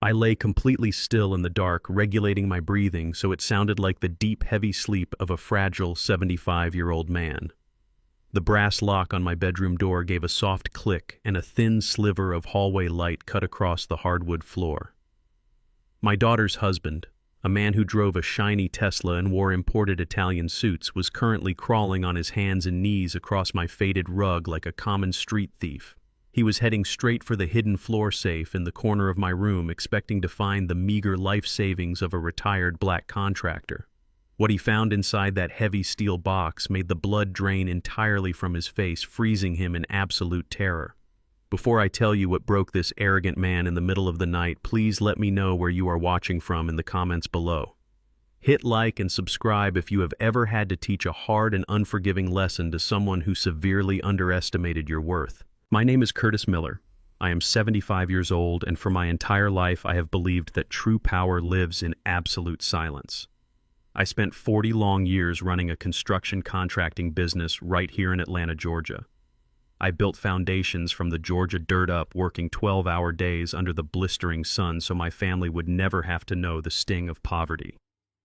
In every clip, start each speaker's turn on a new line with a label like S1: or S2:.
S1: I lay completely still in the dark, regulating my breathing so it sounded like the deep, heavy sleep of a fragile 75-year-old man. The brass lock on my bedroom door gave a soft click, and a thin sliver of hallway light cut across the hardwood floor. My daughter's husband, a man who drove a shiny Tesla and wore imported Italian suits, was currently crawling on his hands and knees across my faded rug like a common street thief. He was heading straight for the hidden floor safe in the corner of my room, expecting to find the meager life savings of a retired black contractor. What he found inside that heavy steel box made the blood drain entirely from his face, freezing him in absolute terror. Before I tell you what broke this arrogant man in the middle of the night, please let me know where you are watching from in the comments below. Hit like and subscribe if you have ever had to teach a hard and unforgiving lesson to someone who severely underestimated your worth. My name is Curtis Miller. I am 75 years old, and for my entire life I have believed that true power lives in absolute silence. I spent 40 long years running a construction contracting business right here in Atlanta, Georgia. I built foundations from the Georgia dirt up, working 12-hour days under the blistering sun so my family would never have to know the sting of poverty.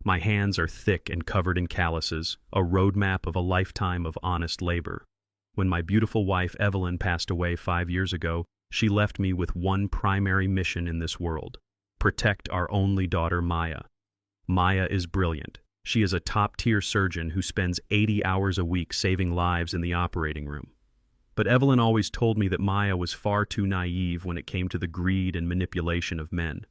S1: My hands are thick and covered in calluses, a roadmap of a lifetime of honest labor. When my beautiful wife Evelyn passed away 5 years ago, she left me with one primary mission in this world: protect our only daughter Maya. Maya is brilliant. She is a top-tier surgeon who spends 80 hours a week saving lives in the operating room. But Evelyn always told me that Maya was far too naive when it came to the greed and manipulation of men.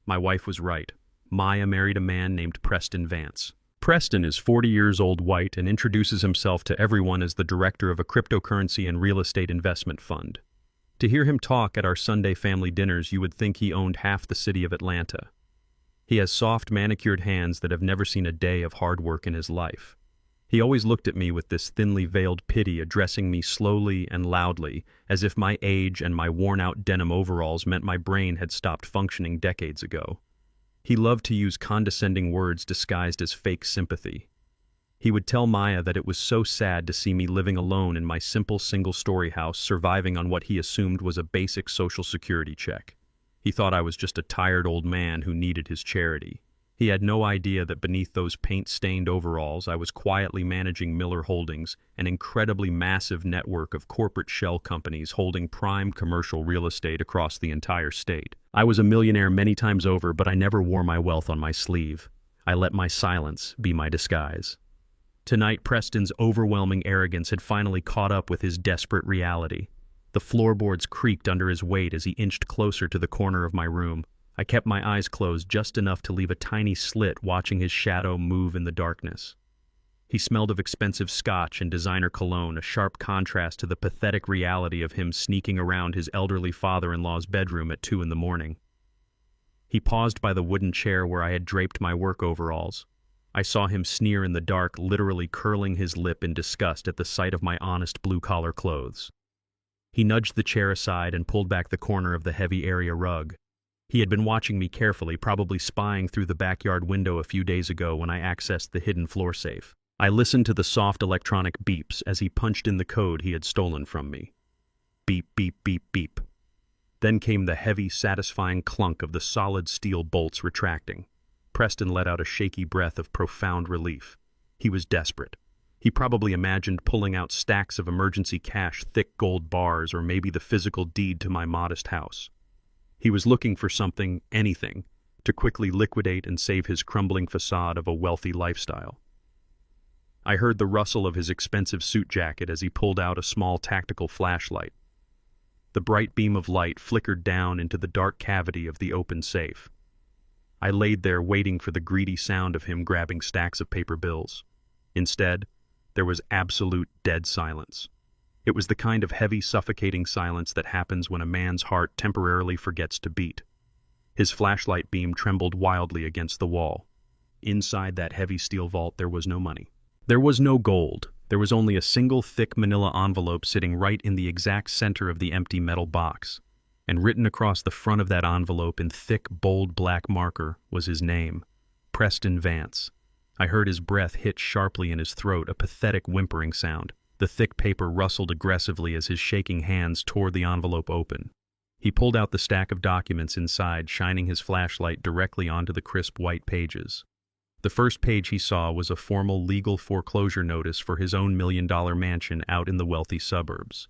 S1: My wife was right. Maya married a man named Preston Vance. Preston is 40 years old, white, and introduces himself to everyone as the director of a cryptocurrency and real estate investment fund. To hear him talk at our Sunday family dinners, you would think he owned half the city of Atlanta. He has soft, manicured hands that have never seen a day of hard work in his life. He always looked at me with this thinly veiled pity, addressing me slowly and loudly, as if my age and my worn-out denim overalls meant my brain had stopped functioning decades ago. He loved to use condescending words disguised as fake sympathy. He would tell Maya that it was so sad to see me living alone in my simple single-story house, surviving on what he assumed was a basic Social Security check. He thought I was just a tired old man who needed his charity. He had no idea that beneath those paint-stained overalls I was quietly managing Miller Holdings, an incredibly massive network of corporate shell companies holding prime commercial real estate across the entire state. I was a millionaire many times over, but I never wore my wealth on my sleeve. I let my silence be my disguise. Tonight, Preston's overwhelming arrogance had finally caught up with his desperate reality. The floorboards creaked under his weight as he inched closer to the corner of my room. I kept my eyes closed just enough to leave a tiny slit, watching his shadow move in the darkness. He smelled of expensive scotch and designer cologne, a sharp contrast to the pathetic reality of him sneaking around his elderly father-in-law's bedroom at 2 a.m. He paused by the wooden chair where I had draped my work overalls. I saw him sneer in the dark, literally curling his lip in disgust at the sight of my honest blue-collar clothes. He nudged the chair aside and pulled back the corner of the heavy area rug. He had been watching me carefully, probably spying through the backyard window a few days ago when I accessed the hidden floor safe. I listened to the soft electronic beeps as he punched in the code he had stolen from me. Beep, beep, beep, beep. Then came the heavy, satisfying clunk of the solid steel bolts retracting. Preston let out a shaky breath of profound relief. He was desperate. He probably imagined pulling out stacks of emergency cash, thick gold bars, or maybe the physical deed to my modest house. He was looking for something, anything, to quickly liquidate and save his crumbling facade of a wealthy lifestyle. I heard the rustle of his expensive suit jacket as he pulled out a small tactical flashlight. The bright beam of light flickered down into the dark cavity of the open safe. I laid there waiting for the greedy sound of him grabbing stacks of paper bills. Instead, there was absolute dead silence. It was the kind of heavy, suffocating silence that happens when a man's heart temporarily forgets to beat. His flashlight beam trembled wildly against the wall. Inside that heavy steel vault there was no money. There was no gold. There was only a single thick manila envelope sitting right in the exact center of the empty metal box. And written across the front of that envelope in thick, bold black marker was his name, Preston Vance. I heard his breath hit sharply in his throat, a pathetic whimpering sound. The thick paper rustled aggressively as his shaking hands tore the envelope open. He pulled out the stack of documents inside, shining his flashlight directly onto the crisp white pages. The first page he saw was a formal legal foreclosure notice for his own $1 million mansion out in the wealthy suburbs.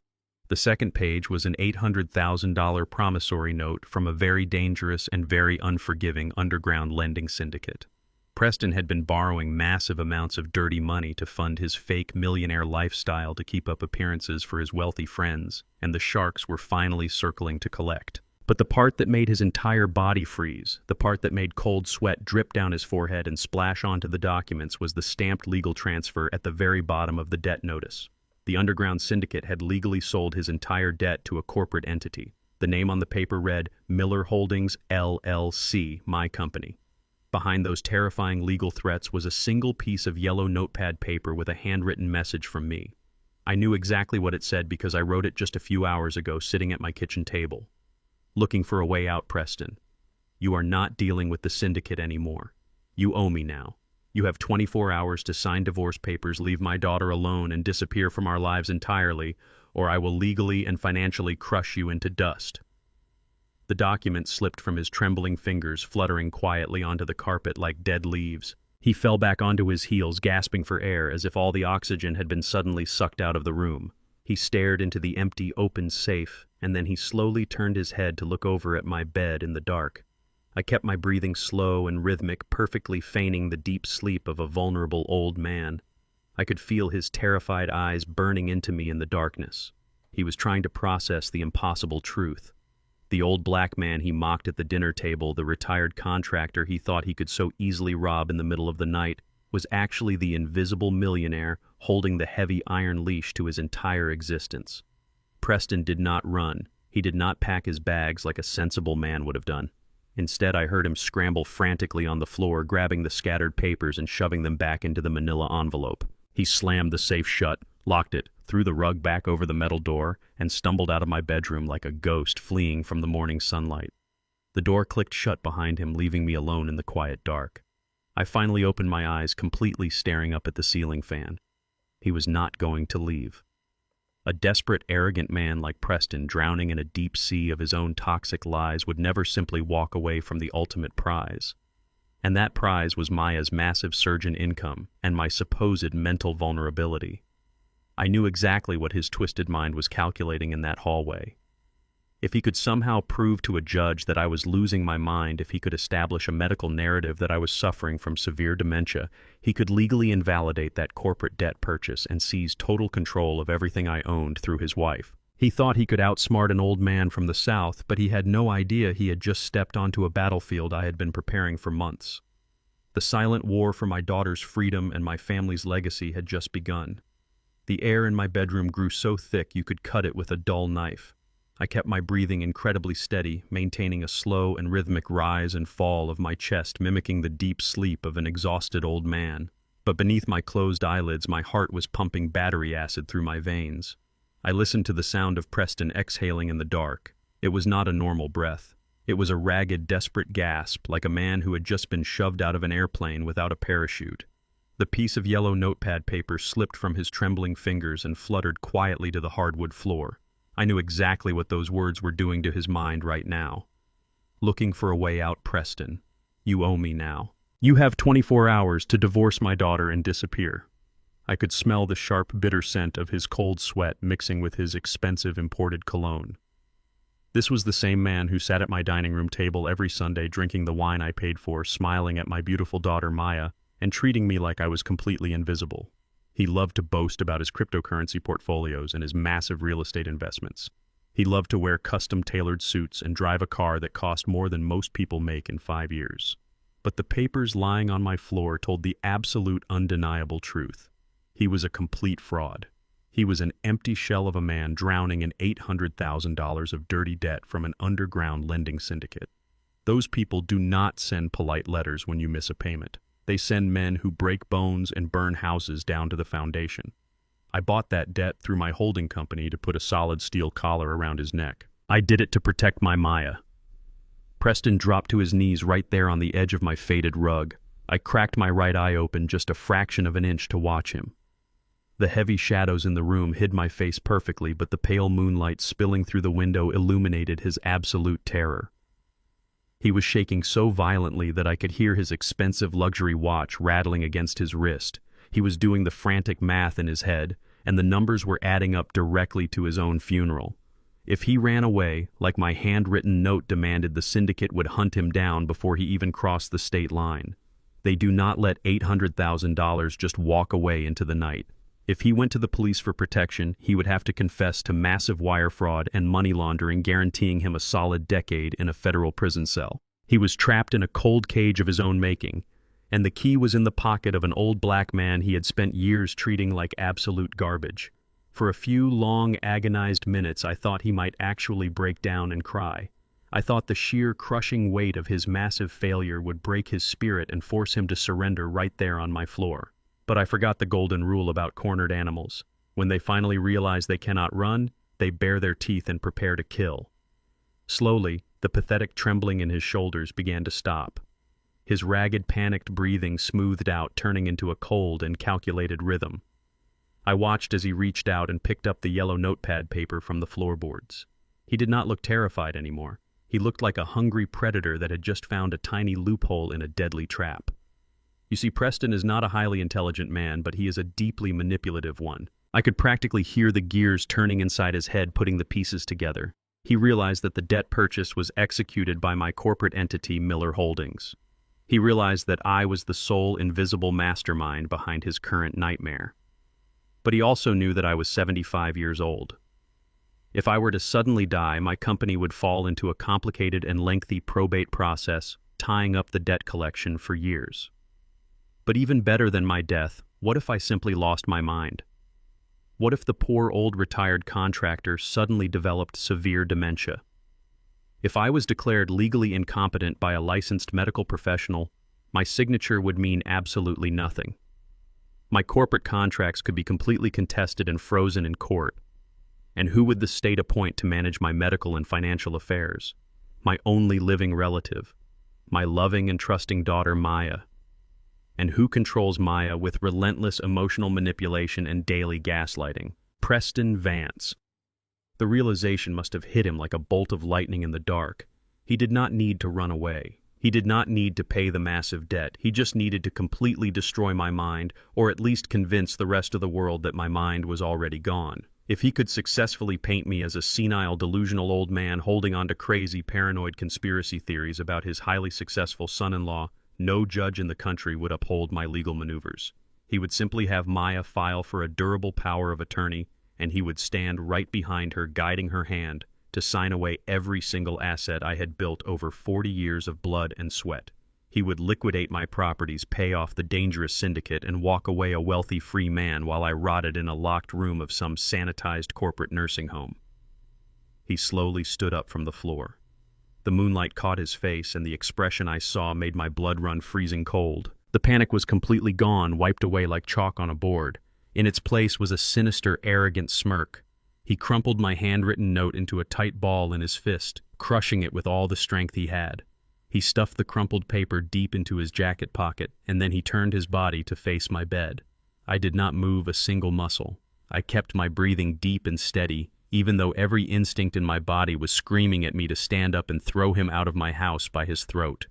S1: The second page was an $800,000 promissory note from a very dangerous and very unforgiving underground lending syndicate. Preston had been borrowing massive amounts of dirty money to fund his fake millionaire lifestyle to keep up appearances for his wealthy friends, and the sharks were finally circling to collect. But the part that made his entire body freeze, the part that made cold sweat drip down his forehead and splash onto the documents, was the stamped legal transfer at the very bottom of the debt notice. The underground syndicate had legally sold his entire debt to a corporate entity. The name on the paper read, Miller Holdings, LLC, my company. Behind those terrifying legal threats was a single piece of yellow notepad paper with a handwritten message from me. I knew exactly what it said because I wrote it just a few hours ago sitting at my kitchen table. Looking for a way out, Preston. You are not dealing with the syndicate anymore. You owe me now. You have 24 hours to sign divorce papers, leave my daughter alone, and disappear from our lives entirely, or I will legally and financially crush you into dust. The document slipped from his trembling fingers, fluttering quietly onto the carpet like dead leaves. He fell back onto his heels, gasping for air, as if all the oxygen had been suddenly sucked out of the room. He stared into the empty, open safe, and then he slowly turned his head to look over at my bed in the dark. I kept my breathing slow and rhythmic, perfectly feigning the deep sleep of a vulnerable old man. I could feel his terrified eyes burning into me in the darkness. He was trying to process the impossible truth. The old black man he mocked at the dinner table, the retired contractor he thought he could so easily rob in the middle of the night, was actually the invisible millionaire holding the heavy iron leash to his entire existence. Preston did not run. He did not pack his bags like a sensible man would have done. Instead, I heard him scramble frantically on the floor, grabbing the scattered papers and shoving them back into the manila envelope. He slammed the safe shut, locked it, threw the rug back over the metal door, and stumbled out of my bedroom like a ghost fleeing from the morning sunlight. The door clicked shut behind him, leaving me alone in the quiet dark. I finally opened my eyes, completely staring up at the ceiling fan. He was not going to leave. A desperate, arrogant man like Preston, drowning in a deep sea of his own toxic lies, would never simply walk away from the ultimate prize. And that prize was Maya's massive surge in income and my supposed mental vulnerability. I knew exactly what his twisted mind was calculating in that hallway. If he could somehow prove to a judge that I was losing my mind, if he could establish a medical narrative that I was suffering from severe dementia, he could legally invalidate that corporate debt purchase and seize total control of everything I owned through his wife. He thought he could outsmart an old man from the South, but he had no idea he had just stepped onto a battlefield I had been preparing for months. The silent war for my daughter's freedom and my family's legacy had just begun. The air in my bedroom grew so thick you could cut it with a dull knife. I kept my breathing incredibly steady, maintaining a slow and rhythmic rise and fall of my chest, mimicking the deep sleep of an exhausted old man. But beneath my closed eyelids, my heart was pumping battery acid through my veins. I listened to the sound of Preston exhaling in the dark. It was not a normal breath. It was a ragged, desperate gasp, like a man who had just been shoved out of an airplane without a parachute. The piece of yellow notepad paper slipped from his trembling fingers and fluttered quietly to the hardwood floor. I knew exactly what those words were doing to his mind right now. Looking for a way out, Preston. You owe me now. You have 24 hours to divorce my daughter and disappear. I could smell the sharp, bitter scent of his cold sweat mixing with his expensive imported cologne. This was the same man who sat at my dining room table every Sunday drinking the wine I paid for, smiling at my beautiful daughter Maya, and treating me like I was completely invisible. He loved to boast about his cryptocurrency portfolios and his massive real estate investments. He loved to wear custom-tailored suits and drive a car that cost more than most people make in 5 years. But the papers lying on my floor told the absolute undeniable truth. He was a complete fraud. He was an empty shell of a man drowning in $800,000 of dirty debt from an underground lending syndicate. Those people do not send polite letters when you miss a payment. They send men who break bones and burn houses down to the foundation. I bought that debt through my holding company to put a solid steel collar around his neck. I did it to protect my Maya. Preston dropped to his knees right there on the edge of my faded rug. I cracked my right eye open just a fraction of an inch to watch him. The heavy shadows in the room hid my face perfectly, but the pale moonlight spilling through the window illuminated his absolute terror. He was shaking so violently that I could hear his expensive luxury watch rattling against his wrist. He was doing the frantic math in his head, and the numbers were adding up directly to his own funeral. If he ran away, like my handwritten note demanded, the syndicate would hunt him down before he even crossed the state line. They do not let $800,000 just walk away into the night. If he went to the police for protection, he would have to confess to massive wire fraud and money laundering, guaranteeing him a solid decade in a federal prison cell. He was trapped in a cold cage of his own making, and the key was in the pocket of an old black man he had spent years treating like absolute garbage. For a few long, agonized minutes, I thought he might actually break down and cry. I thought the sheer crushing weight of his massive failure would break his spirit and force him to surrender right there on my floor. But I forgot the golden rule about cornered animals. When they finally realize they cannot run, they bare their teeth and prepare to kill. Slowly, the pathetic trembling in his shoulders began to stop. His ragged, panicked breathing smoothed out, turning into a cold and calculated rhythm. I watched as he reached out and picked up the yellow notepad paper from the floorboards. He did not look terrified anymore. He looked like a hungry predator that had just found a tiny loophole in a deadly trap. You see, Preston is not a highly intelligent man, but he is a deeply manipulative one. I could practically hear the gears turning inside his head, putting the pieces together. He realized that the debt purchase was executed by my corporate entity, Miller Holdings. He realized that I was the sole invisible mastermind behind his current nightmare. But he also knew that I was 75 years old. If I were to suddenly die, my company would fall into a complicated and lengthy probate process, tying up the debt collection for years. But even better than my death, what if I simply lost my mind? What if the poor old retired contractor suddenly developed severe dementia? If I was declared legally incompetent by a licensed medical professional, my signature would mean absolutely nothing. My corporate contracts could be completely contested and frozen in court. And who would the state appoint to manage my medical and financial affairs? My only living relative, my loving and trusting daughter Maya. And who controls Maya with relentless emotional manipulation and daily gaslighting? Preston Vance. The realization must have hit him like a bolt of lightning in the dark. He did not need to run away. He did not need to pay the massive debt. He just needed to completely destroy my mind, or at least convince the rest of the world that my mind was already gone. If he could successfully paint me as a senile, delusional old man holding on to crazy, paranoid conspiracy theories about his highly successful son-in-law, no judge in the country would uphold my legal maneuvers. He would simply have Maya file for a durable power of attorney, and he would stand right behind her, guiding her hand to sign away every single asset I had built over 40 years of blood and sweat. He would liquidate my properties, pay off the dangerous syndicate, and walk away a wealthy free man while I rotted in a locked room of some sanitized corporate nursing home. He slowly stood up from the floor. The moonlight caught his face, and the expression I saw made my blood run freezing cold. The panic was completely gone, wiped away like chalk on a board. In its place was a sinister, arrogant smirk. He crumpled my handwritten note into a tight ball in his fist, crushing it with all the strength he had. He stuffed the crumpled paper deep into his jacket pocket, and then he turned his body to face my bed. I did not move a single muscle. I kept my breathing deep and steady, even though every instinct in my body was screaming at me to stand up and throw him out of my house by his throat.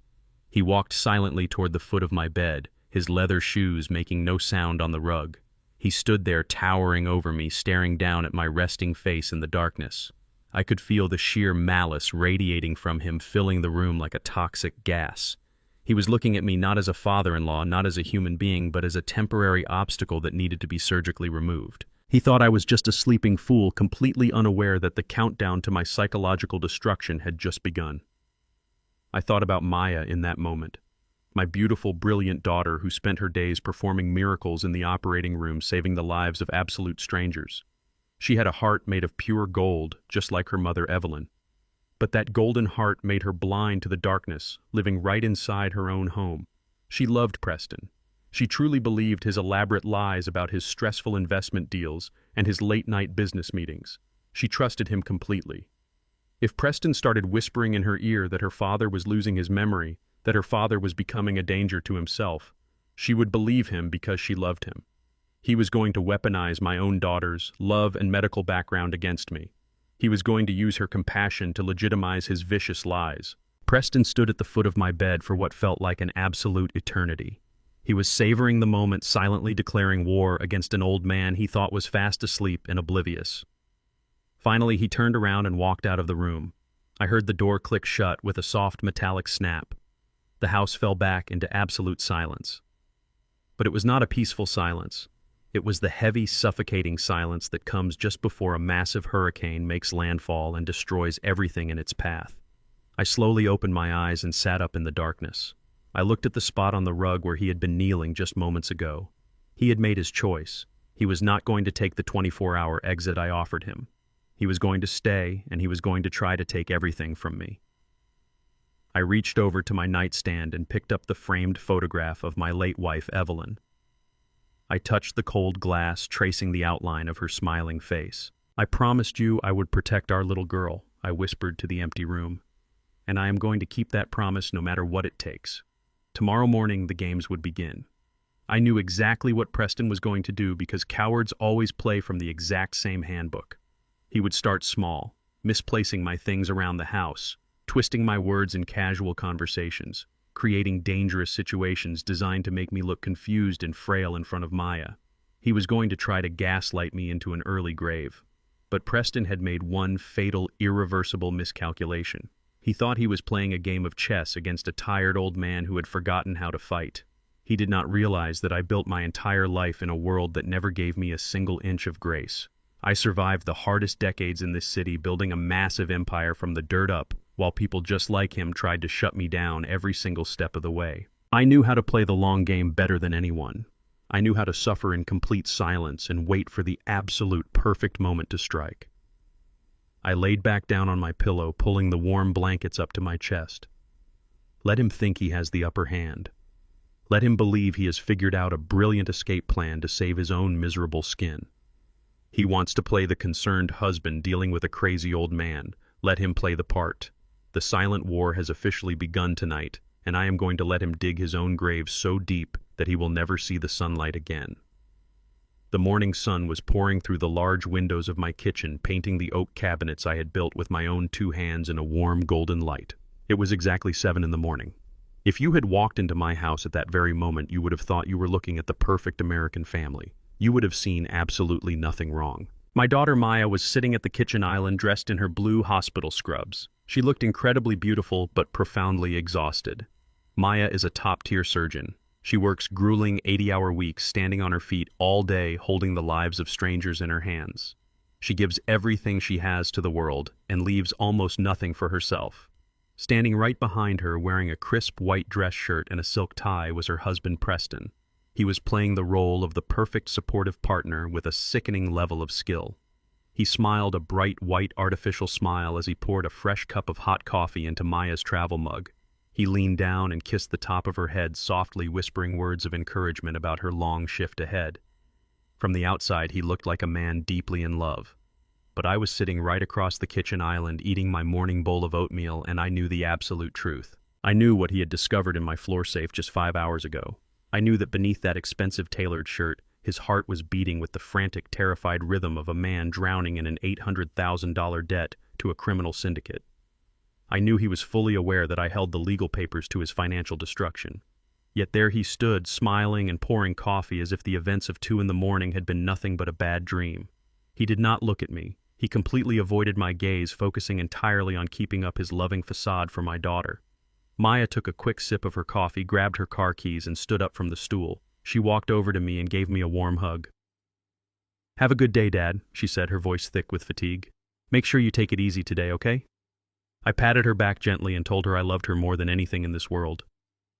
S1: He walked silently toward the foot of my bed, his leather shoes making no sound on the rug. He stood there towering over me, staring down at my resting face in the darkness. I could feel the sheer malice radiating from him, filling the room like a toxic gas. He was looking at me not as a father-in-law, not as a human being, but as a temporary obstacle that needed to be surgically removed. He thought I was just a sleeping fool, completely unaware that the countdown to my psychological destruction had just begun. I thought about Maya in that moment. My beautiful, brilliant daughter who spent her days performing miracles in the operating room, saving the lives of absolute strangers. She had a heart made of pure gold, just like her mother Evelyn. But that golden heart made her blind to the darkness, living right inside her own home. She loved Preston. She truly believed his elaborate lies about his stressful investment deals and his late-night business meetings. She trusted him completely. If Preston started whispering in her ear that her father was losing his memory, that her father was becoming a danger to himself, she would believe him because she loved him. He was going to weaponize my own daughter's love and medical background against me. He was going to use her compassion to legitimize his vicious lies. Preston stood at the foot of my bed for what felt like an absolute eternity. He was savoring the moment, silently declaring war against an old man he thought was fast asleep and oblivious. Finally, he turned around and walked out of the room. I heard the door click shut with a soft metallic snap. The house fell back into absolute silence. But it was not a peaceful silence. It was the heavy, suffocating silence that comes just before a massive hurricane makes landfall and destroys everything in its path. I slowly opened my eyes and sat up in the darkness. I looked at the spot on the rug where he had been kneeling just moments ago. He had made his choice. He was not going to take the 24-hour exit I offered him. He was going to stay, and he was going to try to take everything from me. I reached over to my nightstand and picked up the framed photograph of my late wife, Evelyn. I touched the cold glass, tracing the outline of her smiling face. "I promised you I would protect our little girl," I whispered to the empty room. "And I am going to keep that promise no matter what it takes." Tomorrow morning, the games would begin. I knew exactly what Preston was going to do because cowards always play from the exact same handbook. He would start small, misplacing my things around the house, twisting my words in casual conversations, creating dangerous situations designed to make me look confused and frail in front of Maya. He was going to try to gaslight me into an early grave. But Preston had made one fatal, irreversible miscalculation. He thought he was playing a game of chess against a tired old man who had forgotten how to fight. He did not realize that I built my entire life in a world that never gave me a single inch of grace. I survived the hardest decades in this city, building a massive empire from the dirt up, while people just like him tried to shut me down every single step of the way. I knew how to play the long game better than anyone. I knew how to suffer in complete silence and wait for the absolute perfect moment to strike. I laid back down on my pillow, pulling the warm blankets up to my chest. Let him think he has the upper hand. Let him believe he has figured out a brilliant escape plan to save his own miserable skin. He wants to play the concerned husband dealing with a crazy old man. Let him play the part. The silent war has officially begun tonight, and I am going to let him dig his own grave so deep that he will never see the sunlight again. The morning sun was pouring through the large windows of my kitchen, painting the oak cabinets I had built with my own 2 hands in a warm golden light. It was exactly 7 in the morning. If you had walked into my house at that very moment, you would have thought you were looking at the perfect American family. You would have seen absolutely nothing wrong. My daughter Maya was sitting at the kitchen island dressed in her blue hospital scrubs. She looked incredibly beautiful but profoundly exhausted. Maya is a top-tier surgeon. She works grueling 80-hour weeks, standing on her feet all day, holding the lives of strangers in her hands. She gives everything she has to the world and leaves almost nothing for herself. Standing right behind her, wearing a crisp white dress shirt and a silk tie, was her husband Preston. He was playing the role of the perfect supportive partner with a sickening level of skill. He smiled a bright white artificial smile as he poured a fresh cup of hot coffee into Maya's travel mug. He leaned down and kissed the top of her head, softly whispering words of encouragement about her long shift ahead. From the outside, he looked like a man deeply in love. But I was sitting right across the kitchen island, eating my morning bowl of oatmeal, and I knew the absolute truth. I knew what he had discovered in my floor safe just 5 hours ago. I knew that beneath that expensive tailored shirt, his heart was beating with the frantic, terrified rhythm of a man drowning in an $800,000 debt to a criminal syndicate. I knew he was fully aware that I held the legal papers to his financial destruction. Yet there he stood, smiling and pouring coffee as if the events of 2 in the morning had been nothing but a bad dream. He did not look at me. He completely avoided my gaze, focusing entirely on keeping up his loving facade for my daughter. Maya took a quick sip of her coffee, grabbed her car keys, and stood up from the stool. She walked over to me and gave me a warm hug. "Have a good day, Dad," she said, her voice thick with fatigue. "Make sure you take it easy today, okay?" I patted her back gently and told her I loved her more than anything in this world.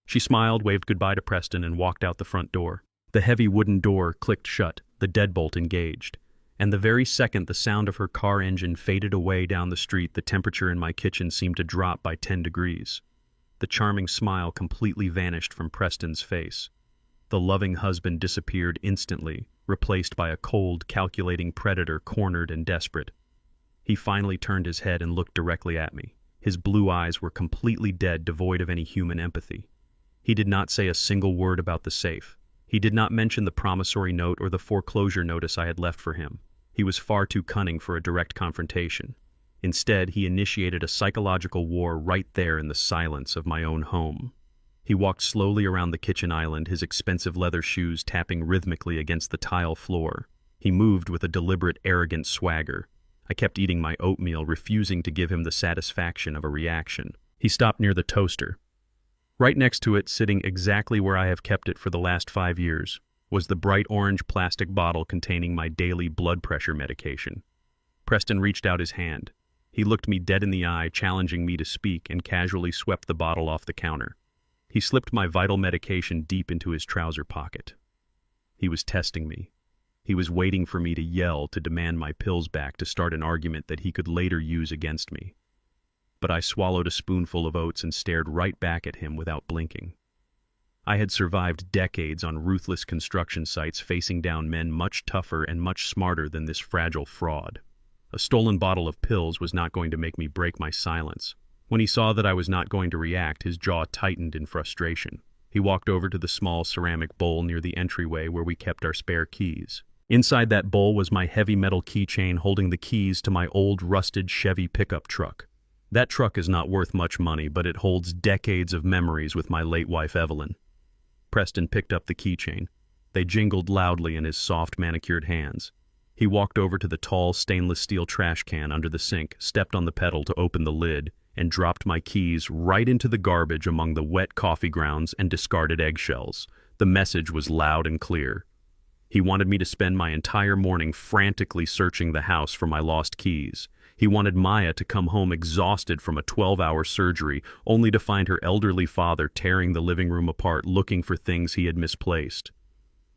S1: She smiled, waved goodbye to Preston, and walked out the front door. The heavy wooden door clicked shut, the deadbolt engaged. And the very second the sound of her car engine faded away down the street, the temperature in my kitchen seemed to drop by 10 degrees. The charming smile completely vanished from Preston's face. The loving husband disappeared instantly, replaced by a cold, calculating predator, cornered and desperate. He finally turned his head and looked directly at me. His blue eyes were completely dead, devoid of any human empathy. He did not say a single word about the safe. He did not mention the promissory note or the foreclosure notice I had left for him. He was far too cunning for a direct confrontation. Instead, he initiated a psychological war right there in the silence of my own home. He walked slowly around the kitchen island, his expensive leather shoes tapping rhythmically against the tile floor. He moved with a deliberate, arrogant swagger. I kept eating my oatmeal, refusing to give him the satisfaction of a reaction. He stopped near the toaster. Right next to it, sitting exactly where I have kept it for the last 5 years, was the bright orange plastic bottle containing my daily blood pressure medication. Preston reached out his hand. He looked me dead in the eye, challenging me to speak, and casually swept the bottle off the counter. He slipped my vital medication deep into his trouser pocket. He was testing me. He was waiting for me to yell, to demand my pills back, to start an argument that he could later use against me. But I swallowed a spoonful of oats and stared right back at him without blinking. I had survived decades on ruthless construction sites, facing down men much tougher and much smarter than this fragile fraud. A stolen bottle of pills was not going to make me break my silence. When he saw that I was not going to react, his jaw tightened in frustration. He walked over to the small ceramic bowl near the entryway where we kept our spare keys. Inside that bowl was my heavy metal keychain holding the keys to my old rusted Chevy pickup truck. That truck is not worth much money, but it holds decades of memories with my late wife Evelyn. Preston picked up the keychain. They jingled loudly in his soft, manicured hands. He walked over to the tall stainless steel trash can under the sink, stepped on the pedal to open the lid, and dropped my keys right into the garbage among the wet coffee grounds and discarded eggshells. The message was loud and clear. He wanted me to spend my entire morning frantically searching the house for my lost keys. He wanted Maya to come home exhausted from a 12-hour surgery, only to find her elderly father tearing the living room apart looking for things he had misplaced.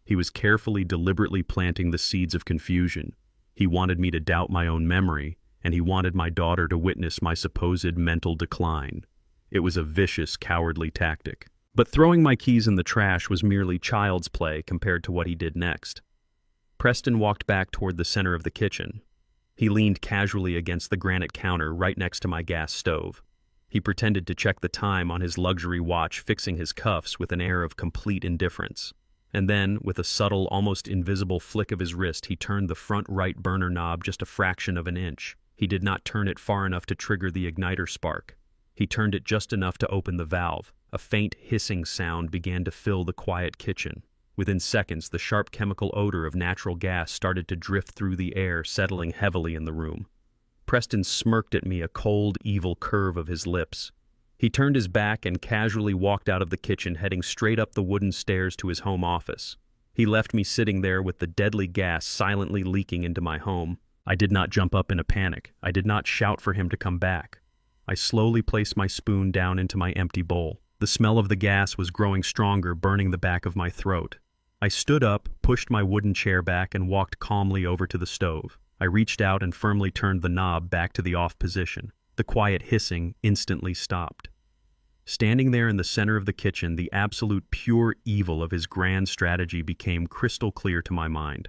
S1: He was carefully, deliberately planting the seeds of confusion. He wanted me to doubt my own memory, and he wanted my daughter to witness my supposed mental decline. It was a vicious, cowardly tactic. But throwing my keys in the trash was merely child's play compared to what he did next. Preston walked back toward the center of the kitchen. He leaned casually against the granite counter right next to my gas stove. He pretended to check the time on his luxury watch, fixing his cuffs with an air of complete indifference. And then, with a subtle, almost invisible flick of his wrist, he turned the front right burner knob just a fraction of an inch. He did not turn it far enough to trigger the igniter spark. He turned it just enough to open the valve. A faint hissing sound began to fill the quiet kitchen. Within seconds, the sharp chemical odor of natural gas started to drift through the air, settling heavily in the room. Preston smirked at me, a cold, evil curve of his lips. He turned his back and casually walked out of the kitchen, heading straight up the wooden stairs to his home office. He left me sitting there with the deadly gas silently leaking into my home. I did not jump up in a panic. I did not shout for him to come back. I slowly placed my spoon down into my empty bowl. The smell of the gas was growing stronger, burning the back of my throat. I stood up, pushed my wooden chair back, and walked calmly over to the stove. I reached out and firmly turned the knob back to the off position. The quiet hissing instantly stopped. Standing there in the center of the kitchen, the absolute pure evil of his grand strategy became crystal clear to my mind.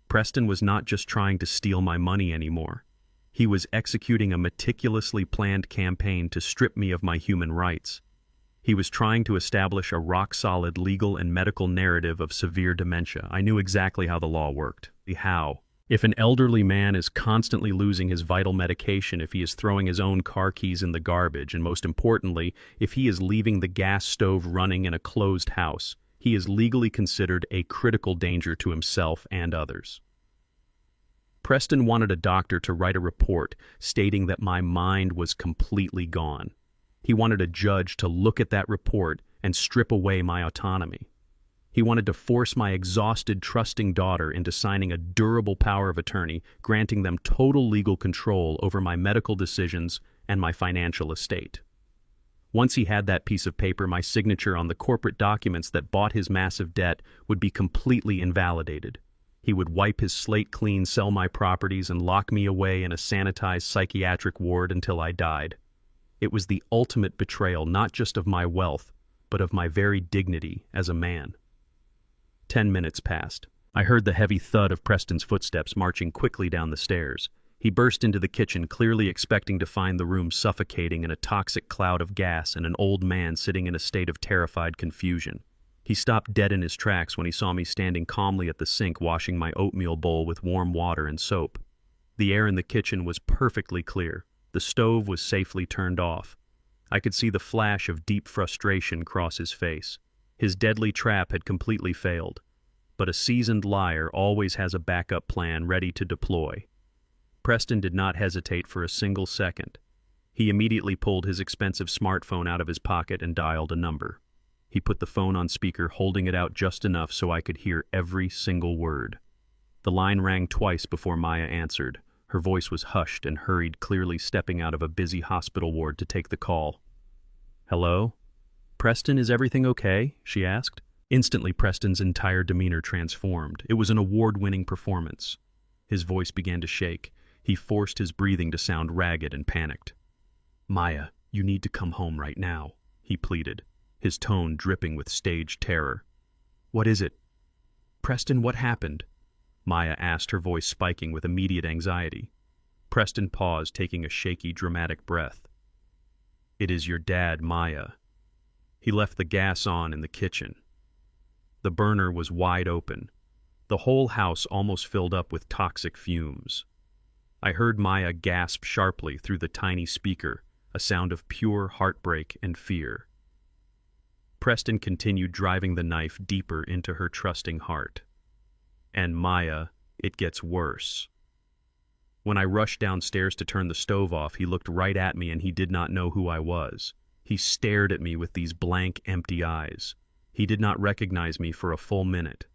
S1: Preston was not just trying to steal my money anymore. He was executing a meticulously planned campaign to strip me of my human rights. He was trying to establish a rock-solid legal and medical narrative of severe dementia. I knew exactly how the law worked. How? If an elderly man is constantly losing his vital medication, if he is throwing his own car keys in the garbage, and most importantly, if he is leaving the gas stove running in a closed house, he is legally considered a critical danger to himself and others. Preston wanted a doctor to write a report stating that my mind was completely gone. He wanted a judge to look at that report and strip away my autonomy. He wanted to force my exhausted, trusting daughter into signing a durable power of attorney, granting them total legal control over my medical decisions and my financial estate. Once he had that piece of paper, my signature on the corporate documents that bought his massive debt would be completely invalidated. He would wipe his slate clean, sell my properties, and lock me away in a sanitized psychiatric ward until I died. It was the ultimate betrayal, not just of my wealth, but of my very dignity as a man. 10 minutes passed. I heard the heavy thud of Preston's footsteps marching quickly down the stairs. He burst into the kitchen, clearly expecting to find the room suffocating in a toxic cloud of gas and an old man sitting in a state of terrified confusion. He stopped dead in his tracks when he saw me standing calmly at the sink washing my oatmeal bowl with warm water and soap. The air in the kitchen was perfectly clear. The stove was safely turned off. I could see the flash of deep frustration cross his face. His deadly trap had completely failed. But a seasoned liar always has a backup plan ready to deploy. Preston did not hesitate for a single second. He immediately pulled his expensive smartphone out of his pocket and dialed a number. He put the phone on speaker, holding it out just enough so I could hear every single word. The line rang twice before Maya answered. Her voice was hushed and hurried, clearly stepping out of a busy hospital ward to take the call. "Hello? Preston, is everything okay?" she asked. Instantly, Preston's entire demeanor transformed. It was an award-winning performance. His voice began to shake. He forced his breathing to sound ragged and panicked. "Maya, you need to come home right now," he pleaded, his tone dripping with staged terror. "What is it?" "Preston, what happened?" Maya asked, her voice spiking with immediate anxiety. Preston paused, taking a shaky, dramatic breath. "It is your dad, Maya. He left the gas on in the kitchen." The burner was wide open. The whole house almost filled up with toxic fumes. I heard Maya gasp sharply through the tiny speaker, a sound of pure heartbreak and fear. Preston continued driving the knife deeper into her trusting heart. "And Maya, it gets worse." When I rushed downstairs to turn the stove off, he looked right at me and he did not know who I was. He stared at me with these blank, empty eyes. He did not recognize me for a full minute.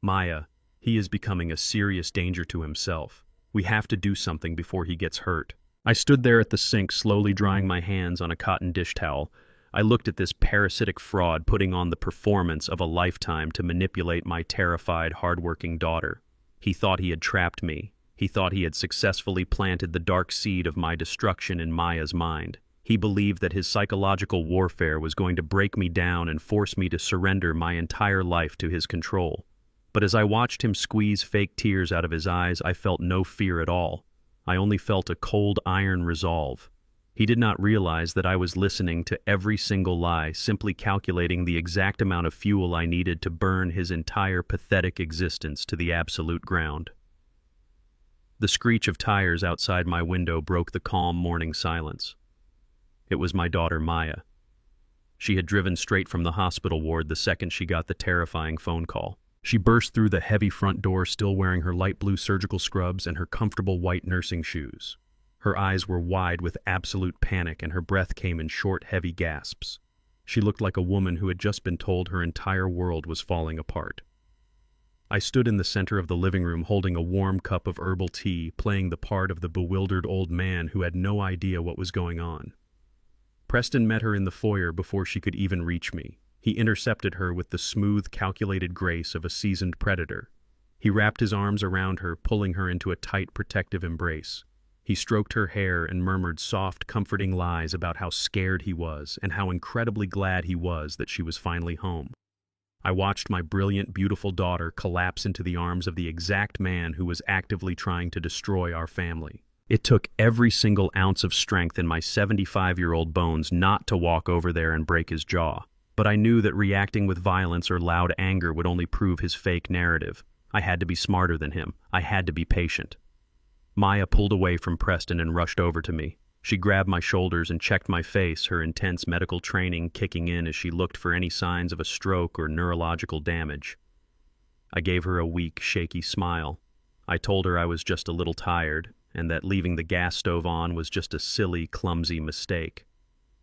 S1: "Maya, he is becoming a serious danger to himself. We have to do something before he gets hurt." I stood there at the sink, slowly drying my hands on a cotton dish towel. I looked at this parasitic fraud putting on the performance of a lifetime to manipulate my terrified, hard-working daughter. He thought he had trapped me. He thought he had successfully planted the dark seed of my destruction in Maya's mind. He believed that his psychological warfare was going to break me down and force me to surrender my entire life to his control. But as I watched him squeeze fake tears out of his eyes, I felt no fear at all. I only felt a cold iron resolve. He did not realize that I was listening to every single lie, simply calculating the exact amount of fuel I needed to burn his entire pathetic existence to the absolute ground. The screech of tires outside my window broke the calm morning silence. It was my daughter, Maya. She had driven straight from the hospital ward the second she got the terrifying phone call. She burst through the heavy front door, still wearing her light blue surgical scrubs and her comfortable white nursing shoes. Her eyes were wide with absolute panic, and her breath came in short, heavy gasps. She looked like a woman who had just been told her entire world was falling apart. I stood in the center of the living room holding a warm cup of herbal tea, playing the part of the bewildered old man who had no idea what was going on. Preston met her in the foyer before she could even reach me. He intercepted her with the smooth, calculated grace of a seasoned predator. He wrapped his arms around her, pulling her into a tight, protective embrace. He stroked her hair and murmured soft, comforting lies about how scared he was and how incredibly glad he was that she was finally home. I watched my brilliant, beautiful daughter collapse into the arms of the exact man who was actively trying to destroy our family. It took every single ounce of strength in my 75-year-old bones not to walk over there and break his jaw. But I knew that reacting with violence or loud anger would only prove his fake narrative. I had to be smarter than him. I had to be patient. Maya pulled away from Preston and rushed over to me. She grabbed my shoulders and checked my face, her intense medical training kicking in as she looked for any signs of a stroke or neurological damage. I gave her a weak, shaky smile. I told her I was just a little tired, and that leaving the gas stove on was just a silly, clumsy mistake.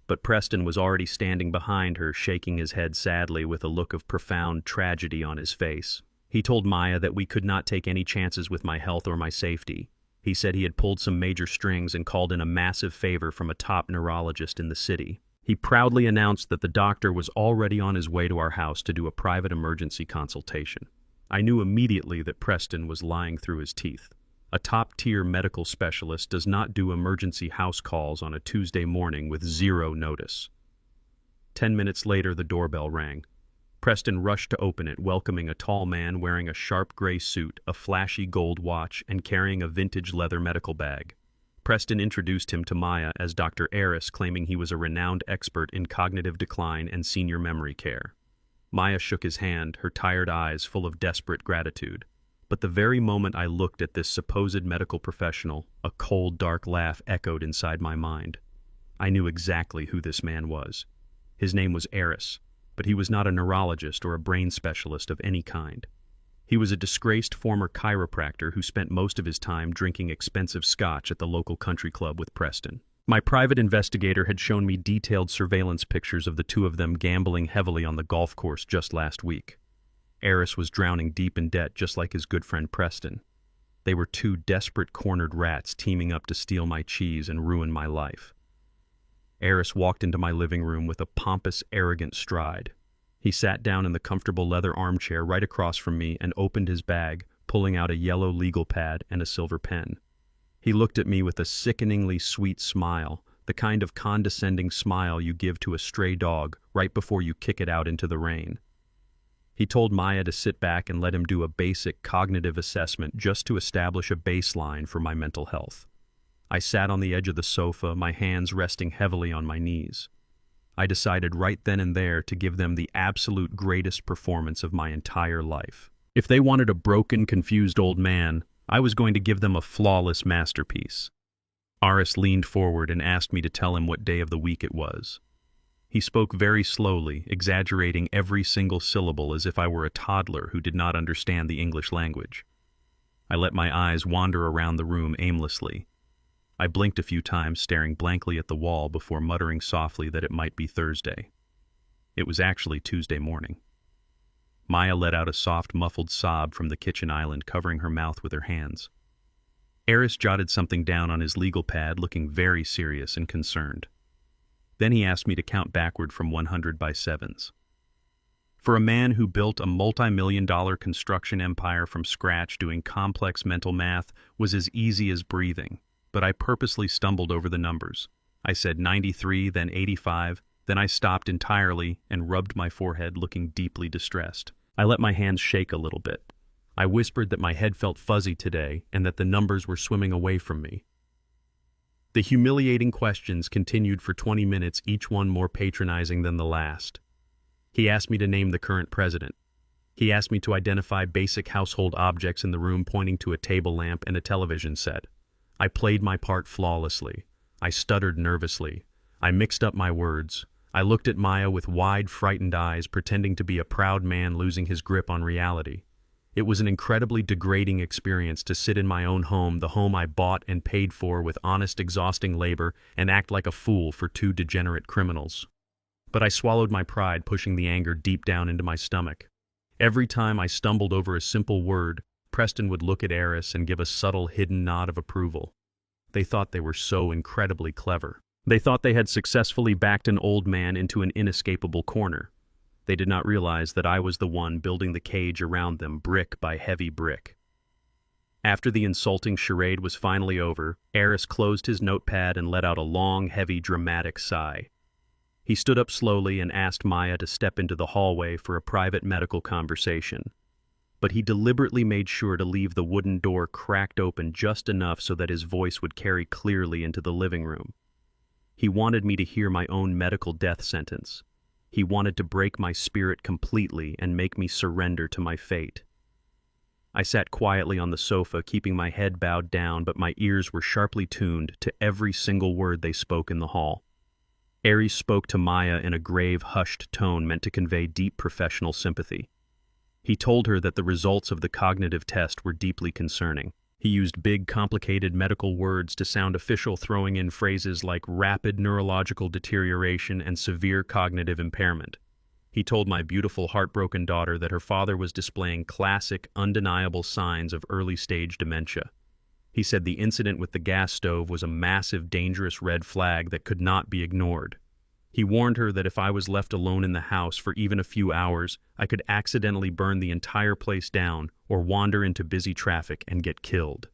S1: But Preston was already standing behind her, shaking his head sadly with a look of profound tragedy on his face. He told Maya that we could not take any chances with my health or my safety. He said he had pulled some major strings and called in a massive favor from a top neurologist in the city. He proudly announced that the doctor was already on his way to our house to do a private emergency consultation. I knew immediately that Preston was lying through his teeth. A top-tier medical specialist does not do emergency house calls on a Tuesday morning with zero notice. 10 minutes later, the doorbell rang. Preston rushed to open it, welcoming a tall man wearing a sharp gray suit, a flashy gold watch, and carrying a vintage leather medical bag. Preston introduced him to Maya as Dr. Aris, claiming he was a renowned expert in cognitive decline and senior memory care. Maya shook his hand, her tired eyes full of desperate gratitude. But the very moment I looked at this supposed medical professional, a cold, dark laugh echoed inside my mind. I knew exactly who this man was. His name was Eris, but he was not a neurologist or a brain specialist of any kind. He was a disgraced former chiropractor who spent most of his time drinking expensive scotch at the local country club with Preston. My private investigator had shown me detailed surveillance pictures of the two of them gambling heavily on the golf course just last week. Eris was drowning deep in debt just like his good friend Preston. They were two desperate cornered rats teaming up to steal my cheese and ruin my life. Eris walked into my living room with a pompous, arrogant stride. He sat down in the comfortable leather armchair right across from me and opened his bag, pulling out a yellow legal pad and a silver pen. He looked at me with a sickeningly sweet smile, the kind of condescending smile you give to a stray dog right before you kick it out into the rain. He told Maya to sit back and let him do a basic cognitive assessment just to establish a baseline for my mental health. I sat on the edge of the sofa, my hands resting heavily on my knees. I decided right then and there to give them the absolute greatest performance of my entire life. If they wanted a broken, confused old man, I was going to give them a flawless masterpiece. Eris leaned forward and asked me to tell him what day of the week it was. He spoke very slowly, exaggerating every single syllable as if I were a toddler who did not understand the English language. I let my eyes wander around the room aimlessly. I blinked a few times, staring blankly at the wall before muttering softly that it might be Thursday. It was actually Tuesday morning. Maya let out a soft, muffled sob from the kitchen island, covering her mouth with her hands. Eris jotted something down on his legal pad, looking very serious and concerned. Then he asked me to count backward from 100 by sevens. For a man who built a multi-million-dollar construction empire from scratch, doing complex mental math was as easy as breathing, but I purposely stumbled over the numbers. I said 93, then 85, then I stopped entirely and rubbed my forehead, looking deeply distressed. I let my hands shake a little bit. I whispered that my head felt fuzzy today and that the numbers were swimming away from me. The humiliating questions continued for 20 minutes, each one more patronizing than the last. He asked me to name the current president. He asked me to identify basic household objects in the room, pointing to a table lamp and a television set. I played my part flawlessly. I stuttered nervously. I mixed up my words. I looked at Maya with wide, frightened eyes, pretending to be a proud man losing his grip on reality. It was an incredibly degrading experience to sit in my own home, the home I bought and paid for with honest, exhausting labor, and act like a fool for two degenerate criminals. But I swallowed my pride, pushing the anger deep down into my stomach. Every time I stumbled over a simple word, Preston would look at Eris and give a subtle, hidden nod of approval. They thought they were so incredibly clever. They thought they had successfully backed an old man into an inescapable corner. They did not realize that I was the one building the cage around them, brick by heavy brick. After the insulting charade was finally over, Eris closed his notepad and let out a long, heavy, dramatic sigh. He stood up slowly and asked Maya to step into the hallway for a private medical conversation. But he deliberately made sure to leave the wooden door cracked open just enough so that his voice would carry clearly into the living room. He wanted me to hear my own medical death sentence. He wanted to break my spirit completely and make me surrender to my fate. I sat quietly on the sofa, keeping my head bowed down, but my ears were sharply tuned to every single word they spoke in the hall. Eris spoke to Maya in a grave, hushed tone meant to convey deep professional sympathy. He told her that the results of the cognitive test were deeply concerning. He used big, complicated medical words to sound official, throwing in phrases like rapid neurological deterioration and severe cognitive impairment. He told my beautiful, heartbroken daughter that her father was displaying classic, undeniable signs of early-stage dementia. He said the incident with the gas stove was a massive, dangerous red flag that could not be ignored. He warned her that if I was left alone in the house for even a few hours, I could accidentally burn the entire place down or wander into busy traffic and get killed.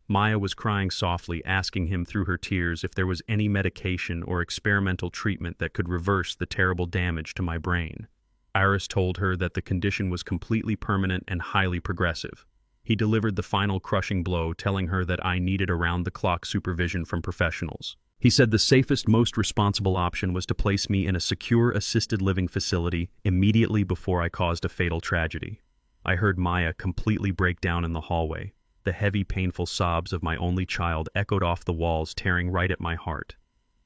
S1: Maya was crying softly, asking him through her tears if there was any medication or experimental treatment that could reverse the terrible damage to my brain. Eris told her that the condition was completely permanent and highly progressive. He delivered the final crushing blow, telling her that I needed around-the-clock supervision from professionals. He said the safest, most responsible option was to place me in a secure assisted living facility immediately before I caused a fatal tragedy. I heard Maya completely break down in the hallway. The heavy, painful sobs of my only child echoed off the walls, tearing right at my heart.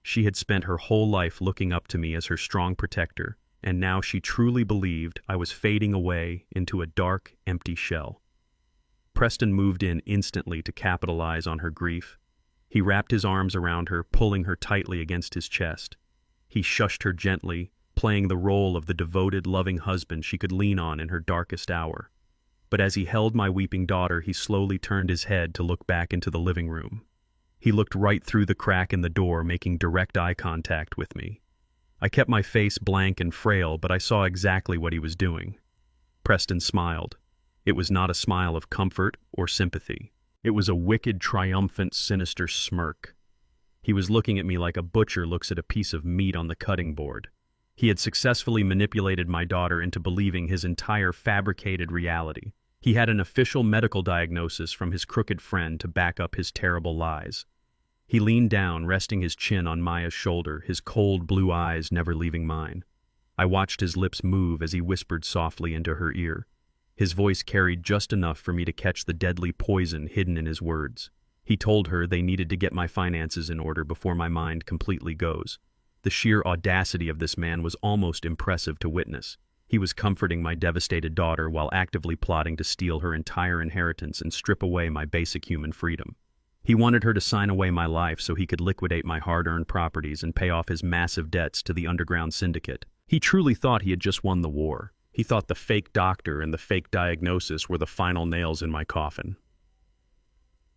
S1: She had spent her whole life looking up to me as her strong protector, and now she truly believed I was fading away into a dark, empty shell. Preston moved in instantly to capitalize on her grief. He wrapped his arms around her, pulling her tightly against his chest. He shushed her gently, playing the role of the devoted, loving husband she could lean on in her darkest hour. But as he held my weeping daughter, he slowly turned his head to look back into the living room. He looked right through the crack in the door, making direct eye contact with me. I kept my face blank and frail, but I saw exactly what he was doing. Preston smiled. It was not a smile of comfort or sympathy. It was a wicked, triumphant, sinister smirk. He was looking at me like a butcher looks at a piece of meat on the cutting board. He had successfully manipulated my daughter into believing his entire fabricated reality. He had an official medical diagnosis from his crooked friend to back up his terrible lies. He leaned down, resting his chin on Maya's shoulder, his cold blue eyes never leaving mine. I watched his lips move as he whispered softly into her ear. His voice carried just enough for me to catch the deadly poison hidden in his words. He told her they needed to get my finances in order before my mind completely goes. The sheer audacity of this man was almost impressive to witness. He was comforting my devastated daughter while actively plotting to steal her entire inheritance and strip away my basic human freedom. He wanted her to sign away my life so he could liquidate my hard-earned properties and pay off his massive debts to the underground syndicate. He truly thought he had just won the war. He thought the fake doctor and the fake diagnosis were the final nails in my coffin.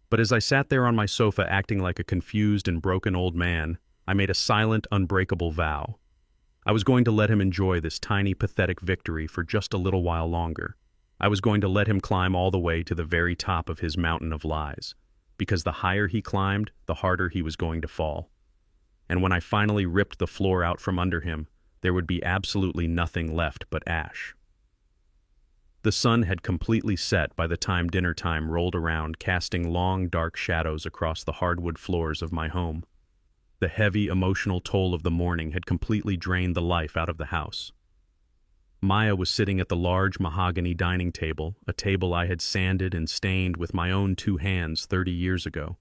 S1: But as I sat there on my sofa acting like a confused and broken old man, I made a silent, unbreakable vow. I was going to let him enjoy this tiny, pathetic victory for just a little while longer. I was going to let him climb all the way to the very top of his mountain of lies, because the higher he climbed, the harder he was going to fall. And when I finally ripped the floor out from under him, there would be absolutely nothing left but ash. The sun had completely set by the time dinner time rolled around, casting long, dark shadows across the hardwood floors of my home. The heavy, emotional toll of the morning had completely drained the life out of the house. Maya was sitting at the large mahogany dining table, a table I had sanded and stained with my own 2 hands 30 years ago.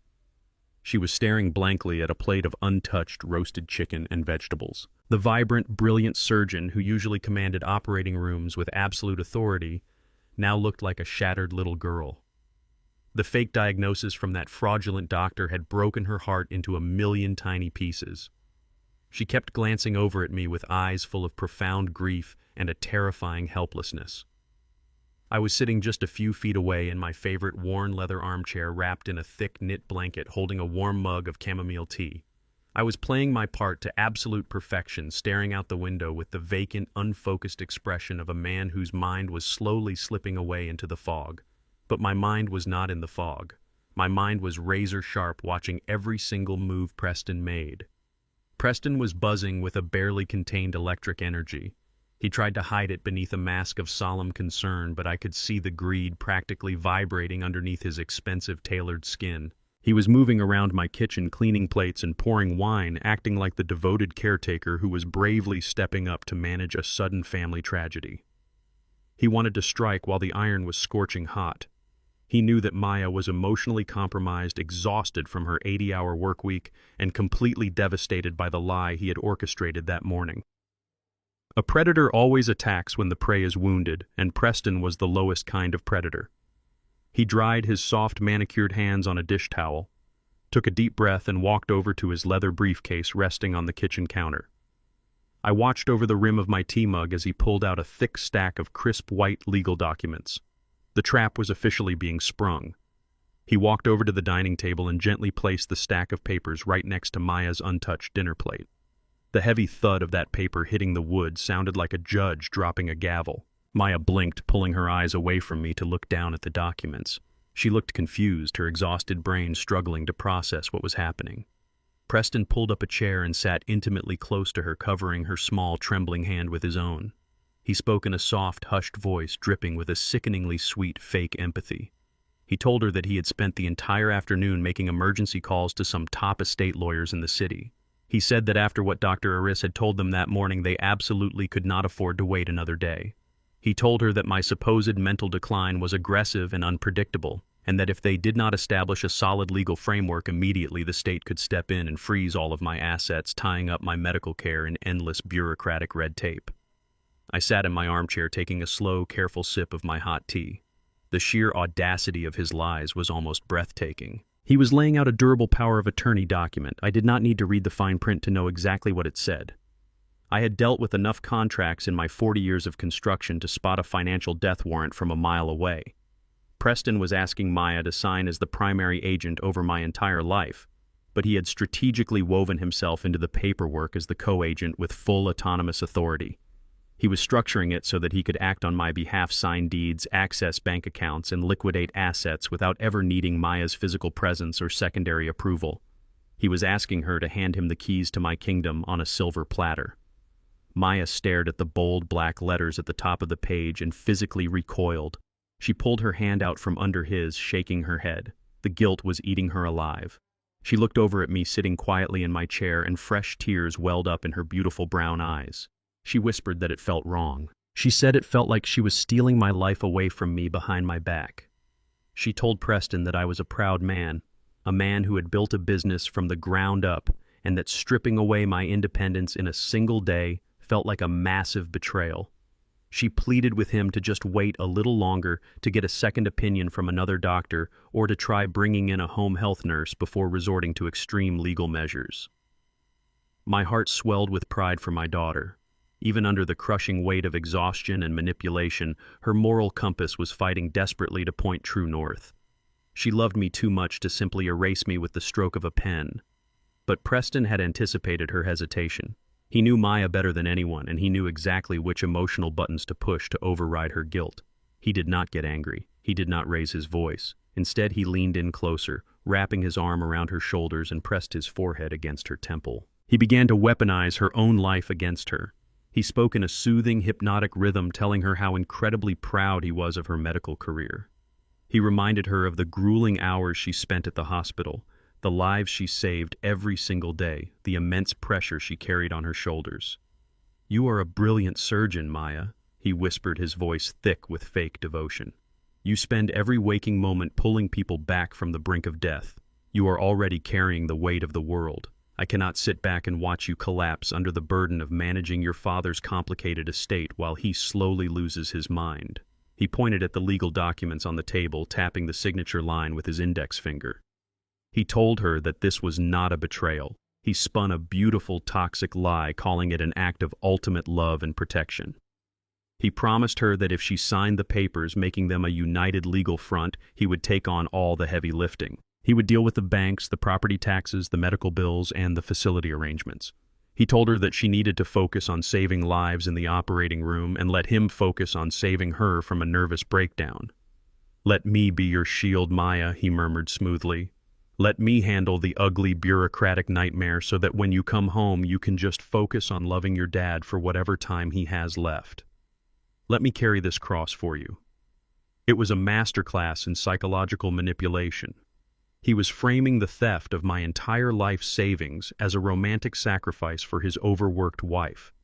S1: She was staring blankly at a plate of untouched roasted chicken and vegetables. The vibrant, brilliant surgeon who usually commanded operating rooms with absolute authority now looked like a shattered little girl. The fake diagnosis from that fraudulent doctor had broken her heart into 1,000,000 tiny pieces. She kept glancing over at me with eyes full of profound grief and a terrifying helplessness. I was sitting just a few feet away in my favorite worn leather armchair, wrapped in a thick knit blanket, holding a warm mug of chamomile tea. I was playing my part to absolute perfection, staring out the window with the vacant, unfocused expression of a man whose mind was slowly slipping away into the fog. But my mind was not in the fog. My mind was razor sharp, watching every single move Preston made. Preston was buzzing with a barely contained electric energy. He tried to hide it beneath a mask of solemn concern, but I could see the greed practically vibrating underneath his expensive, tailored skin. He was moving around my kitchen, cleaning plates and pouring wine, acting like the devoted caretaker who was bravely stepping up to manage a sudden family tragedy. He wanted to strike while the iron was scorching hot. He knew that Maya was emotionally compromised, exhausted from her 80-hour work week, and completely devastated by the lie he had orchestrated that morning. A predator always attacks when the prey is wounded, and Preston was the lowest kind of predator. He dried his soft, manicured hands on a dish towel, took a deep breath, and walked over to his leather briefcase resting on the kitchen counter. I watched over the rim of my tea mug as he pulled out a thick stack of crisp white legal documents. The trap was officially being sprung. He walked over to the dining table and gently placed the stack of papers right next to Maya's untouched dinner plate. The heavy thud of that paper hitting the wood sounded like a judge dropping a gavel. Maya blinked, pulling her eyes away from me to look down at the documents. She looked confused, her exhausted brain struggling to process what was happening. Preston pulled up a chair and sat intimately close to her, covering her small, trembling hand with his own. He spoke in a soft, hushed voice, dripping with a sickeningly sweet, fake empathy. He told her that he had spent the entire afternoon making emergency calls to some top estate lawyers in the city. He said that after what Dr. Aris had told them that morning, they absolutely could not afford to wait another day. He told her that my supposed mental decline was aggressive and unpredictable, and that if they did not establish a solid legal framework immediately, the state could step in and freeze all of my assets, tying up my medical care in endless bureaucratic red tape. I sat in my armchair taking a slow, careful sip of my hot tea. The sheer audacity of his lies was almost breathtaking. He was laying out a durable power of attorney document. I did not need to read the fine print to know exactly what it said. I had dealt with enough contracts in my 40 years of construction to spot a financial death warrant from a mile away. Preston was asking Maya to sign as the primary agent over my entire life, but he had strategically woven himself into the paperwork as the co-agent with full autonomous authority. He was structuring it so that he could act on my behalf, sign deeds, access bank accounts, and liquidate assets without ever needing Maya's physical presence or secondary approval. He was asking her to hand him the keys to my kingdom on a silver platter. Maya stared at the bold black letters at the top of the page and physically recoiled. She pulled her hand out from under his, shaking her head. The guilt was eating her alive. She looked over at me sitting quietly in my chair, and fresh tears welled up in her beautiful brown eyes. She whispered that it felt wrong. She said it felt like she was stealing my life away from me behind my back. She told Preston that I was a proud man, a man who had built a business from the ground up, and that stripping away my independence in a single day felt like a massive betrayal. She pleaded with him to just wait a little longer, to get a second opinion from another doctor, or to try bringing in a home health nurse before resorting to extreme legal measures. My heart swelled with pride for my daughter. Even under the crushing weight of exhaustion and manipulation, her moral compass was fighting desperately to point true north. She loved me too much to simply erase me with the stroke of a pen. But Preston had anticipated her hesitation. He knew Maya better than anyone, and he knew exactly which emotional buttons to push to override her guilt. He did not get angry. He did not raise his voice. Instead, he leaned in closer, wrapping his arm around her shoulders, and pressed his forehead against her temple. He began to weaponize her own life against her. He spoke in a soothing, hypnotic rhythm, telling her how incredibly proud he was of her medical career. He reminded her of the grueling hours she spent at the hospital, the lives she saved every single day, the immense pressure she carried on her shoulders. "You are a brilliant surgeon, Maya," he whispered, his voice thick with fake devotion. "You spend every waking moment pulling people back from the brink of death. You are already carrying the weight of the world. I cannot sit back and watch you collapse under the burden of managing your father's complicated estate while he slowly loses his mind." He pointed at the legal documents on the table, tapping the signature line with his index finger. He told her that this was not a betrayal. He spun a beautiful, toxic lie, calling it an act of ultimate love and protection. He promised her that if she signed the papers, making them a united legal front, he would take on all the heavy lifting. He would deal with the banks, the property taxes, the medical bills, and the facility arrangements. He told her that she needed to focus on saving lives in the operating room and let him focus on saving her from a nervous breakdown. "Let me be your shield, Maya," he murmured smoothly. "Let me handle the ugly bureaucratic nightmare so that when you come home you can just focus on loving your dad for whatever time he has left. Let me carry this cross for you." It was a masterclass in psychological manipulation. He was framing the theft of my entire life savings as a romantic sacrifice for his overworked wife.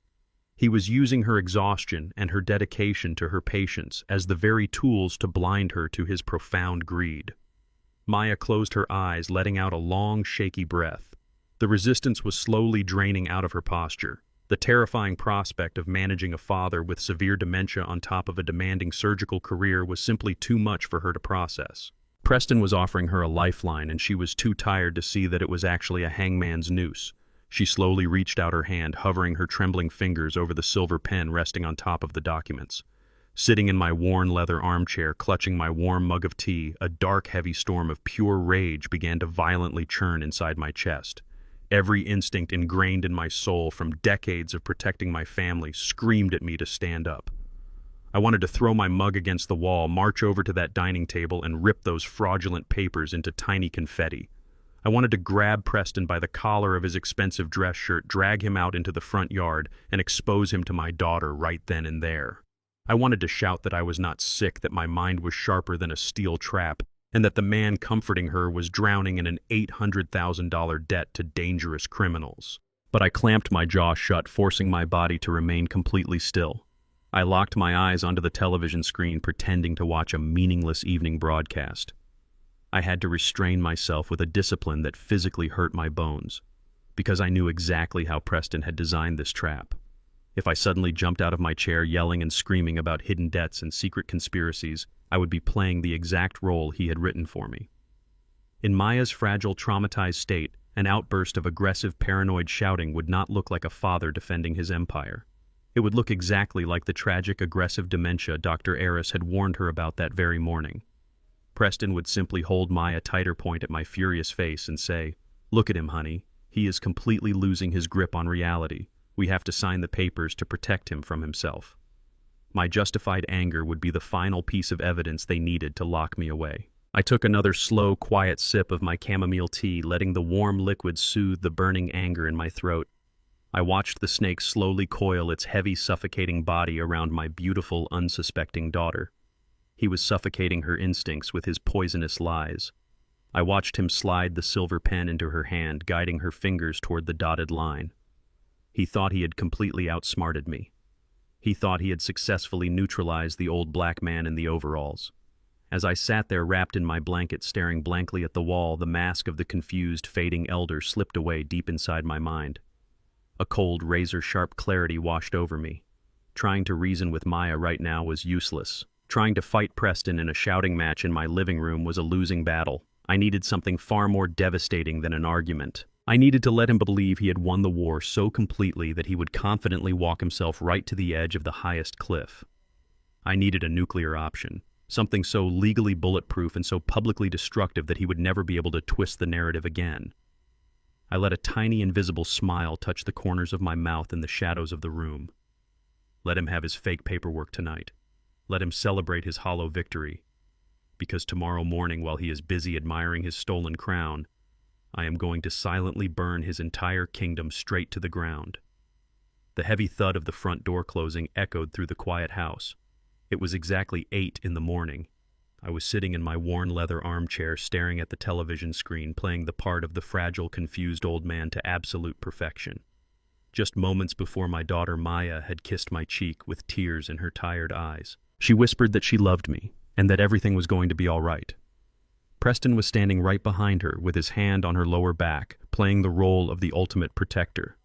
S1: He was using her exhaustion and her dedication to her patients as the very tools to blind her to his profound greed. Maya closed her eyes, letting out a long, shaky breath. The resistance was slowly draining out of her posture. The terrifying prospect of managing a father with severe dementia on top of a demanding surgical career was simply too much for her to process. Preston was offering her a lifeline, and she was too tired to see that it was actually a hangman's noose. She slowly reached out her hand, hovering her trembling fingers over the silver pen resting on top of the documents. Sitting in my worn leather armchair, clutching my warm mug of tea, a dark, heavy storm of pure rage began to violently churn inside my chest. Every instinct ingrained in my soul from decades of protecting my family screamed at me to stand up. I wanted to throw my mug against the wall, march over to that dining table, and rip those fraudulent papers into tiny confetti. I wanted to grab Preston by the collar of his expensive dress shirt, drag him out into the front yard, and expose him to my daughter right then and there. I wanted to shout that I was not sick, that my mind was sharper than a steel trap, and that the man comforting her was drowning in an $800,000 debt to dangerous criminals. But I clamped my jaw shut, forcing my body to remain completely still. I locked my eyes onto the television screen, pretending to watch a meaningless evening broadcast. I had to restrain myself with a discipline that physically hurt my bones, because I knew exactly how Preston had designed this trap. If I suddenly jumped out of my chair yelling and screaming about hidden debts and secret conspiracies, I would be playing the exact role he had written for me. In Maya's fragile, traumatized state, an outburst of aggressive, paranoid shouting would not look like a father defending his empire. It would look exactly like the tragic, aggressive dementia Dr. Eris had warned her about that very morning. Preston would simply hold Maya tighter point at my furious face and say, "Look at him, honey. He is completely losing his grip on reality. We have to sign the papers to protect him from himself." My justified anger would be the final piece of evidence they needed to lock me away. I took another slow, quiet sip of my chamomile tea, letting the warm liquid soothe the burning anger in my throat. I watched the snake slowly coil its heavy, suffocating body around my beautiful, unsuspecting daughter. He was suffocating her instincts with his poisonous lies. I watched him slide the silver pen into her hand, guiding her fingers toward the dotted line. He thought he had completely outsmarted me. He thought he had successfully neutralized the old black man in the overalls. As I sat there wrapped in my blanket staring blankly at the wall, the mask of the confused, fading elder slipped away deep inside my mind. A cold, razor-sharp clarity washed over me. Trying to reason with Maya right now was useless. Trying to fight Preston in a shouting match in my living room was a losing battle. I needed something far more devastating than an argument. I needed to let him believe he had won the war so completely that he would confidently walk himself right to the edge of the highest cliff. I needed a nuclear option. Something so legally bulletproof and so publicly destructive that he would never be able to twist the narrative again. I let a tiny invisible smile touch the corners of my mouth in the shadows of the room. Let him have his fake paperwork tonight. Let him celebrate his hollow victory. Because tomorrow morning, while he is busy admiring his stolen crown, I am going to silently burn his entire kingdom straight to the ground. The heavy thud of the front door closing echoed through the quiet house. It was exactly 8 in the morning. I was sitting in my worn leather armchair staring at the television screen, playing the part of the fragile, confused old man to absolute perfection. Just moments before my daughter Maya had kissed my cheek with tears in her tired eyes. She whispered that she loved me, and that everything was going to be all right. Preston was standing right behind her, with his hand on her lower back, playing the role of the ultimate protector.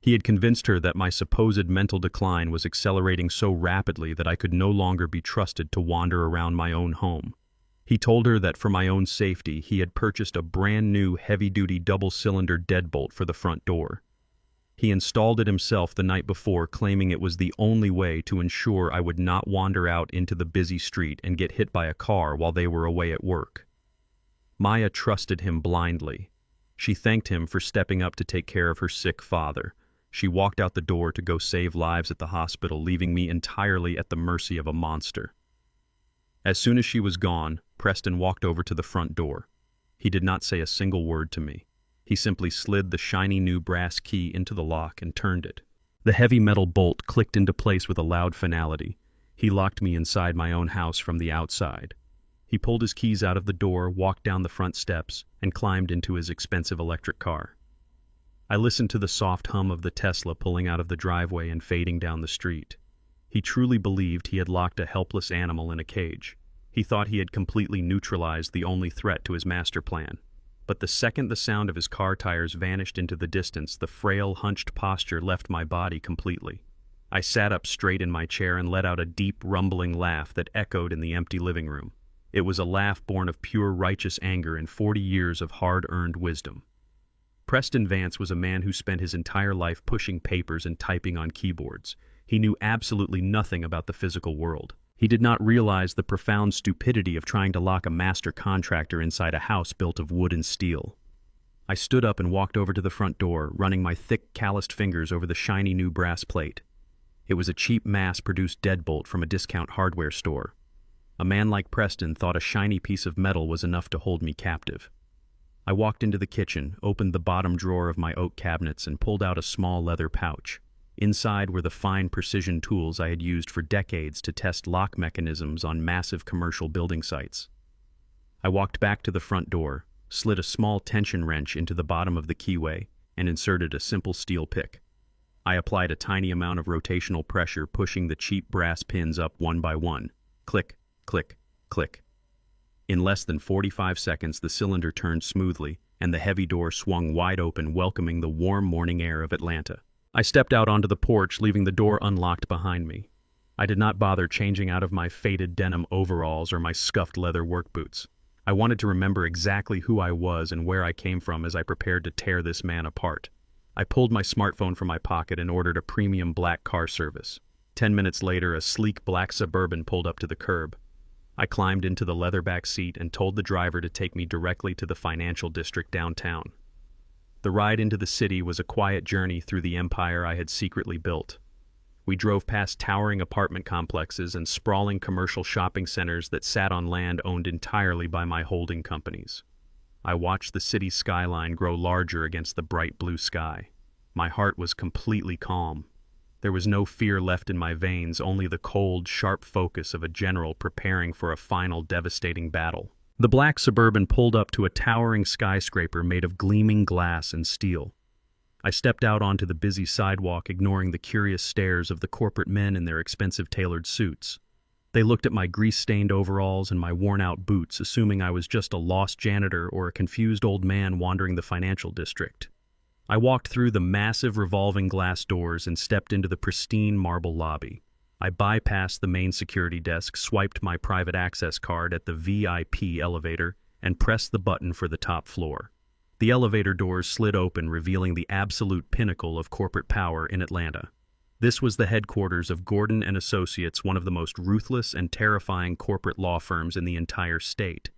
S1: He had convinced her that my supposed mental decline was accelerating so rapidly that I could no longer be trusted to wander around my own home. He told her that for my own safety, he had purchased a brand new heavy-duty double-cylinder deadbolt for the front door. He installed it himself the night before, claiming it was the only way to ensure I would not wander out into the busy street and get hit by a car while they were away at work. Maya trusted him blindly. She thanked him for stepping up to take care of her sick father. She walked out the door to go save lives at the hospital, leaving me entirely at the mercy of a monster. As soon as she was gone, Preston walked over to the front door. He did not say a single word to me. He simply slid the shiny new brass key into the lock and turned it. The heavy metal bolt clicked into place with a loud finality. He locked me inside my own house from the outside. He pulled his keys out of the door, walked down the front steps, and climbed into his expensive electric car. I listened to the soft hum of the Tesla pulling out of the driveway and fading down the street. He truly believed he had locked a helpless animal in a cage. He thought he had completely neutralized the only threat to his master plan. But the second the sound of his car tires vanished into the distance, the frail, hunched posture left my body completely. I sat up straight in my chair and let out a deep, rumbling laugh that echoed in the empty living room. It was a laugh born of pure, righteous anger and 40 years of hard-earned wisdom. Preston Vance was a man who spent his entire life pushing papers and typing on keyboards. He knew absolutely nothing about the physical world. He did not realize the profound stupidity of trying to lock a master contractor inside a house built of wood and steel. I stood up and walked over to the front door, running my thick, calloused fingers over the shiny new brass plate. It was a cheap, mass-produced deadbolt from a discount hardware store. A man like Preston thought a shiny piece of metal was enough to hold me captive. I walked into the kitchen, opened the bottom drawer of my oak cabinets, and pulled out a small leather pouch. Inside were the fine precision tools I had used for decades to test lock mechanisms on massive commercial building sites. I walked back to the front door, slid a small tension wrench into the bottom of the keyway, and inserted a simple steel pick. I applied a tiny amount of rotational pressure, pushing the cheap brass pins up one by one. Click, click, click. In less than 45 seconds, the cylinder turned smoothly, and the heavy door swung wide open, welcoming the warm morning air of Atlanta. I stepped out onto the porch, leaving the door unlocked behind me. I did not bother changing out of my faded denim overalls or my scuffed leather work boots. I wanted to remember exactly who I was and where I came from as I prepared to tear this man apart. I pulled my smartphone from my pocket and ordered a premium black car service. 10 minutes later, a sleek black Suburban pulled up to the curb. I climbed into the leatherback seat and told the driver to take me directly to the financial district downtown. The ride into the city was a quiet journey through the empire I had secretly built. We drove past towering apartment complexes and sprawling commercial shopping centers that sat on land owned entirely by my holding companies. I watched the city skyline grow larger against the bright blue sky. My heart was completely calm. There was no fear left in my veins, only the cold, sharp focus of a general preparing for a final devastating battle. The black Suburban pulled up to a towering skyscraper made of gleaming glass and steel. I stepped out onto the busy sidewalk, ignoring the curious stares of the corporate men in their expensive tailored suits. They looked at my grease-stained overalls and my worn-out boots, assuming I was just a lost janitor or a confused old man wandering the financial district. I walked through the massive revolving glass doors and stepped into the pristine marble lobby. I bypassed the main security desk, swiped my private access card at the VIP elevator, and pressed the button for the top floor. The elevator doors slid open, revealing the absolute pinnacle of corporate power in Atlanta. This was the headquarters of Gordon and Associates, one of the most ruthless and terrifying corporate law firms in the entire state.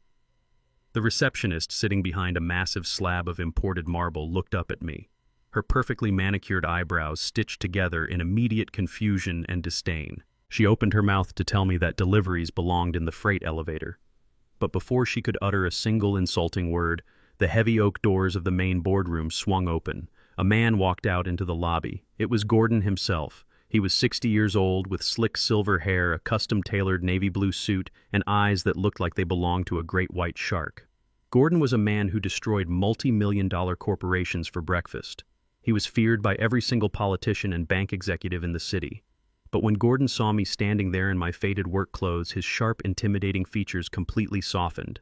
S1: The receptionist, sitting behind a massive slab of imported marble, looked up at me, her perfectly manicured eyebrows stitched together in immediate confusion and disdain. She opened her mouth to tell me that deliveries belonged in the freight elevator. But before she could utter a single insulting word, the heavy oak doors of the main boardroom swung open. A man walked out into the lobby. It was Gordon himself. He was 60 years old, with slick silver hair, a custom-tailored navy blue suit, and eyes that looked like they belonged to a great white shark. Gordon was a man who destroyed multi-million-dollar corporations for breakfast. He was feared by every single politician and bank executive in the city. But when Gordon saw me standing there in my faded work clothes, his sharp, intimidating features completely softened.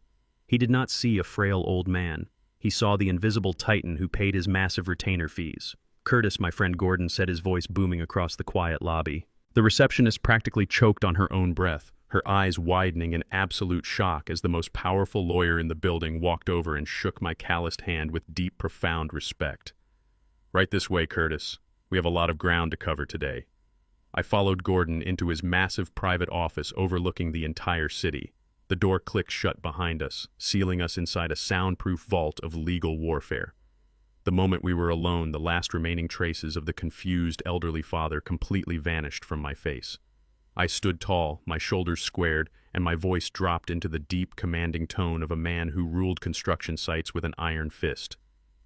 S1: He did not see a frail old man. He saw the invisible titan who paid his massive retainer fees. "Curtis, my friend Gordon," said, his voice booming across the quiet lobby. The receptionist practically choked on her own breath, her eyes widening in absolute shock as the most powerful lawyer in the building walked over and shook my calloused hand with deep, profound respect. "Right this way, Curtis. We have a lot of ground to cover today." I followed Gordon into his massive private office overlooking the entire city. The door clicked shut behind us, sealing us inside a soundproof vault of legal warfare. The moment we were alone, the last remaining traces of the confused elderly father completely vanished from my face. I stood tall, my shoulders squared, and my voice dropped into the deep, commanding tone of a man who ruled construction sites with an iron fist.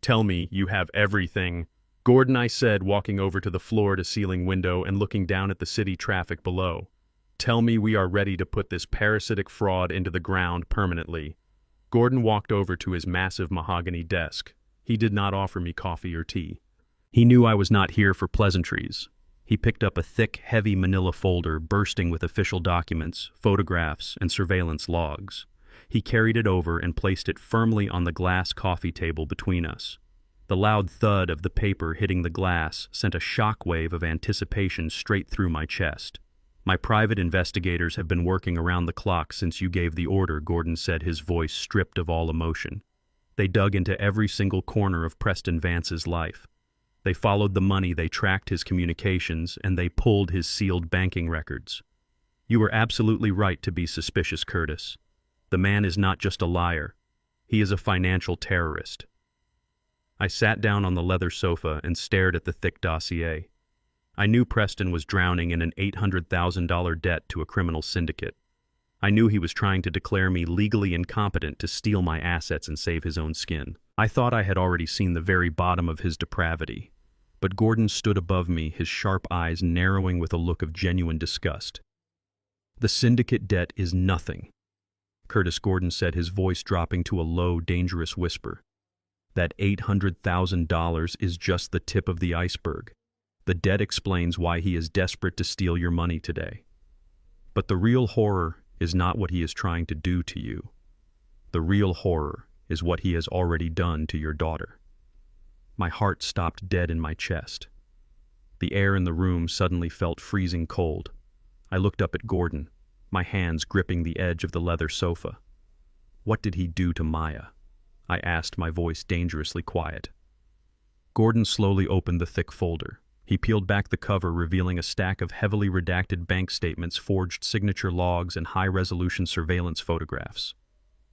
S1: "Tell me you have everything." "Gordon," I said, walking over to the floor-to-ceiling window and looking down at the city traffic below. "Tell me we are ready to put this parasitic fraud into the ground permanently." Gordon walked over to his massive mahogany desk. He did not offer me coffee or tea. He knew I was not here for pleasantries. He picked up a thick, heavy manila folder bursting with official documents, photographs, and surveillance logs. He carried it over and placed it firmly on the glass coffee table between us. The loud thud of the paper hitting the glass sent a shockwave of anticipation straight through my chest. "My private investigators have been working around the clock since you gave the order," Gordon said, his voice stripped of all emotion. "They dug into every single corner of Preston Vance's life. They followed the money, they tracked his communications, and they pulled his sealed banking records. You were absolutely right to be suspicious, Curtis. The man is not just a liar. He is a financial terrorist." I sat down on the leather sofa and stared at the thick dossier. I knew Preston was drowning in an $800,000 debt to a criminal syndicate. I knew he was trying to declare me legally incompetent to steal my assets and save his own skin. I thought I had already seen the very bottom of his depravity. But Gordon stood above me, his sharp eyes narrowing with a look of genuine disgust. "The syndicate debt is nothing. Curtis Gordon said, his voice dropping to a low, dangerous whisper. That $800,000 is just the tip of the iceberg. The debt explains why he is desperate to steal your money today. But the real horror is not what he is trying to do to you. The real horror is what he has already done to your daughter. My heart stopped dead in my chest. The air in the room suddenly felt freezing cold. I looked up at Gordon, my hands gripping the edge of the leather sofa. What did he do to Maya? I asked, my voice dangerously quiet. Gordon slowly opened the thick folder. He peeled back the cover, revealing a stack of heavily redacted bank statements, forged signature logs, and high-resolution surveillance photographs.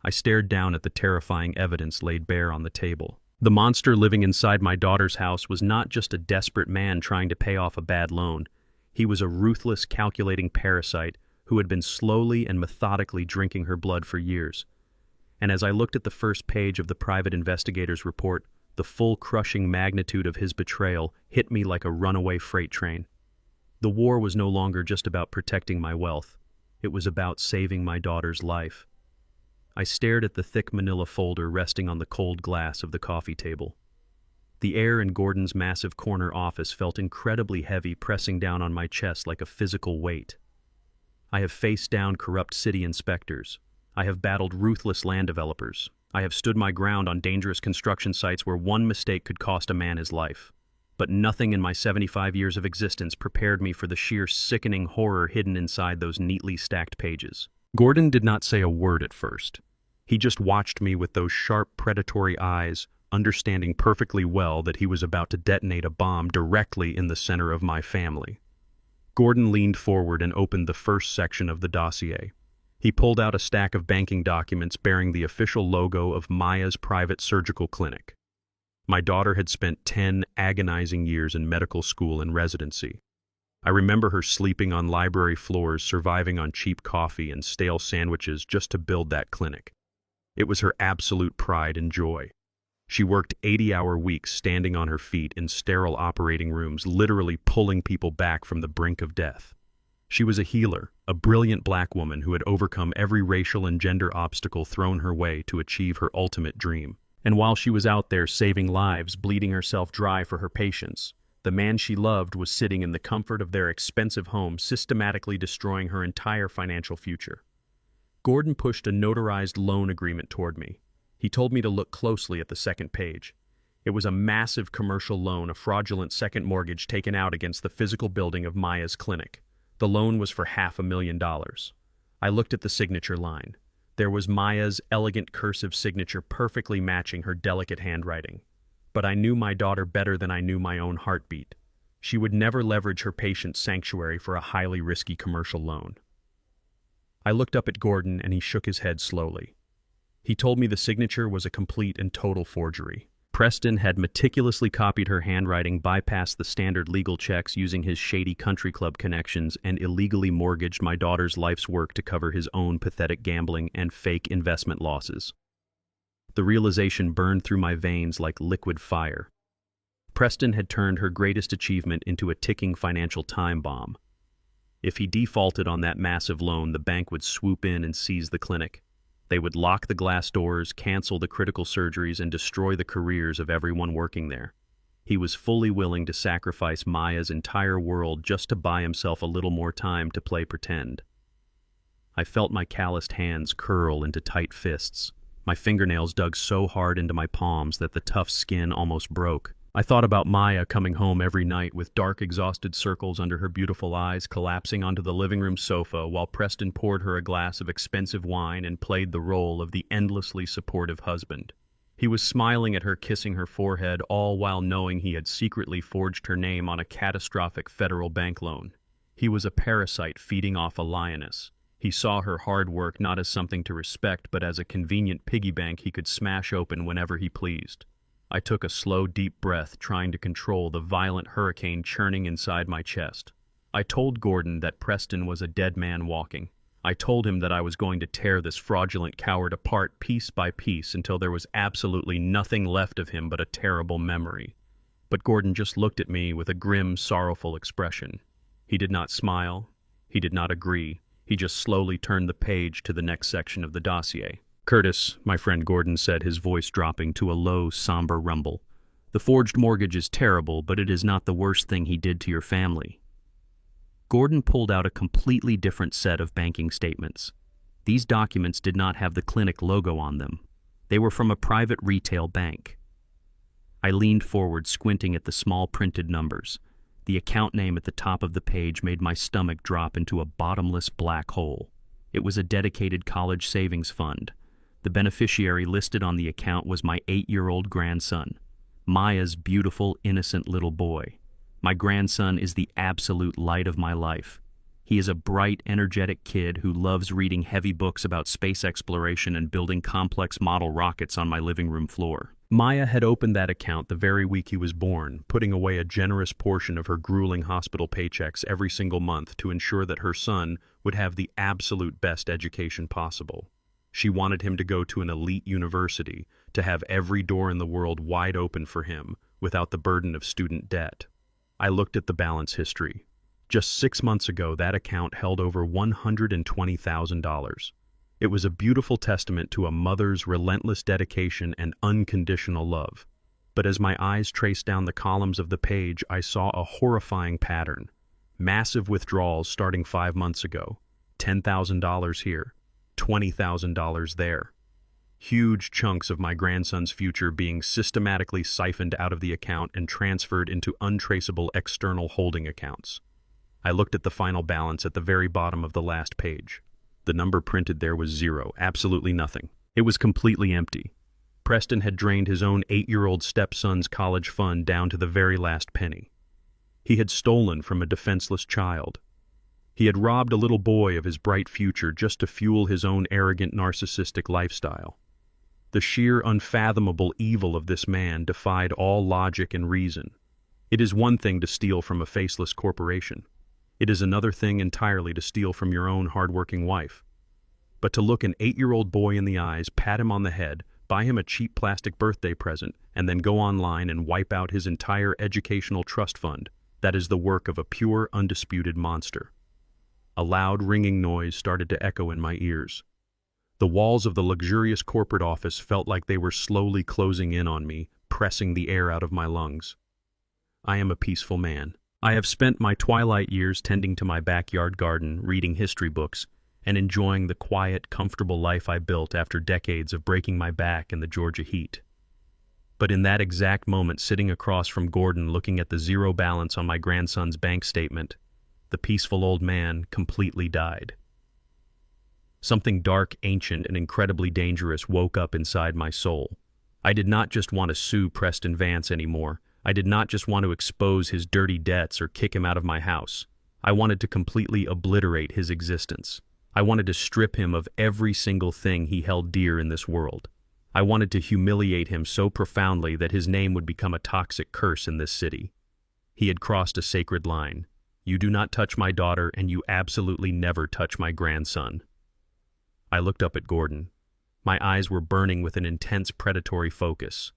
S1: I stared down at the terrifying evidence laid bare on the table. The monster living inside my daughter's house was not just a desperate man trying to pay off a bad loan. He was a ruthless, calculating parasite who had been slowly and methodically drinking her blood for years. And as I looked at the first page of the private investigator's report, the full crushing magnitude of his betrayal hit me like a runaway freight train. The war was no longer just about protecting my wealth. It was about saving my daughter's life. I stared at the thick manila folder resting on the cold glass of the coffee table. The air in Gordon's massive corner office felt incredibly heavy, pressing down on my chest like a physical weight. I have faced down corrupt city inspectors. I have battled ruthless land developers. I have stood my ground on dangerous construction sites where one mistake could cost a man his life. But nothing in my 75 years of existence prepared me for the sheer sickening horror hidden inside those neatly stacked pages. Gordon did not say a word at first. He just watched me with those sharp, predatory eyes, understanding perfectly well that he was about to detonate a bomb directly in the center of my family. Gordon leaned forward and opened the first section of the dossier. He pulled out a stack of banking documents bearing the official logo of Maya's private surgical clinic. My daughter had spent 10 agonizing years in medical school and residency. I remember her sleeping on library floors, surviving on cheap coffee and stale sandwiches just to build that clinic. It was her absolute pride and joy. She worked 80-hour weeks standing on her feet in sterile operating rooms, literally pulling people back from the brink of death. She was a healer, a brilliant black woman who had overcome every racial and gender obstacle thrown her way to achieve her ultimate dream. And while she was out there saving lives, bleeding herself dry for her patients, the man she loved was sitting in the comfort of their expensive home, systematically destroying her entire financial future. Gordon pushed a notarized loan agreement toward me. He told me to look closely at the second page. It was a massive commercial loan, a fraudulent second mortgage taken out against the physical building of Maya's clinic. The loan was for $500,000. I looked at the signature line. There was Maya's elegant cursive signature perfectly matching her delicate handwriting. But I knew my daughter better than I knew my own heartbeat. She would never leverage her patient's sanctuary for a highly risky commercial loan. I looked up at Gordon and he shook his head slowly. He told me the signature was a complete and total forgery. Preston had meticulously copied her handwriting, bypassed the standard legal checks using his shady country club connections, and illegally mortgaged my daughter's life's work to cover his own pathetic gambling and fake investment losses. The realization burned through my veins like liquid fire. Preston had turned her greatest achievement into a ticking financial time bomb. If he defaulted on that massive loan, the bank would swoop in and seize the clinic. They would lock the glass doors, cancel the critical surgeries, and destroy the careers of everyone working there. He was fully willing to sacrifice Maya's entire world just to buy himself a little more time to play pretend. I felt my calloused hands curl into tight fists. My fingernails dug so hard into my palms that the tough skin almost broke. I thought about Maya coming home every night with dark, exhausted circles under her beautiful eyes, collapsing onto the living room sofa while Preston poured her a glass of expensive wine and played the role of the endlessly supportive husband. He was smiling at her, kissing her forehead, all while knowing he had secretly forged her name on a catastrophic federal bank loan. He was a parasite feeding off a lioness. He saw her hard work not as something to respect, but as a convenient piggy bank he could smash open whenever he pleased. I took a slow, deep breath, trying to control the violent hurricane churning inside my chest. I told Gordon that Preston was a dead man walking. I told him that I was going to tear this fraudulent coward apart piece by piece until there was absolutely nothing left of him but a terrible memory. But Gordon just looked at me with a grim, sorrowful expression. He did not smile. He did not agree. He just slowly turned the page to the next section of the dossier. "Curtis," my friend Gordon said, his voice dropping to a low, somber rumble. "The forged mortgage is terrible, but it is not the worst thing he did to your family." Gordon pulled out a completely different set of banking statements. These documents did not have the clinic logo on them. They were from a private retail bank. I leaned forward, squinting at the small printed numbers. The account name at the top of the page made my stomach drop into a bottomless black hole. It was a dedicated college savings fund. The beneficiary listed on the account was my 8-year-old grandson, Maya's beautiful, innocent little boy. My grandson is the absolute light of my life. He is a bright, energetic kid who loves reading heavy books about space exploration and building complex model rockets on my living room floor. Maya had opened that account the very week he was born, putting away a generous portion of her grueling hospital paychecks every single month to ensure that her son would have the absolute best education possible. She wanted him to go to an elite university, to have every door in the world wide open for him, without the burden of student debt. I looked at the balance history. Just 6 months ago, that account held over $120,000. It was a beautiful testament to a mother's relentless dedication and unconditional love. But as my eyes traced down the columns of the page, I saw a horrifying pattern. Massive withdrawals starting 5 months ago. $10,000 here, $20,000 there. Huge chunks of my grandson's future being systematically siphoned out of the account and transferred into untraceable external holding accounts. I looked at the final balance at the very bottom of the last page. The number printed there was 0, absolutely nothing. It was completely empty. Preston had drained his own 8-year-old stepson's college fund down to the very last penny. He had stolen from a defenseless child. He had robbed a little boy of his bright future just to fuel his own arrogant, narcissistic lifestyle. The sheer, unfathomable evil of this man defied all logic and reason. It is one thing to steal from a faceless corporation. It is another thing entirely to steal from your own hard-working wife. But to look an 8-year-old boy in the eyes, pat him on the head, buy him a cheap plastic birthday present, and then go online and wipe out his entire educational trust fund, that is the work of a pure, undisputed monster. A loud, ringing noise started to echo in my ears. The walls of the luxurious corporate office felt like they were slowly closing in on me, pressing the air out of my lungs. I am a peaceful man. I have spent my twilight years tending to my backyard garden, reading history books, and enjoying the quiet, comfortable life I built after decades of breaking my back in the Georgia heat. But in that exact moment, sitting across from Gordon looking at the 0 balance on my grandson's bank statement, the peaceful old man completely died. Something dark, ancient, and incredibly dangerous woke up inside my soul. I did not just want to sue Preston Vance anymore. I did not just want to expose his dirty debts or kick him out of my house. I wanted to completely obliterate his existence. I wanted to strip him of every single thing he held dear in this world. I wanted to humiliate him so profoundly that his name would become a toxic curse in this city. He had crossed a sacred line. You do not touch my daughter, and you absolutely never touch my grandson. I looked up at Gordon. My eyes were burning with an intense predatory focus.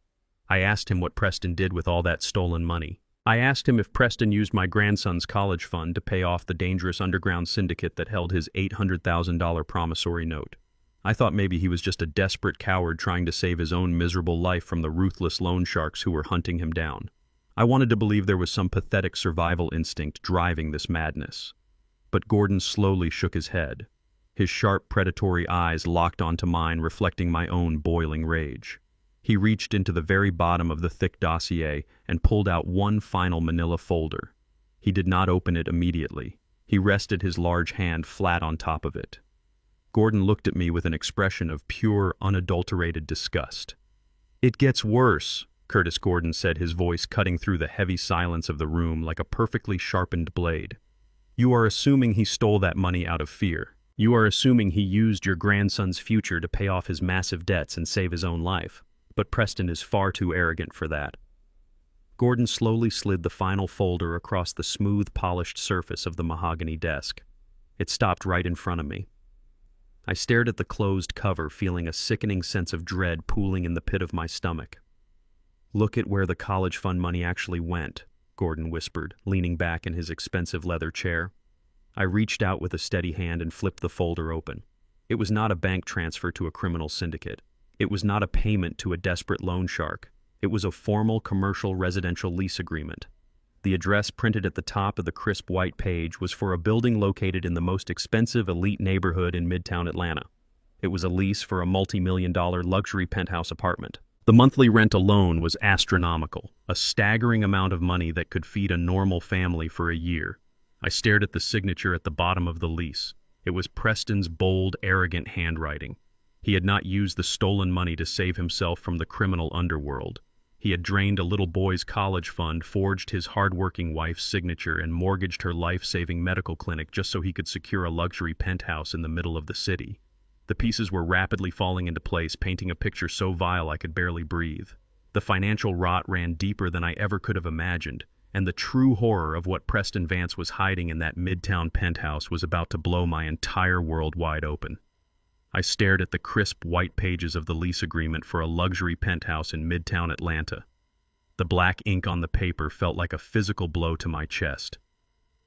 S1: I asked him what Preston did with all that stolen money. I asked him if Preston used my grandson's college fund to pay off the dangerous underground syndicate that held his $800,000 promissory note. I thought maybe he was just a desperate coward trying to save his own miserable life from the ruthless loan sharks who were hunting him down. I wanted to believe there was some pathetic survival instinct driving this madness. But Gordon slowly shook his head. His sharp, predatory eyes locked onto mine, reflecting my own boiling rage. He reached into the very bottom of the thick dossier and pulled out one final manila folder. He did not open it immediately. He rested his large hand flat on top of it. Gordon looked at me with an expression of pure, unadulterated disgust. "It gets worse," Curtis Gordon said, his voice cutting through the heavy silence of the room like a perfectly sharpened blade. "You are assuming he stole that money out of fear. You are assuming he used your grandson's future to pay off his massive debts and save his own life. But Preston is far too arrogant for that." Gordon slowly slid the final folder across the smooth, polished surface of the mahogany desk. It stopped right in front of me. I stared at the closed cover, feeling a sickening sense of dread pooling in the pit of my stomach. "Look at where the college fund money actually went," Gordon whispered, leaning back in his expensive leather chair. I reached out with a steady hand and flipped the folder open. It was not a bank transfer to a criminal syndicate. It was not a payment to a desperate loan shark. It was a formal commercial residential lease agreement. The address printed at the top of the crisp white page was for a building located in the most expensive elite neighborhood in Midtown Atlanta. It was a lease for a multi-million-dollar luxury penthouse apartment. The monthly rent alone was astronomical, a staggering amount of money that could feed a normal family for a year. I stared at the signature at the bottom of the lease. It was Preston's bold, arrogant handwriting. He had not used the stolen money to save himself from the criminal underworld. He had drained a little boy's college fund, forged his hard-working wife's signature, and mortgaged her life-saving medical clinic just so he could secure a luxury penthouse in the middle of the city. The pieces were rapidly falling into place, painting a picture so vile I could barely breathe. The financial rot ran deeper than I ever could have imagined, and the true horror of what Preston Vance was hiding in that Midtown penthouse was about to blow my entire world wide open. I stared at the crisp white pages of the lease agreement for a luxury penthouse in Midtown Atlanta. The black ink on the paper felt like a physical blow to my chest.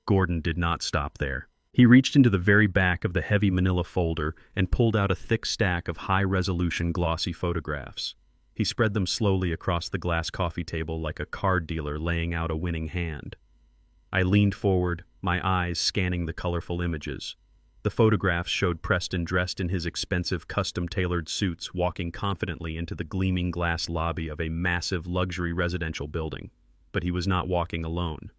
S1: Gordon did not stop there. He reached into the very back of the heavy manila folder and pulled out a thick stack of high-resolution glossy photographs. He spread them slowly across the glass coffee table like a card dealer laying out a winning hand. I leaned forward, my eyes scanning the colorful images. The photographs showed Preston dressed in his expensive custom-tailored suits, walking confidently into the gleaming glass lobby of a massive luxury residential building. But he was not walking alone.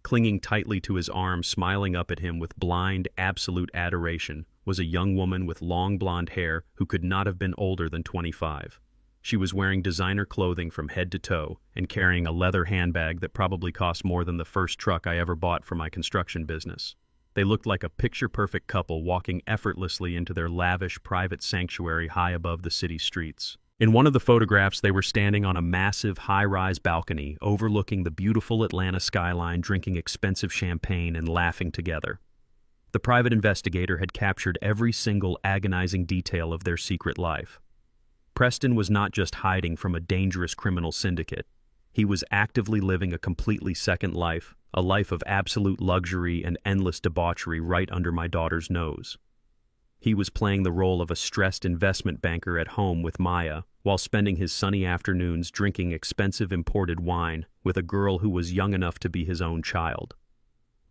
S1: Clinging tightly to his arm, smiling up at him with blind, absolute adoration, was a young woman with long blonde hair who could not have been older than 25. She was wearing designer clothing from head to toe and carrying a leather handbag that probably cost more than the first truck I ever bought for my construction business. They looked like a picture-perfect couple walking effortlessly into their lavish private sanctuary high above the city streets. In one of the photographs, they were standing on a massive high-rise balcony overlooking the beautiful Atlanta skyline, drinking expensive champagne and laughing together. The private investigator had captured every single agonizing detail of their secret life. Preston was not just hiding from a dangerous criminal syndicate. He was actively living a completely second life, a life of absolute luxury and endless debauchery right under my daughter's nose. He was playing the role of a stressed investment banker at home with Maya, while spending his sunny afternoons drinking expensive imported wine with a girl who was young enough to be his own child.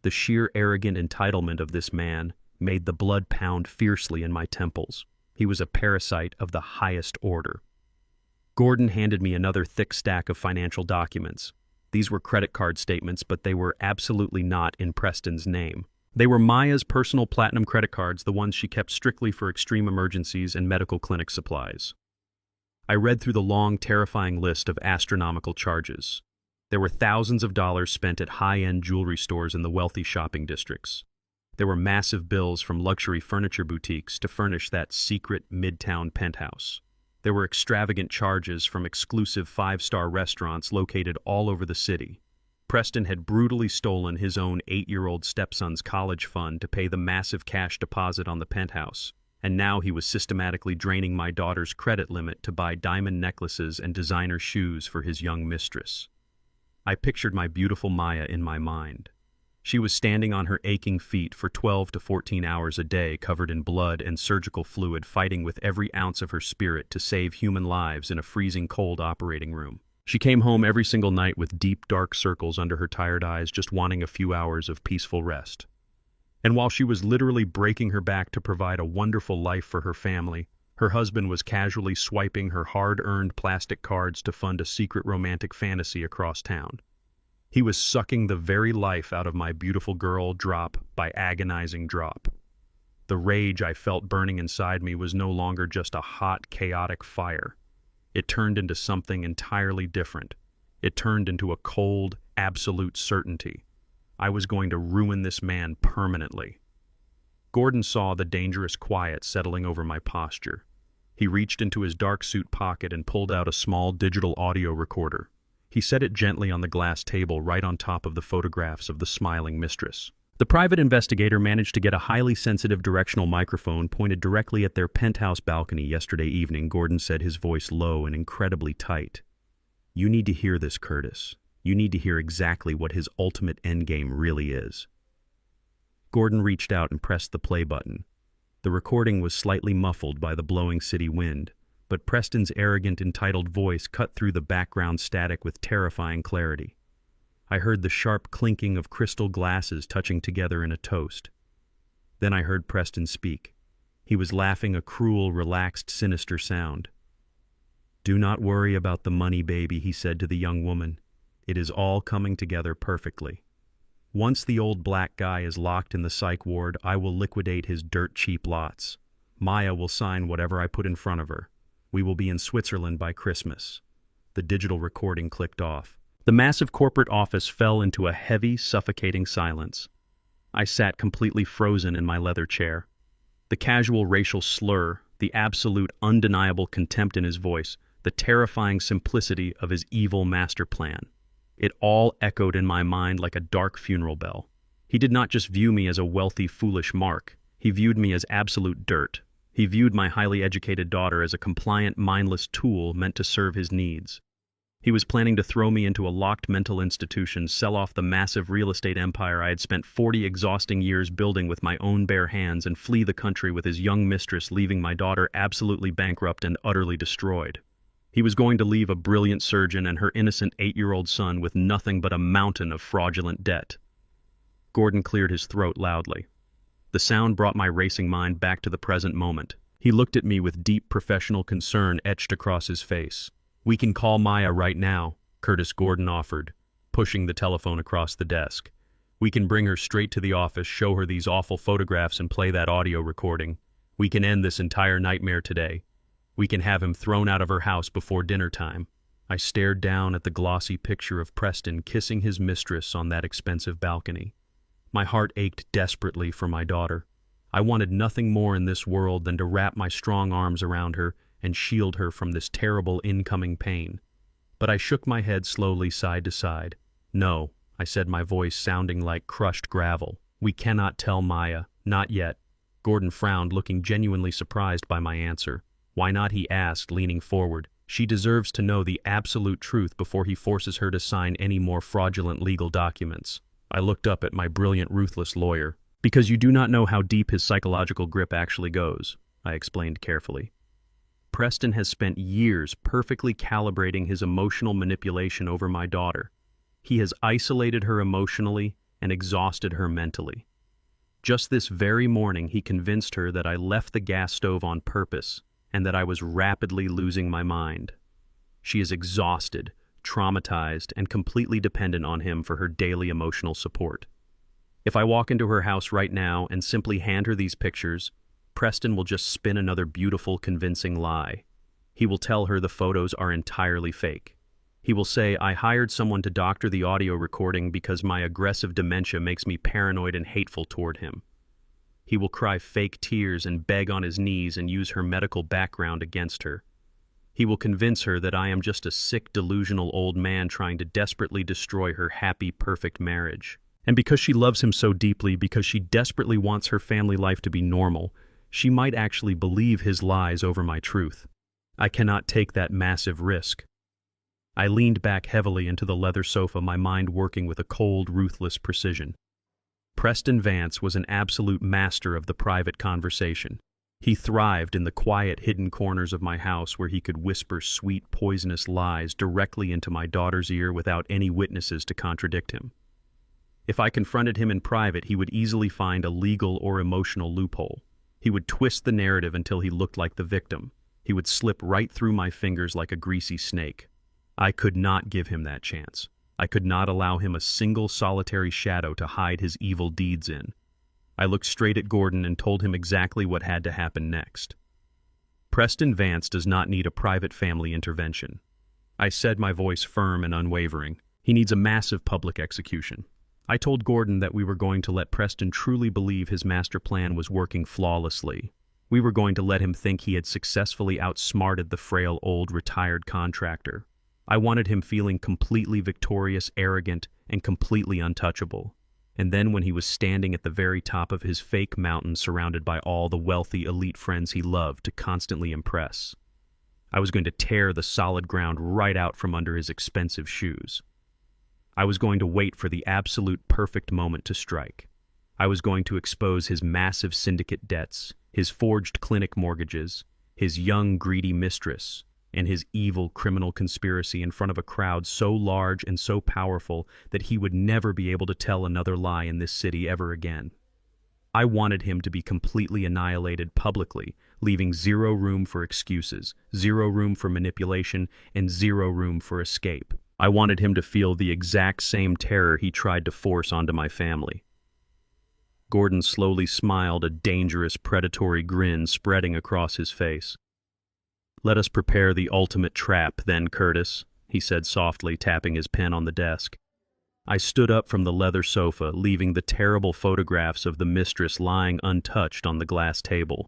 S1: The sheer arrogant entitlement of this man made the blood pound fiercely in my temples. He was a parasite of the highest order. Gordon handed me another thick stack of financial documents. These were credit card statements, but they were absolutely not in Preston's name. They were Maya's personal platinum credit cards, the ones she kept strictly for extreme emergencies and medical clinic supplies. I read through the long, terrifying list of astronomical charges. There were thousands of dollars spent at high-end jewelry stores in the wealthy shopping districts. There were massive bills from luxury furniture boutiques to furnish that secret Midtown penthouse. There were extravagant charges from exclusive five-star restaurants located all over the city. Preston had brutally stolen his own 8-year-old stepson's college fund to pay the massive cash deposit on the penthouse, and now he was systematically draining my daughter's credit limit to buy diamond necklaces and designer shoes for his young mistress. I pictured my beautiful Maya in my mind. She was standing on her aching feet for 12 to 14 hours a day, covered in blood and surgical fluid, fighting with every ounce of her spirit to save human lives in a freezing cold operating room. She came home every single night with deep, dark circles under her tired eyes, just wanting a few hours of peaceful rest. And while she was literally breaking her back to provide a wonderful life for her family, her husband was casually swiping her hard-earned plastic cards to fund a secret romantic fantasy across town. He was sucking the very life out of my beautiful girl drop by agonizing drop. The rage I felt burning inside me was no longer just a hot, chaotic fire. It turned into something entirely different. It turned into a cold, absolute certainty. I was going to ruin this man permanently. Gordon saw the dangerous quiet settling over my posture. He reached into his dark suit pocket and pulled out a small digital audio recorder. He set it gently on the glass table right on top of the photographs of the smiling mistress. The private investigator managed to get a highly sensitive directional microphone pointed directly at their penthouse balcony yesterday evening. Gordon said, his voice low and incredibly tight. "You need to hear this, Curtis. You need to hear exactly what his ultimate endgame really is." Gordon reached out and pressed the play button. The recording was slightly muffled by the blowing city wind, but Preston's arrogant, entitled voice cut through the background static with terrifying clarity. I heard the sharp clinking of crystal glasses touching together in a toast. Then I heard Preston speak. He was laughing a cruel, relaxed, sinister sound. "Do not worry about the money, baby," he said to the young woman. "It is all coming together perfectly. Once the old black guy is locked in the psych ward, I will liquidate his dirt-cheap lots. Maya will sign whatever I put in front of her. We will be in Switzerland by Christmas." The digital recording clicked off. The massive corporate office fell into a heavy, suffocating silence. I sat completely frozen in my leather chair. The casual racial slur, the absolute, undeniable contempt in his voice, the terrifying simplicity of his evil master plan. It all echoed in my mind like a dark funeral bell. He did not just view me as a wealthy, foolish mark. He viewed me as absolute dirt. He viewed my highly educated daughter as a compliant, mindless tool meant to serve his needs. He was planning to throw me into a locked mental institution, sell off the massive real estate empire I had spent 40 exhausting years building with my own bare hands, and flee the country with his young mistress, leaving my daughter absolutely bankrupt and utterly destroyed. He was going to leave a brilliant surgeon and her innocent 8-year-old son with nothing but a mountain of fraudulent debt. Gordon cleared his throat loudly. The sound brought my racing mind back to the present moment. He looked at me with deep professional concern etched across his face. "We can call Maya right now," Curtis Gordon offered, pushing the telephone across the desk. "We can bring her straight to the office, show her these awful photographs, and play that audio recording. We can end this entire nightmare today. We can have him thrown out of her house before dinner time." I stared down at the glossy picture of Preston kissing his mistress on that expensive balcony. My heart ached desperately for my daughter. I wanted nothing more in this world than to wrap my strong arms around her and shield her from this terrible incoming pain. But I shook my head slowly side to side. "No," I said, my voice sounding like crushed gravel. "We cannot tell Maya, not yet." Gordon frowned, looking genuinely surprised by my answer. "Why not?" he asked, leaning forward. "She deserves to know the absolute truth before he forces her to sign any more fraudulent legal documents." I looked up at my brilliant, ruthless lawyer. "Because you do not know how deep his psychological grip actually goes," I explained carefully. "Preston has spent years perfectly calibrating his emotional manipulation over my daughter. He has isolated her emotionally and exhausted her mentally. Just this very morning, he convinced her that I left the gas stove on purpose and that I was rapidly losing my mind. She is exhausted, traumatized, and completely dependent on him for her daily emotional support. If I walk into her house right now and simply hand her these pictures, Preston will just spin another beautiful, convincing lie. He will tell her the photos are entirely fake. He will say, I hired someone to doctor the audio recording because my aggressive dementia makes me paranoid and hateful toward him. He will cry fake tears and beg on his knees and use her medical background against her. He will convince her that I am just a sick, delusional old man trying to desperately destroy her happy, perfect marriage. And because she loves him so deeply, because she desperately wants her family life to be normal, she might actually believe his lies over my truth. I cannot take that massive risk. I leaned back heavily into the leather sofa, my mind working with a cold, ruthless precision. Preston Vance was an absolute master of the private conversation. He thrived in the quiet, hidden corners of my house where he could whisper sweet, poisonous lies directly into my daughter's ear without any witnesses to contradict him. If I confronted him in private, he would easily find a legal or emotional loophole. He would twist the narrative until he looked like the victim. He would slip right through my fingers like a greasy snake. I could not give him that chance. I could not allow him a single solitary shadow to hide his evil deeds in. I looked straight at Gordon and told him exactly what had to happen next. Preston Vance does not need a private family intervention. I said, my voice firm and unwavering. He needs a massive public execution. I told Gordon that we were going to let Preston truly believe his master plan was working flawlessly. We were going to let him think he had successfully outsmarted the frail old retired contractor. I wanted him feeling completely victorious, arrogant, and completely untouchable. And then when he was standing at the very top of his fake mountain surrounded by all the wealthy elite friends he loved to constantly impress, I was going to tear the solid ground right out from under his expensive shoes. I was going to wait for the absolute perfect moment to strike. I was going to expose his massive syndicate debts, his forged clinic mortgages, his young greedy mistress, and his evil criminal conspiracy in front of a crowd so large and so powerful that he would never be able to tell another lie in this city ever again. I wanted him to be completely annihilated publicly, leaving zero room for excuses, zero room for manipulation, and zero room for escape. I wanted him to feel the exact same terror he tried to force onto my family. Gordon slowly smiled, a dangerous, predatory grin spreading across his face. "Let us prepare the ultimate trap, then, Curtis," he said softly, tapping his pen on the desk. I stood up from the leather sofa, leaving the terrible photographs of the mistress lying untouched on the glass table.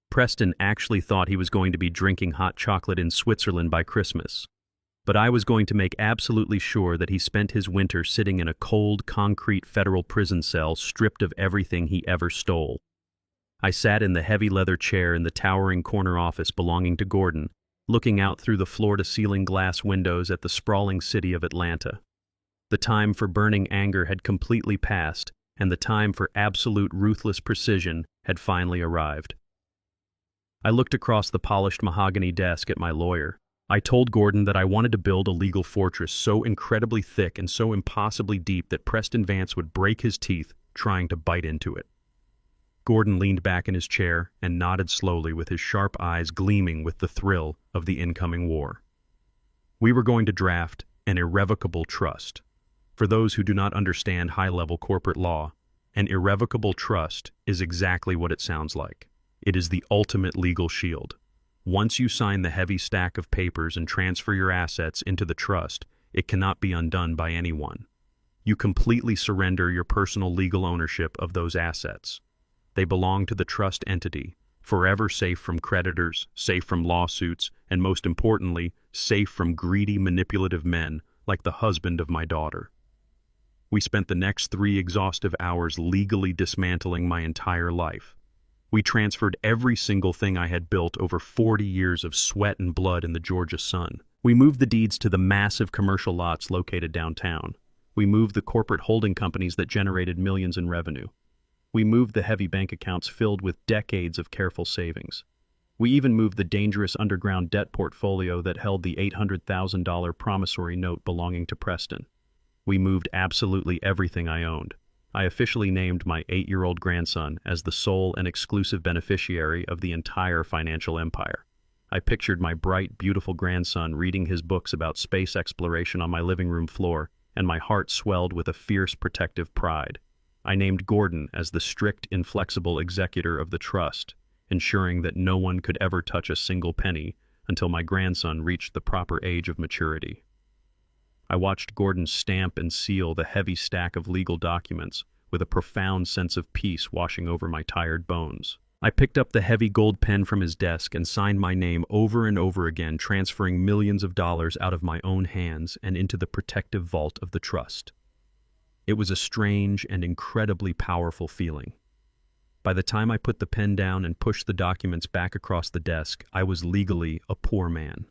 S1: Preston actually thought he was going to be drinking hot chocolate in Switzerland by Christmas. But I was going to make absolutely sure that he spent his winter sitting in a cold, concrete federal prison cell stripped of everything he ever stole. I sat in the heavy leather chair in the towering corner office belonging to Gordon, looking out through the floor-to-ceiling glass windows at the sprawling city of Atlanta. The time for burning anger had completely passed, and the time for absolute ruthless precision had finally arrived. I looked across the polished mahogany desk at my lawyer. I told Gordon that I wanted to build a legal fortress so incredibly thick and so impossibly deep that Preston Vance would break his teeth trying to bite into it. Gordon leaned back in his chair and nodded slowly, with his sharp eyes gleaming with the thrill of the incoming war. We were going to draft an irrevocable trust. For those who do not understand high-level corporate law, an irrevocable trust is exactly what it sounds like. It is the ultimate legal shield. Once you sign the heavy stack of papers and transfer your assets into the trust, it cannot be undone by anyone. You completely surrender your personal legal ownership of those assets. They belong to the trust entity, forever safe from creditors, safe from lawsuits, and most importantly, safe from greedy, manipulative men like the husband of my daughter. We spent the next 3 exhaustive hours legally dismantling my entire life. We transferred every single thing I had built over 40 years of sweat and blood in the Georgia sun. We moved the deeds to the massive commercial lots located downtown. We moved the corporate holding companies that generated millions in revenue. We moved the heavy bank accounts filled with decades of careful savings. We even moved the dangerous underground debt portfolio that held the $800,000 promissory note belonging to Preston. We moved absolutely everything I owned. I officially named my 8-year-old grandson as the sole and exclusive beneficiary of the entire financial empire. I pictured my bright, beautiful grandson reading his books about space exploration on my living room floor, and my heart swelled with a fierce protective pride. I named Gordon as the strict, inflexible executor of the trust, ensuring that no one could ever touch a single penny until my grandson reached the proper age of maturity. I watched Gordon stamp and seal the heavy stack of legal documents with a profound sense of peace washing over my tired bones. I picked up the heavy gold pen from his desk and signed my name over and over again, transferring millions of dollars out of my own hands and into the protective vault of the trust. It was a strange and incredibly powerful feeling. By the time I put the pen down and pushed the documents back across the desk, I was legally a poor man.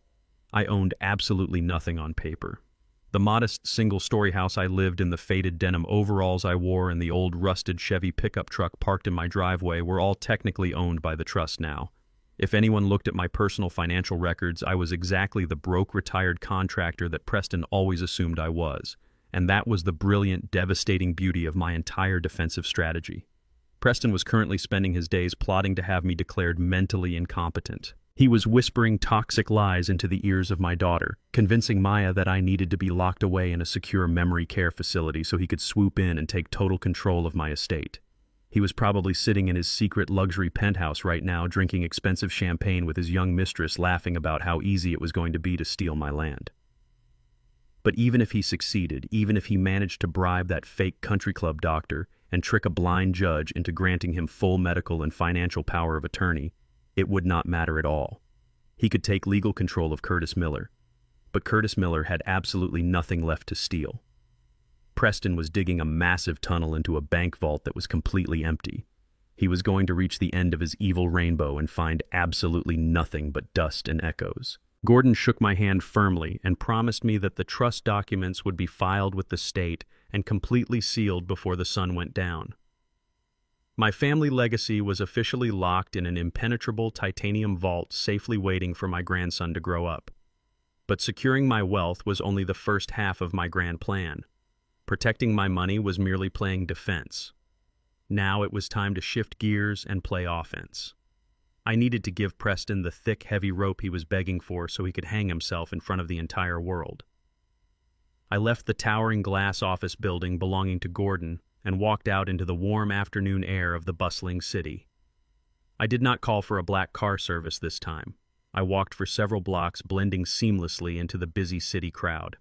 S1: I owned absolutely nothing on paper. The modest single-story house I lived in, the faded denim overalls I wore, and the old rusted Chevy pickup truck parked in my driveway were all technically owned by the trust now. If anyone looked at my personal financial records, I was exactly the broke retired contractor that Preston always assumed I was. And that was the brilliant, devastating beauty of my entire defensive strategy. Preston was currently spending his days plotting to have me declared mentally incompetent. He was whispering toxic lies into the ears of my daughter, convincing Maya that I needed to be locked away in a secure memory care facility so he could swoop in and take total control of my estate. He was probably sitting in his secret luxury penthouse right now, drinking expensive champagne with his young mistress, laughing about how easy it was going to be to steal my land. But even if he succeeded, even if he managed to bribe that fake country club doctor and trick a blind judge into granting him full medical and financial power of attorney, it would not matter at all. He could take legal control of Curtis Miller, but Curtis Miller had absolutely nothing left to steal. Preston was digging a massive tunnel into a bank vault that was completely empty. He was going to reach the end of his evil rainbow and find absolutely nothing but dust and echoes. Gordon shook my hand firmly and promised me that the trust documents would be filed with the state and completely sealed before the sun went down. My family legacy was officially locked in an impenetrable titanium vault safely waiting for my grandson to grow up. But securing my wealth was only the first half of my grand plan. Protecting my money was merely playing defense. Now it was time to shift gears and play offense. I needed to give Preston the thick, heavy rope he was begging for so he could hang himself in front of the entire world. I left the towering glass office building belonging to Gordon and walked out into the warm afternoon air of the bustling city. I did not call for a black car service this time. I walked for several blocks, blending seamlessly into the busy city crowd.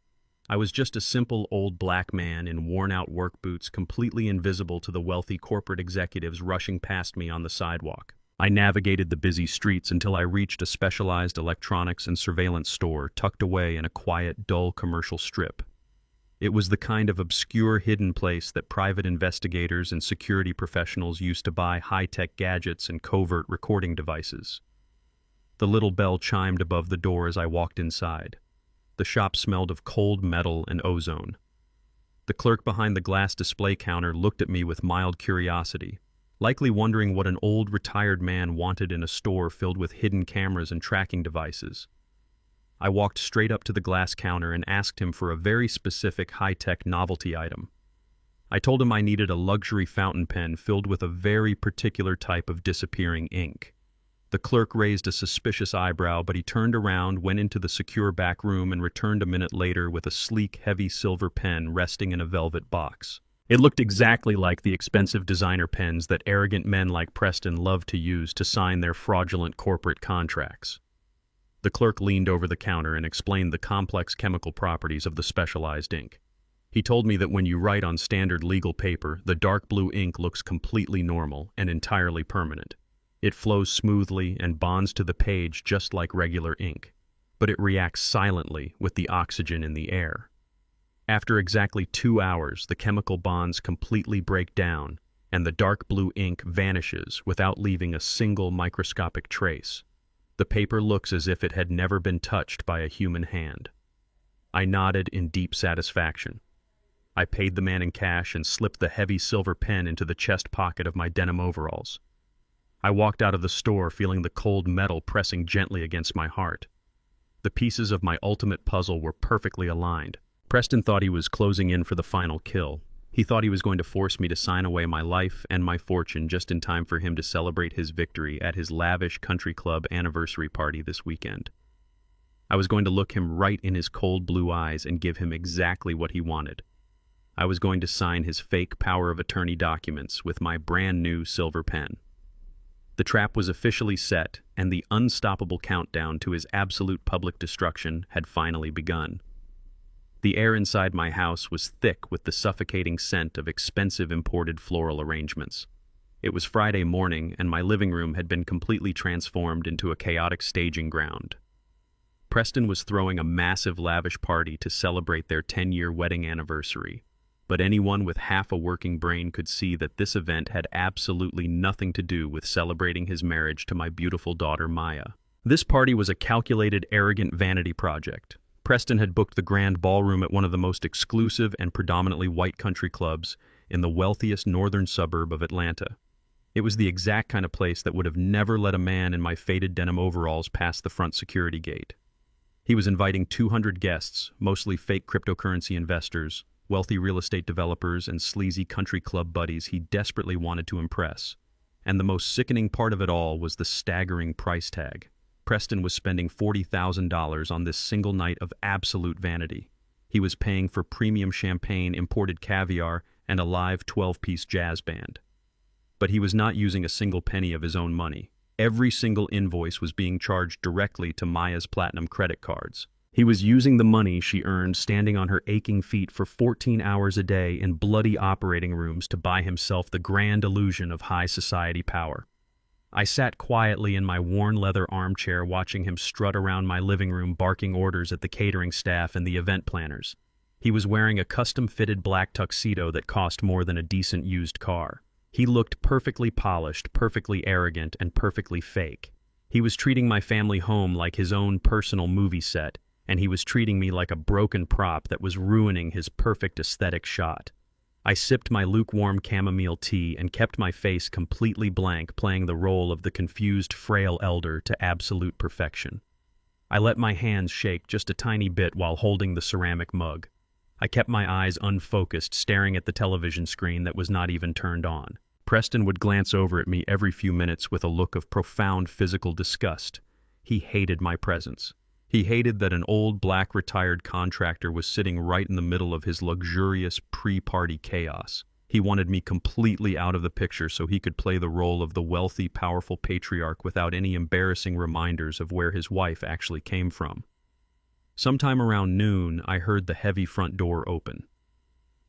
S1: I was just a simple old black man in worn-out work boots, completely invisible to the wealthy corporate executives rushing past me on the sidewalk. I navigated the busy streets until I reached a specialized electronics and surveillance store tucked away in a quiet, dull commercial strip. It was the kind of obscure, hidden place that private investigators and security professionals used to buy high-tech gadgets and covert recording devices. The little bell chimed above the door as I walked inside. The shop smelled of cold metal and ozone. The clerk behind the glass display counter looked at me with mild curiosity, likely wondering what an old retired man wanted in a store filled with hidden cameras and tracking devices. I walked straight up to the glass counter and asked him for a very specific high-tech novelty item. I told him I needed a luxury fountain pen filled with a very particular type of disappearing ink. The clerk raised a suspicious eyebrow, but he turned around, went into the secure back room, and returned a minute later with a sleek, heavy silver pen resting in a velvet box. It looked exactly like the expensive designer pens that arrogant men like Preston loved to use to sign their fraudulent corporate contracts. The clerk leaned over the counter and explained the complex chemical properties of the specialized ink. He told me that when you write on standard legal paper, the dark blue ink looks completely normal and entirely permanent. It flows smoothly and bonds to the page just like regular ink, but it reacts silently with the oxygen in the air. After exactly 2 hours, the chemical bonds completely break down, and the dark blue ink vanishes without leaving a single microscopic trace. The paper looks as if it had never been touched by a human hand. I nodded in deep satisfaction. I paid the man in cash and slipped the heavy silver pen into the chest pocket of my denim overalls. I walked out of the store feeling the cold metal pressing gently against my heart. The pieces of my ultimate puzzle were perfectly aligned. Preston thought he was closing in for the final kill. He thought he was going to force me to sign away my life and my fortune just in time for him to celebrate his victory at his lavish country club anniversary party this weekend. I was going to look him right in his cold blue eyes and give him exactly what he wanted. I was going to sign his fake power of attorney documents with my brand new silver pen. The trap was officially set, and the unstoppable countdown to his absolute public destruction had finally begun. The air inside my house was thick with the suffocating scent of expensive imported floral arrangements. It was Friday morning, and my living room had been completely transformed into a chaotic staging ground. Preston was throwing a massive, lavish party to celebrate their 10-year wedding anniversary, but anyone with half a working brain could see that this event had absolutely nothing to do with celebrating his marriage to my beautiful daughter, Maya. This party was a calculated, arrogant vanity project. Preston had booked the grand ballroom at one of the most exclusive and predominantly white country clubs in the wealthiest northern suburb of Atlanta. It was the exact kind of place that would have never let a man in my faded denim overalls pass the front security gate. He was inviting 200 guests, mostly fake cryptocurrency investors, wealthy real estate developers, and sleazy country club buddies he desperately wanted to impress. And the most sickening part of it all was the staggering price tag. Preston was spending $40,000 on this single night of absolute vanity. He was paying for premium champagne, imported caviar, and a live 12-piece jazz band. But he was not using a single penny of his own money. Every single invoice was being charged directly to Maya's platinum credit cards. He was using the money she earned standing on her aching feet for 14 hours a day in bloody operating rooms to buy himself the grand illusion of high society power. I sat quietly in my worn leather armchair watching him strut around my living room barking orders at the catering staff and the event planners. He was wearing a custom-fitted black tuxedo that cost more than a decent used car. He looked perfectly polished, perfectly arrogant, and perfectly fake. He was treating my family home like his own personal movie set, and he was treating me like a broken prop that was ruining his perfect aesthetic shot. I sipped my lukewarm chamomile tea and kept my face completely blank, playing the role of the confused, frail elder to absolute perfection. I let my hands shake just a tiny bit while holding the ceramic mug. I kept my eyes unfocused, staring at the television screen that was not even turned on. Preston would glance over at me every few minutes with a look of profound physical disgust. He hated my presence. He hated that an old black retired contractor was sitting right in the middle of his luxurious pre-party chaos. He wanted me completely out of the picture so he could play the role of the wealthy, powerful patriarch without any embarrassing reminders of where his wife actually came from. Sometime around noon, I heard the heavy front door open.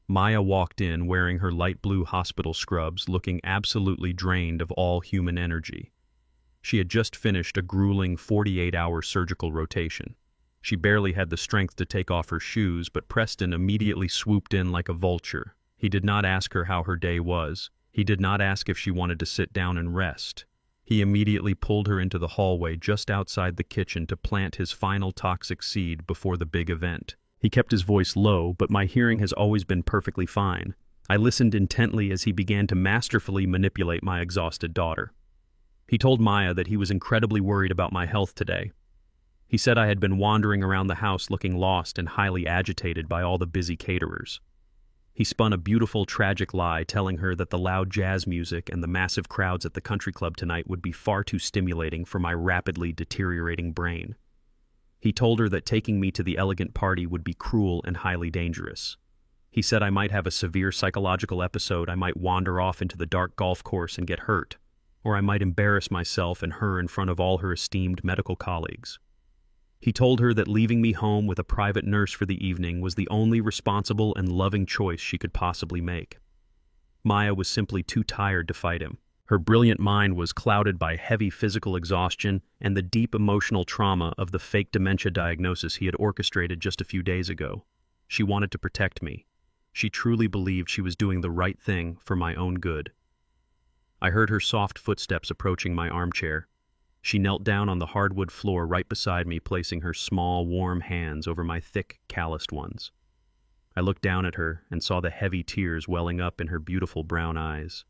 S1: Maya walked in wearing her light blue hospital scrubs, looking absolutely drained of all human energy. She had just finished a grueling 48-hour surgical rotation. She barely had the strength to take off her shoes, but Preston immediately swooped in like a vulture. He did not ask her how her day was. He did not ask if she wanted to sit down and rest. He immediately pulled her into the hallway just outside the kitchen to plant his final toxic seed before the big event. He kept his voice low, but my hearing has always been perfectly fine. I listened intently as he began to masterfully manipulate my exhausted daughter. He told Maya that he was incredibly worried about my health today. He said I had been wandering around the house looking lost and highly agitated by all the busy caterers. He spun a beautiful, tragic lie, telling her that the loud jazz music and the massive crowds at the country club tonight would be far too stimulating for my rapidly deteriorating brain. He told her that taking me to the elegant party would be cruel and highly dangerous. He said I might have a severe psychological episode, I might wander off into the dark golf course and get hurt, or I might embarrass myself and her in front of all her esteemed medical colleagues. He told her that leaving me home with a private nurse for the evening was the only responsible and loving choice she could possibly make. Maya was simply too tired to fight him. Her brilliant mind was clouded by heavy physical exhaustion and the deep emotional trauma of the fake dementia diagnosis he had orchestrated just a few days ago. She wanted to protect me. She truly believed she was doing the right thing for my own good. I heard her soft footsteps approaching my armchair. She knelt down on the hardwood floor right beside me, placing her small, warm hands over my thick, calloused ones. I looked down at her and saw the heavy tears welling up in her beautiful brown eyes.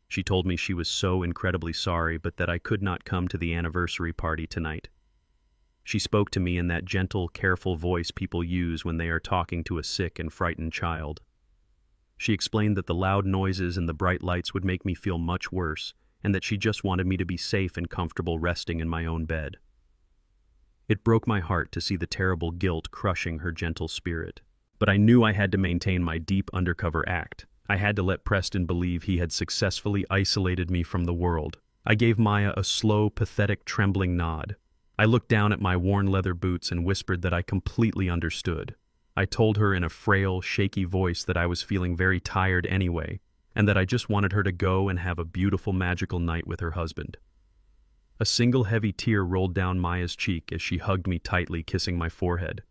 S1: She told me she was so incredibly sorry, but that I could not come to the anniversary party tonight. She spoke to me in that gentle, careful voice people use when they are talking to a sick and frightened child. She explained that the loud noises and the bright lights would make me feel much worse, and that she just wanted me to be safe and comfortable resting in my own bed. It broke my heart to see the terrible guilt crushing her gentle spirit. But I knew I had to maintain my deep undercover act. I had to let Preston believe he had successfully isolated me from the world. I gave Maya a slow, pathetic, trembling nod. I looked down at my worn leather boots and whispered that I completely understood. I told her in a frail, shaky voice that I was feeling very tired anyway, and that I just wanted her to go and have a beautiful, magical night with her husband. A single heavy tear rolled down Maya's cheek as she hugged me tightly, kissing my forehead.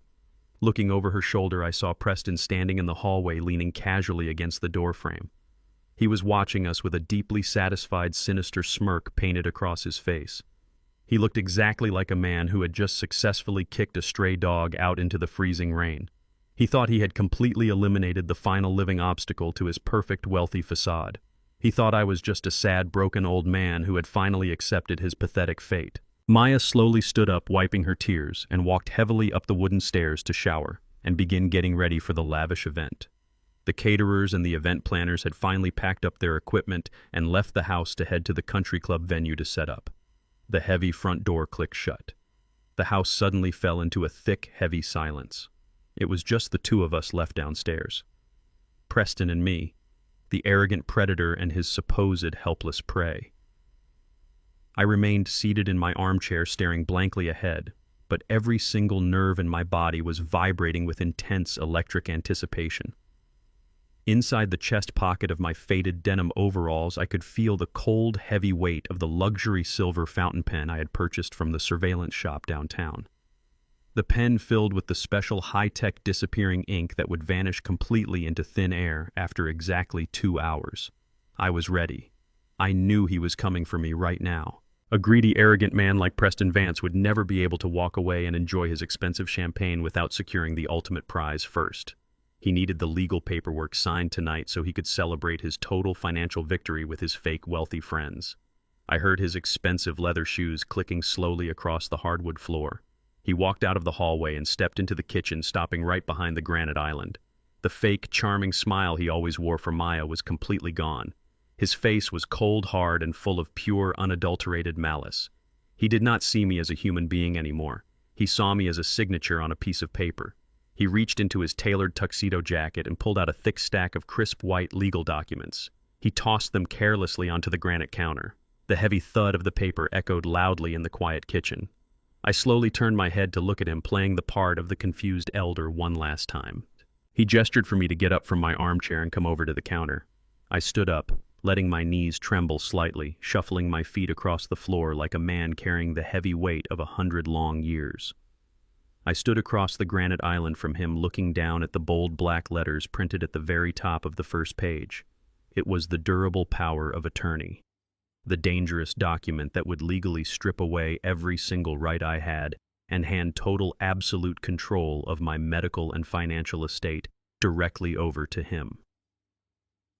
S1: Looking over her shoulder, I saw Preston standing in the hallway, leaning casually against the doorframe. He was watching us with a deeply satisfied, sinister smirk painted across his face. He looked exactly like a man who had just successfully kicked a stray dog out into the freezing rain. He thought he had completely eliminated the final living obstacle to his perfect, wealthy facade. He thought I was just a sad, broken old man who had finally accepted his pathetic fate. Maya slowly stood up, wiping her tears, and walked heavily up the wooden stairs to shower and begin getting ready for the lavish event. The caterers and the event planners had finally packed up their equipment and left the house to head to the country club venue to set up. The heavy front door clicked shut. The house suddenly fell into a thick, heavy silence. It was just the two of us left downstairs. Preston and me, the arrogant predator and his supposed helpless prey. I remained seated in my armchair staring blankly ahead, but every single nerve in my body was vibrating with intense electric anticipation. Inside the chest pocket of my faded denim overalls, I could feel the cold, heavy weight of the luxury silver fountain pen I had purchased from the surveillance shop downtown. The pen filled with the special high-tech disappearing ink that would vanish completely into thin air after exactly 2 hours. I was ready. I knew he was coming for me right now. A greedy, arrogant man like Preston Vance would never be able to walk away and enjoy his expensive champagne without securing the ultimate prize first. He needed the legal paperwork signed tonight so he could celebrate his total financial victory with his fake wealthy friends. I heard his expensive leather shoes clicking slowly across the hardwood floor. He walked out of the hallway and stepped into the kitchen, stopping right behind the granite island. The fake, charming smile he always wore for Maya was completely gone. His face was cold, hard, and full of pure, unadulterated malice. He did not see me as a human being anymore. He saw me as a signature on a piece of paper. He reached into his tailored tuxedo jacket and pulled out a thick stack of crisp white legal documents. He tossed them carelessly onto the granite counter. The heavy thud of the paper echoed loudly in the quiet kitchen. I slowly turned my head to look at him, playing the part of the confused elder one last time. He gestured for me to get up from my armchair and come over to the counter. I stood up, letting my knees tremble slightly, shuffling my feet across the floor like a man carrying the heavy weight of 100 long years. I stood across the granite island from him, looking down at the bold black letters printed at the very top of the first page. It was the durable power of attorney, the dangerous document that would legally strip away every single right I had and hand total absolute control of my medical and financial estate directly over to him.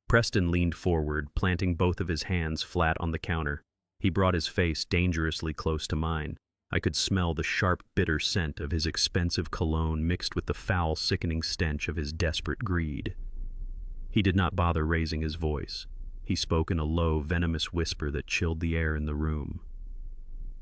S1: Preston leaned forward, planting both of his hands flat on the counter. He brought his face dangerously close to mine. I could smell the sharp, bitter scent of his expensive cologne mixed with the foul, sickening stench of his desperate greed. He did not bother raising his voice. He spoke in a low, venomous whisper that chilled the air in the room.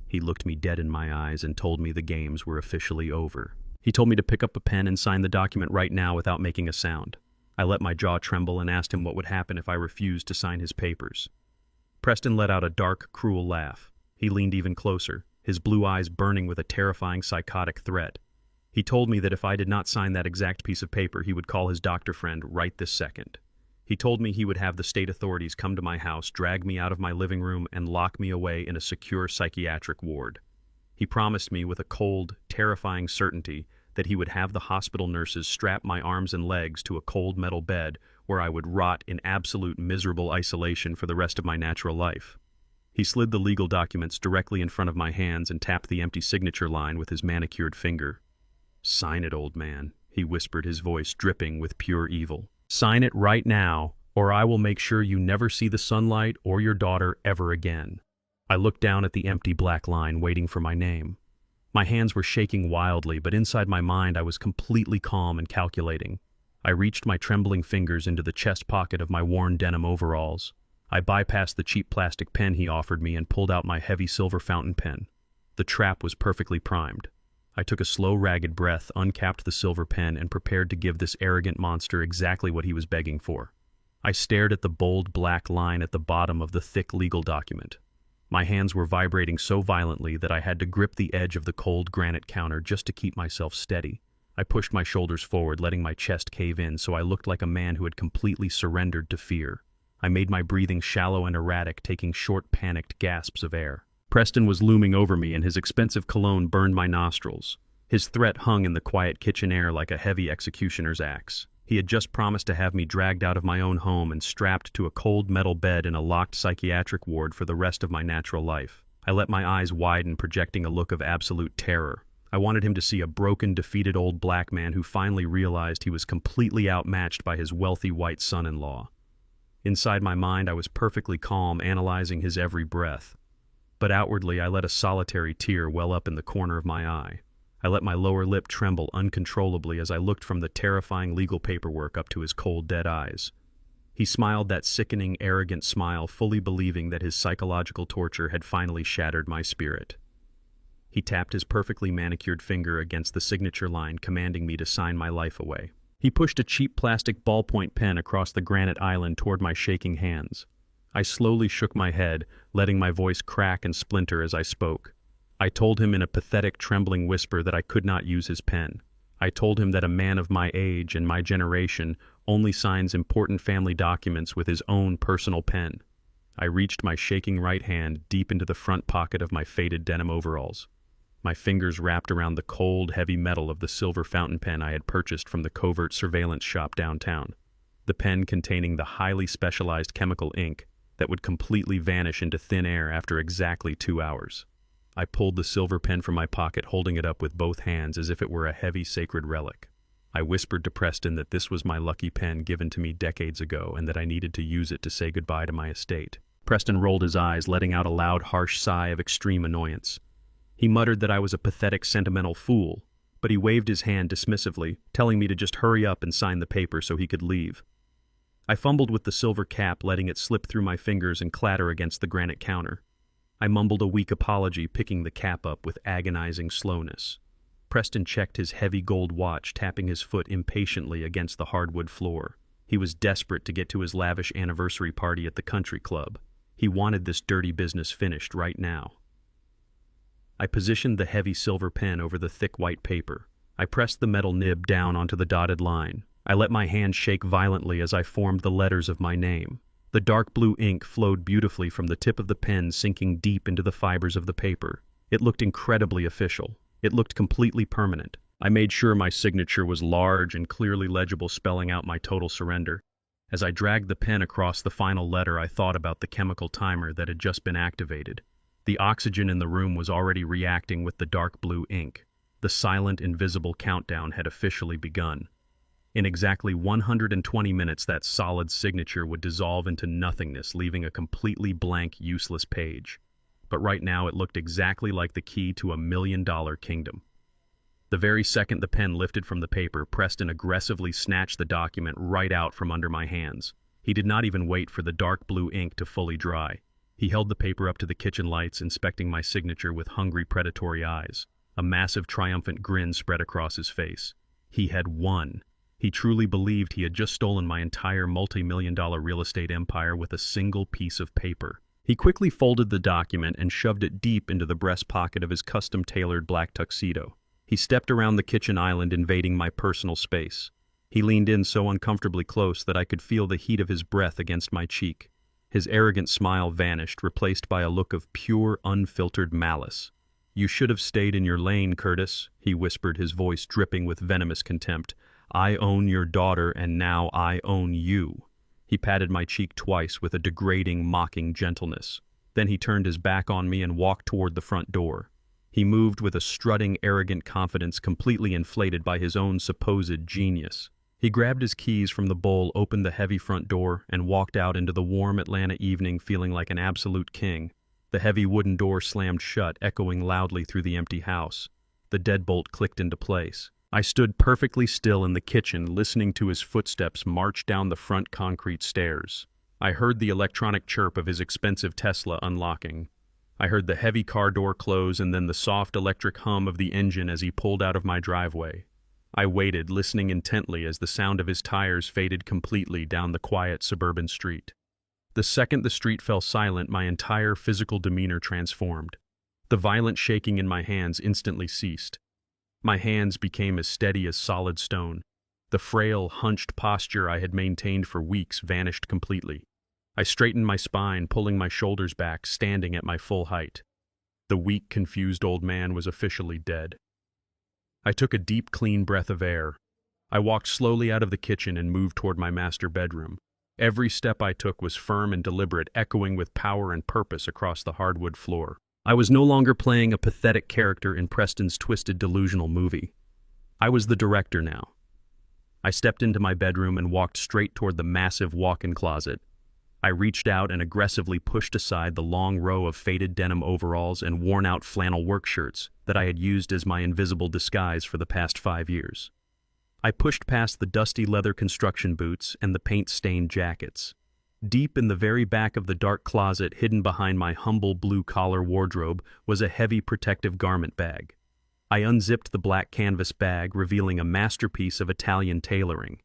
S1: He looked me dead in my eyes and told me the games were officially over. He told me to pick up a pen and sign the document right now without making a sound. I let my jaw tremble and asked him what would happen if I refused to sign his papers. Preston let out a dark, cruel laugh. He leaned even closer, his blue eyes burning with a terrifying, psychotic threat. He told me that if I did not sign that exact piece of paper, he would call his doctor friend right this second. He told me he would have the state authorities come to my house, drag me out of my living room, and lock me away in a secure psychiatric ward. He promised me with a cold, terrifying certainty that he would have the hospital nurses strap my arms and legs to a cold metal bed where I would rot in absolute miserable isolation for the rest of my natural life. He slid the legal documents directly in front of my hands and tapped the empty signature line with his manicured finger. "Sign it, old man," he whispered, his voice dripping with pure evil. "Sign it right now, or I will make sure you never see the sunlight or your daughter ever again." I looked down at the empty black line, waiting for my name. My hands were shaking wildly, but inside my mind I was completely calm and calculating. I reached my trembling fingers into the chest pocket of my worn denim overalls. I bypassed the cheap plastic pen he offered me and pulled out my heavy silver fountain pen. The trap was perfectly primed. I took a slow, ragged breath, uncapped the silver pen, and prepared to give this arrogant monster exactly what he was begging for. I stared at the bold black line at the bottom of the thick legal document. My hands were vibrating so violently that I had to grip the edge of the cold granite counter just to keep myself steady. I pushed my shoulders forward, letting my chest cave in so I looked like a man who had completely surrendered to fear. I made my breathing shallow and erratic, taking short, panicked gasps of air. Preston was looming over me, and his expensive cologne burned my nostrils. His threat hung in the quiet kitchen air like a heavy executioner's axe. He had just promised to have me dragged out of my own home and strapped to a cold metal bed in a locked psychiatric ward for the rest of my natural life. I let my eyes widen, projecting a look of absolute terror. I wanted him to see a broken, defeated old black man who finally realized he was completely outmatched by his wealthy white son-in-law. Inside my mind, I was perfectly calm, analyzing his every breath. But outwardly, I let a solitary tear well up in the corner of my eye. I let my lower lip tremble uncontrollably as I looked from the terrifying legal paperwork up to his cold, dead eyes. He smiled that sickening, arrogant smile, fully believing that his psychological torture had finally shattered my spirit. He tapped his perfectly manicured finger against the signature line, commanding me to sign my life away. He pushed a cheap plastic ballpoint pen across the granite island toward my shaking hands. I slowly shook my head, letting my voice crack and splinter as I spoke. I told him in a pathetic, trembling whisper that I could not use his pen. I told him that a man of my age and my generation only signs important family documents with his own personal pen. I reached my shaking right hand deep into the front pocket of my faded denim overalls. My fingers wrapped around the cold, heavy metal of the silver fountain pen I had purchased from the covert surveillance shop downtown. The pen containing the highly specialized chemical ink that would completely vanish into thin air after exactly 2 hours. I pulled the silver pen from my pocket, holding it up with both hands as if it were a heavy, sacred relic. I whispered to Preston that this was my lucky pen given to me decades ago and that I needed to use it to say goodbye to my estate. Preston rolled his eyes, letting out a loud, harsh sigh of extreme annoyance. He muttered that I was a pathetic, sentimental fool, but he waved his hand dismissively, telling me to just hurry up and sign the paper so he could leave. I fumbled with the silver cap, letting it slip through my fingers and clatter against the granite counter. I mumbled a weak apology, picking the cap up with agonizing slowness. Preston checked his heavy gold watch, tapping his foot impatiently against the hardwood floor. He was desperate to get to his lavish anniversary party at the country club. He wanted this dirty business finished right now. I positioned the heavy silver pen over the thick white paper. I pressed the metal nib down onto the dotted line. I let my hand shake violently as I formed the letters of my name. The dark blue ink flowed beautifully from the tip of the pen, sinking deep into the fibers of the paper. It looked incredibly official. It looked completely permanent. I made sure my signature was large and clearly legible, spelling out my total surrender. As I dragged the pen across the final letter, I thought about the chemical timer that had just been activated. The oxygen in the room was already reacting with the dark blue ink. The silent, invisible countdown had officially begun. In exactly 120 minutes, that solid signature would dissolve into nothingness, leaving a completely blank, useless page. But right now it looked exactly like the key to $1 million kingdom. The very second the pen lifted from the paper, Preston aggressively snatched the document right out from under my hands. He did not even wait for the dark blue ink to fully dry. He held the paper up to the kitchen lights, inspecting my signature with hungry, predatory eyes. A massive, triumphant grin spread across his face. He had won. He truly believed he had just stolen my entire multi-million-dollar real estate empire with a single piece of paper. He quickly folded the document and shoved it deep into the breast pocket of his custom-tailored black tuxedo. He stepped around the kitchen island, invading my personal space. He leaned in so uncomfortably close that I could feel the heat of his breath against my cheek. His arrogant smile vanished, replaced by a look of pure, unfiltered malice. "You should have stayed in your lane, Curtis," he whispered, his voice dripping with venomous contempt. "I own your daughter, and now I own you." He patted my cheek twice with a degrading, mocking gentleness. Then he turned his back on me and walked toward the front door. He moved with a strutting, arrogant confidence completely inflated by his own supposed genius. He grabbed his keys from the bowl, opened the heavy front door, and walked out into the warm Atlanta evening feeling like an absolute king. The heavy wooden door slammed shut, echoing loudly through the empty house. The deadbolt clicked into place. I stood perfectly still in the kitchen, listening to his footsteps march down the front concrete stairs. I heard the electronic chirp of his expensive Tesla unlocking. I heard the heavy car door close and then the soft electric hum of the engine as he pulled out of my driveway. I waited, listening intently as the sound of his tires faded completely down the quiet suburban street. The second the street fell silent, my entire physical demeanor transformed. The violent shaking in my hands instantly ceased. My hands became as steady as solid stone. The frail, hunched posture I had maintained for weeks vanished completely. I straightened my spine, pulling my shoulders back, standing at my full height. The weak, confused old man was officially dead. I took a deep, clean breath of air. I walked slowly out of the kitchen and moved toward my master bedroom. Every step I took was firm and deliberate, echoing with power and purpose across the hardwood floor. I was no longer playing a pathetic character in Preston's twisted, delusional movie. I was the director now. I stepped into my bedroom and walked straight toward the massive walk-in closet. I reached out and aggressively pushed aside the long row of faded denim overalls and worn-out flannel work shirts that I had used as my invisible disguise for the past 5 years. I pushed past the dusty leather construction boots and the paint-stained jackets. Deep in the very back of the dark closet, hidden behind my humble blue-collar wardrobe, was a heavy protective garment bag. I unzipped the black canvas bag, revealing a masterpiece of Italian tailoring.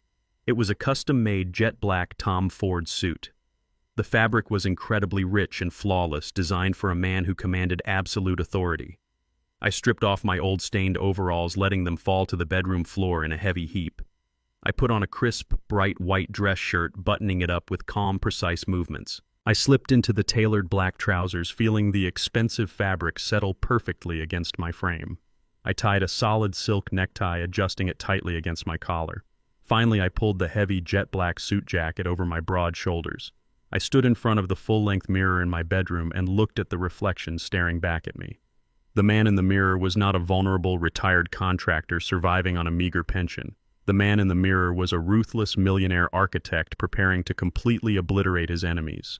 S1: It was a custom-made jet-black Tom Ford suit. The fabric was incredibly rich and flawless, designed for a man who commanded absolute authority. I stripped off my old stained overalls, letting them fall to the bedroom floor in a heavy heap. I put on a crisp, bright white dress shirt, buttoning it up with calm, precise movements. I slipped into the tailored black trousers, feeling the expensive fabric settle perfectly against my frame. I tied a solid silk necktie, adjusting it tightly against my collar. Finally, I pulled the heavy jet-black suit jacket over my broad shoulders. I stood in front of the full-length mirror in my bedroom and looked at the reflection staring back at me. The man in the mirror was not a vulnerable, retired contractor surviving on a meager pension. The man in the mirror was a ruthless millionaire architect preparing to completely obliterate his enemies.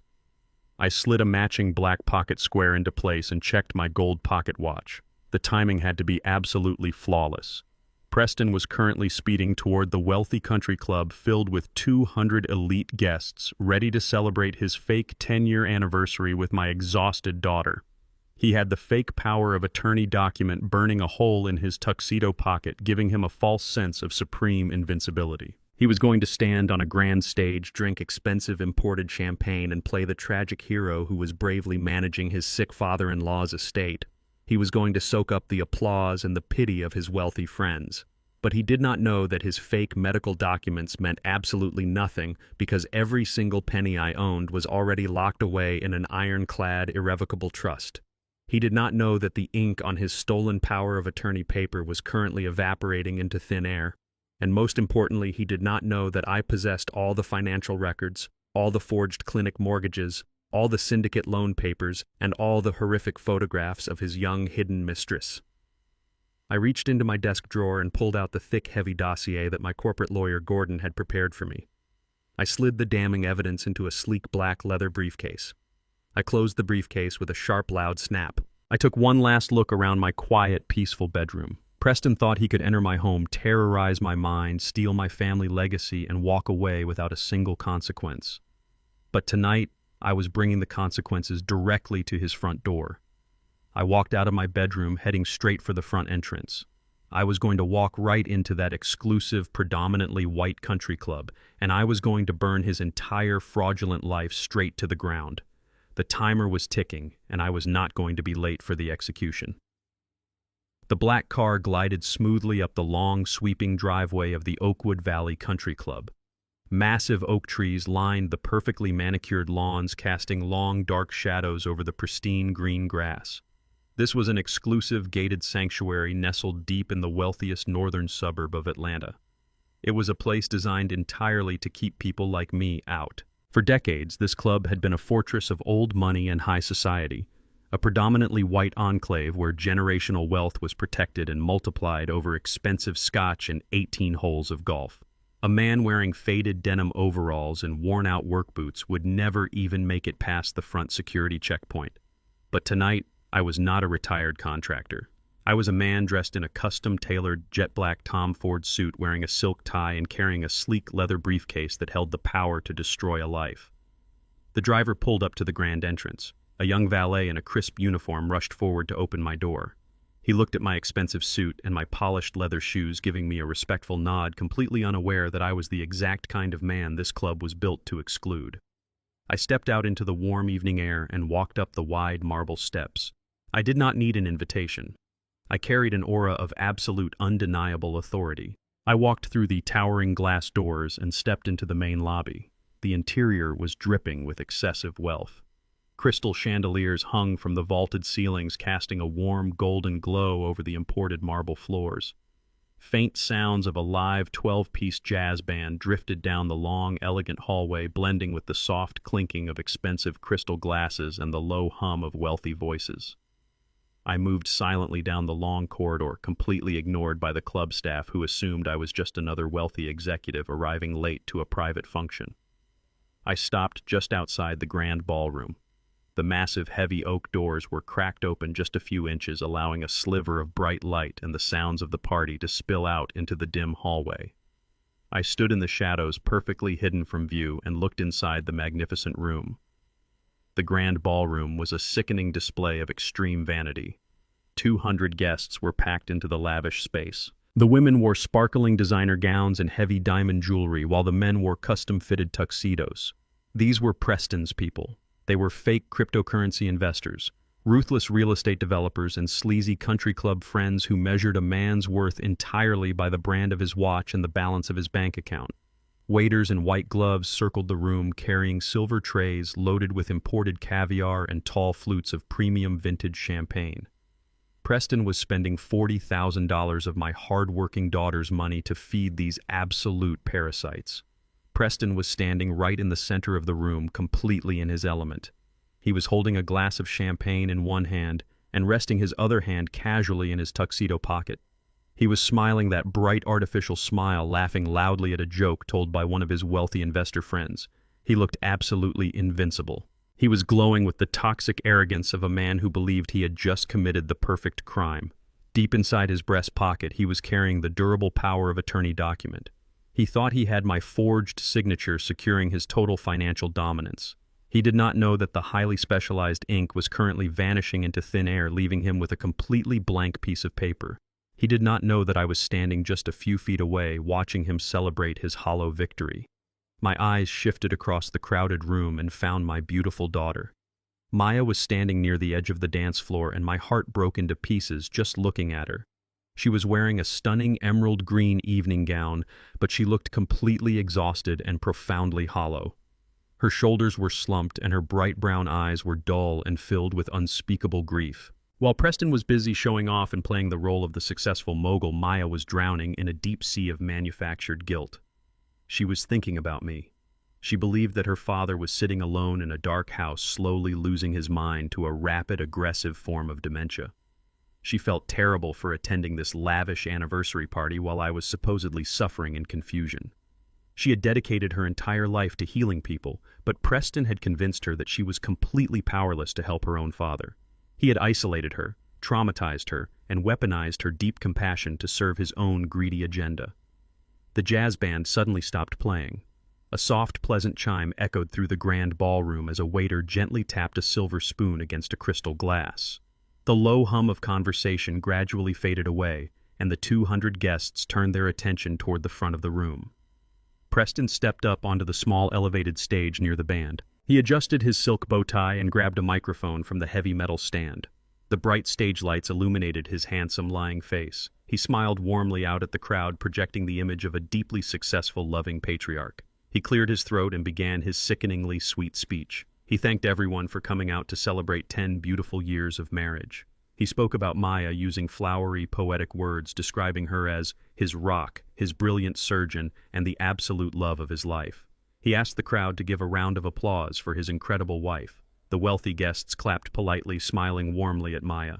S1: I slid a matching black pocket square into place and checked my gold pocket watch. The timing had to be absolutely flawless. Preston was currently speeding toward the wealthy country club filled with 200 elite guests ready to celebrate his fake 10-year anniversary with my exhausted daughter. He had the fake power of attorney document burning a hole in his tuxedo pocket, giving him a false sense of supreme invincibility. He was going to stand on a grand stage, drink expensive imported champagne, and play the tragic hero who was bravely managing his sick father-in-law's estate. He was going to soak up the applause and the pity of his wealthy friends. But he did not know that his fake medical documents meant absolutely nothing because every single penny I owned was already locked away in an ironclad, irrevocable trust. He did not know that the ink on his stolen power of attorney paper was currently evaporating into thin air. And most importantly, he did not know that I possessed all the financial records, all the forged clinic mortgages, all the syndicate loan papers, and all the horrific photographs of his young hidden mistress. I reached into my desk drawer and pulled out the thick, heavy dossier that my corporate lawyer Gordon had prepared for me. I slid the damning evidence into a sleek black leather briefcase. I closed the briefcase with a sharp, loud snap. I took one last look around my quiet, peaceful bedroom. Preston thought he could enter my home, terrorize my mind, steal my family legacy, and walk away without a single consequence. But tonight, I was bringing the consequences directly to his front door. I walked out of my bedroom, heading straight for the front entrance. I was going to walk right into that exclusive, predominantly white country club, and I was going to burn his entire fraudulent life straight to the ground. The timer was ticking, and I was not going to be late for the execution. The black car glided smoothly up the long, sweeping driveway of the Oakwood Valley Country Club. Massive oak trees lined the perfectly manicured lawns, casting long, dark shadows over the pristine green grass. This was an exclusive, gated sanctuary nestled deep in the wealthiest northern suburb of Atlanta. It was a place designed entirely to keep people like me out. For decades, this club had been a fortress of old money and high society, a predominantly white enclave where generational wealth was protected and multiplied over expensive scotch and 18 holes of golf. A man wearing faded denim overalls and worn-out work boots would never even make it past the front security checkpoint. But tonight, I was not a retired contractor. I was a man dressed in a custom-tailored jet-black Tom Ford suit, wearing a silk tie and carrying a sleek leather briefcase that held the power to destroy a life. The driver pulled up to the grand entrance. A young valet in a crisp uniform rushed forward to open my door. He looked at my expensive suit and my polished leather shoes, giving me a respectful nod, completely unaware that I was the exact kind of man this club was built to exclude. I stepped out into the warm evening air and walked up the wide marble steps. I did not need an invitation. I carried an aura of absolute, undeniable authority. I walked through the towering glass doors and stepped into the main lobby. The interior was dripping with excessive wealth. Crystal chandeliers hung from the vaulted ceilings, casting a warm, golden glow over the imported marble floors. Faint sounds of a live 12-piece jazz band drifted down the long, elegant hallway, blending with the soft clinking of expensive crystal glasses and the low hum of wealthy voices. I moved silently down the long corridor, completely ignored by the club staff who assumed I was just another wealthy executive arriving late to a private function. I stopped just outside the grand ballroom. The massive, heavy oak doors were cracked open just a few inches, allowing a sliver of bright light and the sounds of the party to spill out into the dim hallway. I stood in the shadows, perfectly hidden from view, and looked inside the magnificent room. The grand ballroom was a sickening display of extreme vanity. 200 guests were packed into the lavish space. The women wore sparkling designer gowns and heavy diamond jewelry, while the men wore custom-fitted tuxedos. These were Preston's people. They were fake cryptocurrency investors, ruthless real estate developers, and sleazy country club friends who measured a man's worth entirely by the brand of his watch and the balance of his bank account. Waiters in white gloves circled the room, carrying silver trays loaded with imported caviar and tall flutes of premium vintage champagne. Preston was spending $40,000 of my hard-working daughter's money to feed these absolute parasites. Preston was standing right in the center of the room, completely in his element. He was holding a glass of champagne in one hand and resting his other hand casually in his tuxedo pocket. He was smiling that bright artificial smile, laughing loudly at a joke told by one of his wealthy investor friends. He looked absolutely invincible. He was glowing with the toxic arrogance of a man who believed he had just committed the perfect crime. Deep inside his breast pocket, he was carrying the durable power of attorney document. He thought he had my forged signature securing his total financial dominance. He did not know that the highly specialized ink was currently vanishing into thin air, leaving him with a completely blank piece of paper. He did not know that I was standing just a few feet away, watching him celebrate his hollow victory. My eyes shifted across the crowded room and found my beautiful daughter. Maya was standing near the edge of the dance floor, and my heart broke into pieces just looking at her. She was wearing a stunning emerald green evening gown, but she looked completely exhausted and profoundly hollow. Her shoulders were slumped, and her bright brown eyes were dull and filled with unspeakable grief. While Preston was busy showing off and playing the role of the successful mogul, Maya was drowning in a deep sea of manufactured guilt. She was thinking about me. She believed that her father was sitting alone in a dark house, slowly losing his mind to a rapid, aggressive form of dementia. She felt terrible for attending this lavish anniversary party while I was supposedly suffering in confusion. She had dedicated her entire life to healing people, but Preston had convinced her that she was completely powerless to help her own father. He had isolated her, traumatized her, and weaponized her deep compassion to serve his own greedy agenda. The jazz band suddenly stopped playing. A soft, pleasant chime echoed through the grand ballroom as a waiter gently tapped a silver spoon against a crystal glass. The low hum of conversation gradually faded away, and the 200 guests turned their attention toward the front of the room. Preston stepped up onto the small elevated stage near the band. He adjusted his silk bow tie and grabbed a microphone from the heavy metal stand. The bright stage lights illuminated his handsome, lying face. He smiled warmly out at the crowd, projecting the image of a deeply successful, loving patriarch. He cleared his throat and began his sickeningly sweet speech. He thanked everyone for coming out to celebrate 10 beautiful years of marriage. He spoke about Maya using flowery, poetic words, describing her as his rock, his brilliant surgeon, and the absolute love of his life. He asked the crowd to give a round of applause for his incredible wife. The wealthy guests clapped politely, smiling warmly at Maya.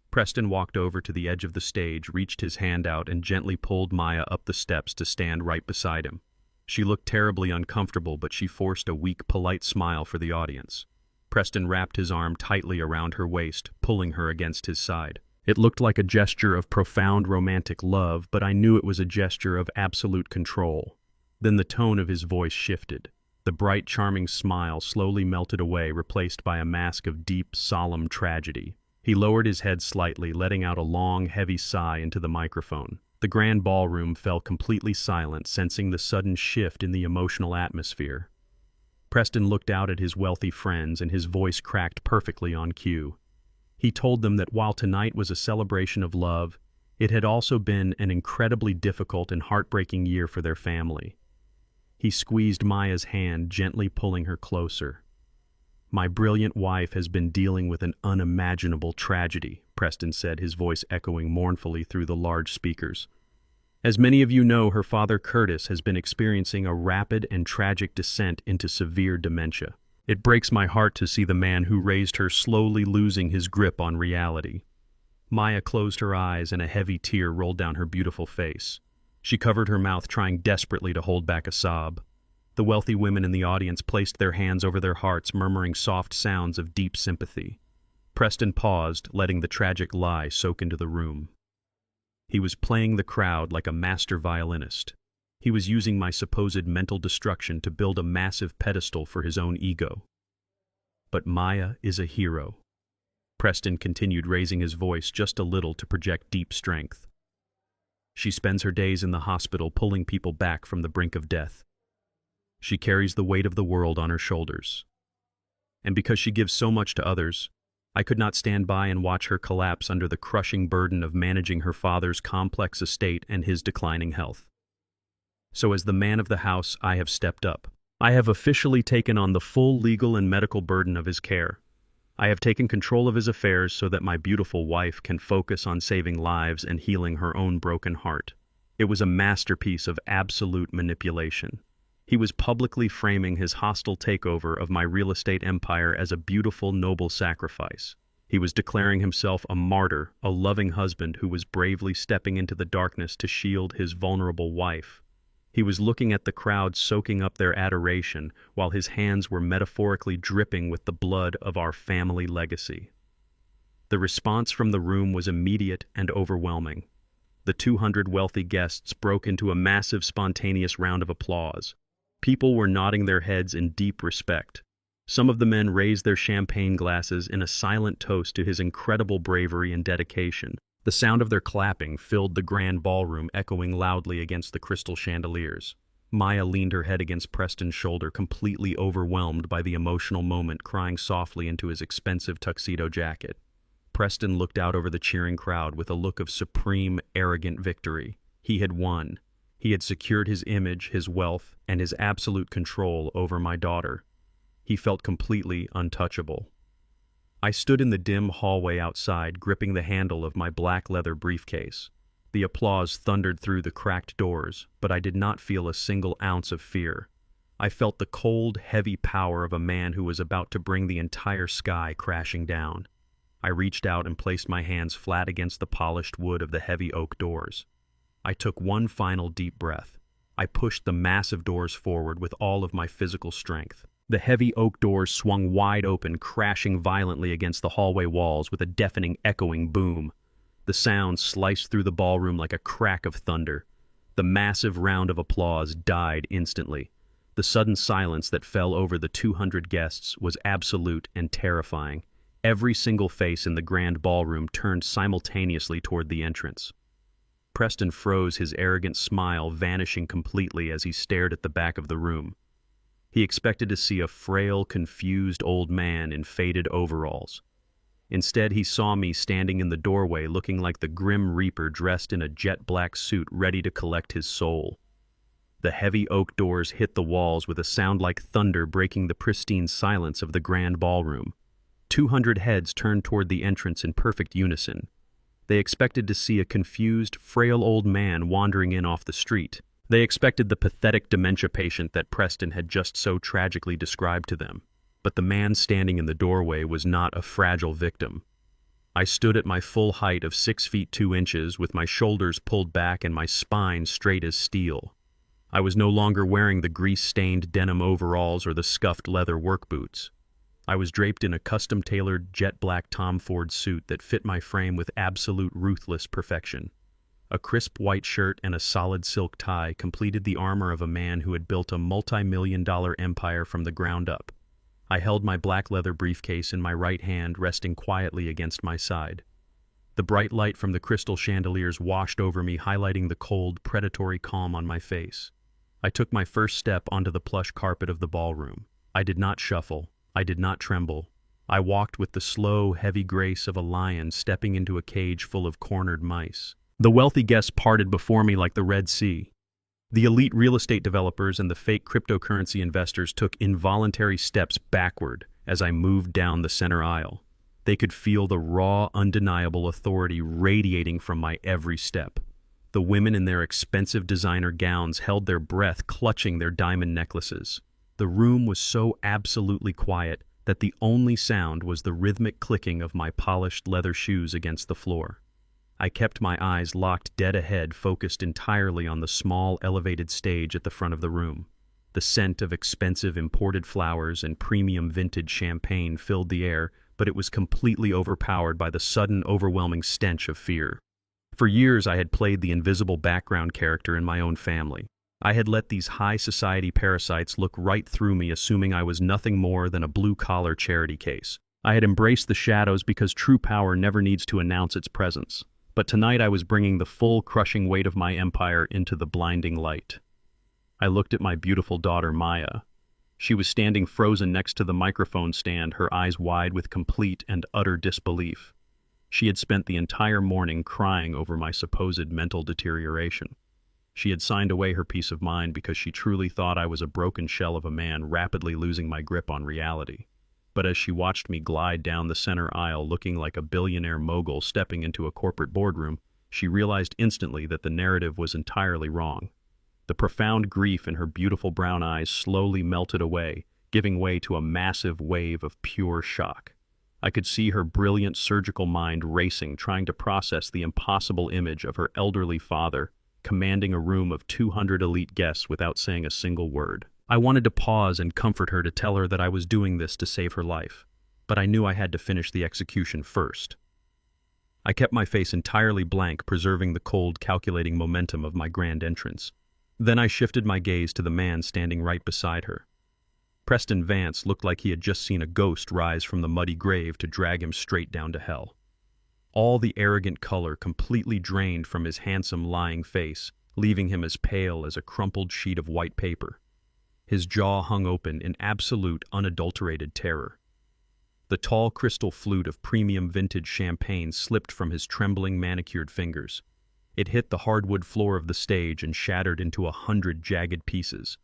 S1: Preston walked over to the edge of the stage, reached his hand out, and gently pulled Maya up the steps to stand right beside him. She looked terribly uncomfortable, but she forced a weak, polite smile for the audience. Preston wrapped his arm tightly around her waist, pulling her against his side. It looked like a gesture of profound romantic love, but I knew it was a gesture of absolute control. Then the tone of his voice shifted. The bright, charming smile slowly melted away, replaced by a mask of deep, solemn tragedy. He lowered his head slightly, letting out a long, heavy sigh into the microphone. The grand ballroom fell completely silent, sensing the sudden shift in the emotional atmosphere. Preston looked out at his wealthy friends, and his voice cracked perfectly on cue. He told them that while tonight was a celebration of love, it had also been an incredibly difficult and heartbreaking year for their family. He squeezed Maya's hand, gently pulling her closer. "My brilliant wife has been dealing with an unimaginable tragedy," Preston said, his voice echoing mournfully through the large speakers. "As many of you know, her father Curtis has been experiencing a rapid and tragic descent into severe dementia. It breaks my heart to see the man who raised her slowly losing his grip on reality." Maya closed her eyes, and a heavy tear rolled down her beautiful face. She covered her mouth, trying desperately to hold back a sob. The wealthy women in the audience placed their hands over their hearts, murmuring soft sounds of deep sympathy. Preston paused, letting the tragic lie soak into the room. He was playing the crowd like a master violinist. He was using my supposed mental destruction to build a massive pedestal for his own ego. But Maya is a hero. Preston continued, raising his voice just a little to project deep strength. She spends her days in the hospital, pulling people back from the brink of death. She carries the weight of the world on her shoulders. And because she gives so much to others, I could not stand by and watch her collapse under the crushing burden of managing her father's complex estate and his declining health. So as the man of the house, I have stepped up. I have officially taken on the full legal and medical burden of his care. I have taken control of his affairs so that my beautiful wife can focus on saving lives and healing her own broken heart. It was a masterpiece of absolute manipulation. He was publicly framing his hostile takeover of my real estate empire as a beautiful, noble sacrifice. He was declaring himself a martyr, a loving husband who was bravely stepping into the darkness to shield his vulnerable wife. He was looking at the crowd soaking up their adoration, while his hands were metaphorically dripping with the blood of our family legacy. The response from the room was immediate and overwhelming. The 200 wealthy guests broke into a massive spontaneous round of applause. People were nodding their heads in deep respect. Some of the men raised their champagne glasses in a silent toast to his incredible bravery and dedication. The sound of their clapping filled the grand ballroom, echoing loudly against the crystal chandeliers. Maya leaned her head against Preston's shoulder, completely overwhelmed by the emotional moment, crying softly into his expensive tuxedo jacket. Preston looked out over the cheering crowd with a look of supreme, arrogant victory. He had won. He had secured his image, his wealth, and his absolute control over my daughter. He felt completely untouchable. I stood in the dim hallway outside, gripping the handle of my black leather briefcase. The applause thundered through the cracked doors, but I did not feel a single ounce of fear. I felt the cold, heavy power of a man who was about to bring the entire sky crashing down. I reached out and placed my hands flat against the polished wood of the heavy oak doors. I took one final deep breath. I pushed the massive doors forward with all of my physical strength. The heavy oak doors swung wide open, crashing violently against the hallway walls with a deafening, echoing boom. The sound sliced through the ballroom like a crack of thunder. The massive round of applause died instantly. The sudden silence that fell over the 200 guests was absolute and terrifying. Every single face in the grand ballroom turned simultaneously toward the entrance. Preston froze, his arrogant smile vanishing completely as he stared at the back of the room. He expected to see a frail, confused old man in faded overalls. Instead, he saw me standing in the doorway looking like the Grim Reaper dressed in a jet-black suit ready to collect his soul. The heavy oak doors hit the walls with a sound like thunder, breaking the pristine silence of the grand ballroom. 200 heads turned toward the entrance in perfect unison. They expected to see a confused, frail old man wandering in off the street. They expected the pathetic dementia patient that Preston had just so tragically described to them. But the man standing in the doorway was not a fragile victim. I stood at my full height of 6 feet 2 inches, with my shoulders pulled back and my spine straight as steel. I was no longer wearing the grease-stained denim overalls or the scuffed leather work boots. I was draped in a custom-tailored jet-black Tom Ford suit that fit my frame with absolute ruthless perfection. A crisp white shirt and a solid silk tie completed the armor of a man who had built a multi-million-dollar empire from the ground up. I held my black leather briefcase in my right hand, resting quietly against my side. The bright light from the crystal chandeliers washed over me, highlighting the cold, predatory calm on my face. I took my first step onto the plush carpet of the ballroom. I did not shuffle. I did not tremble. I walked with the slow, heavy grace of a lion stepping into a cage full of cornered mice. The wealthy guests parted before me like the Red Sea. The elite real estate developers and the fake cryptocurrency investors took involuntary steps backward as I moved down the center aisle. They could feel the raw, undeniable authority radiating from my every step. The women in their expensive designer gowns held their breath, clutching their diamond necklaces. The room was so absolutely quiet that the only sound was the rhythmic clicking of my polished leather shoes against the floor. I kept my eyes locked dead ahead, focused entirely on the small, elevated stage at the front of the room. The scent of expensive imported flowers and premium vintage champagne filled the air, but it was completely overpowered by the sudden, overwhelming stench of fear. For years, I had played the invisible background character in my own family. I had let these high society parasites look right through me, assuming I was nothing more than a blue-collar charity case. I had embraced the shadows because true power never needs to announce its presence. But tonight I was bringing the full, crushing weight of my empire into the blinding light. I looked at my beautiful daughter, Maya. She was standing frozen next to the microphone stand, her eyes wide with complete and utter disbelief. She had spent the entire morning crying over my supposed mental deterioration. She had signed away her peace of mind because she truly thought I was a broken shell of a man rapidly losing my grip on reality. But as she watched me glide down the center aisle looking like a billionaire mogul stepping into a corporate boardroom, she realized instantly that the narrative was entirely wrong. The profound grief in her beautiful brown eyes slowly melted away, giving way to a massive wave of pure shock. I could see her brilliant surgical mind racing, trying to process the impossible image of her elderly father commanding a room of 200 elite guests without saying a single word. I wanted to pause and comfort her, to tell her that I was doing this to save her life, but I knew I had to finish the execution first. I kept my face entirely blank, preserving the cold, calculating momentum of my grand entrance. Then I shifted my gaze to the man standing right beside her. Preston Vance looked like he had just seen a ghost rise from the muddy grave to drag him straight down to hell. All the arrogant color completely drained from his handsome, lying face, leaving him as pale as a crumpled sheet of white paper. His jaw hung open in absolute, unadulterated terror. The tall crystal flute of premium vintage champagne slipped from his trembling, manicured fingers. It hit the hardwood floor of the stage and shattered into 100 jagged pieces.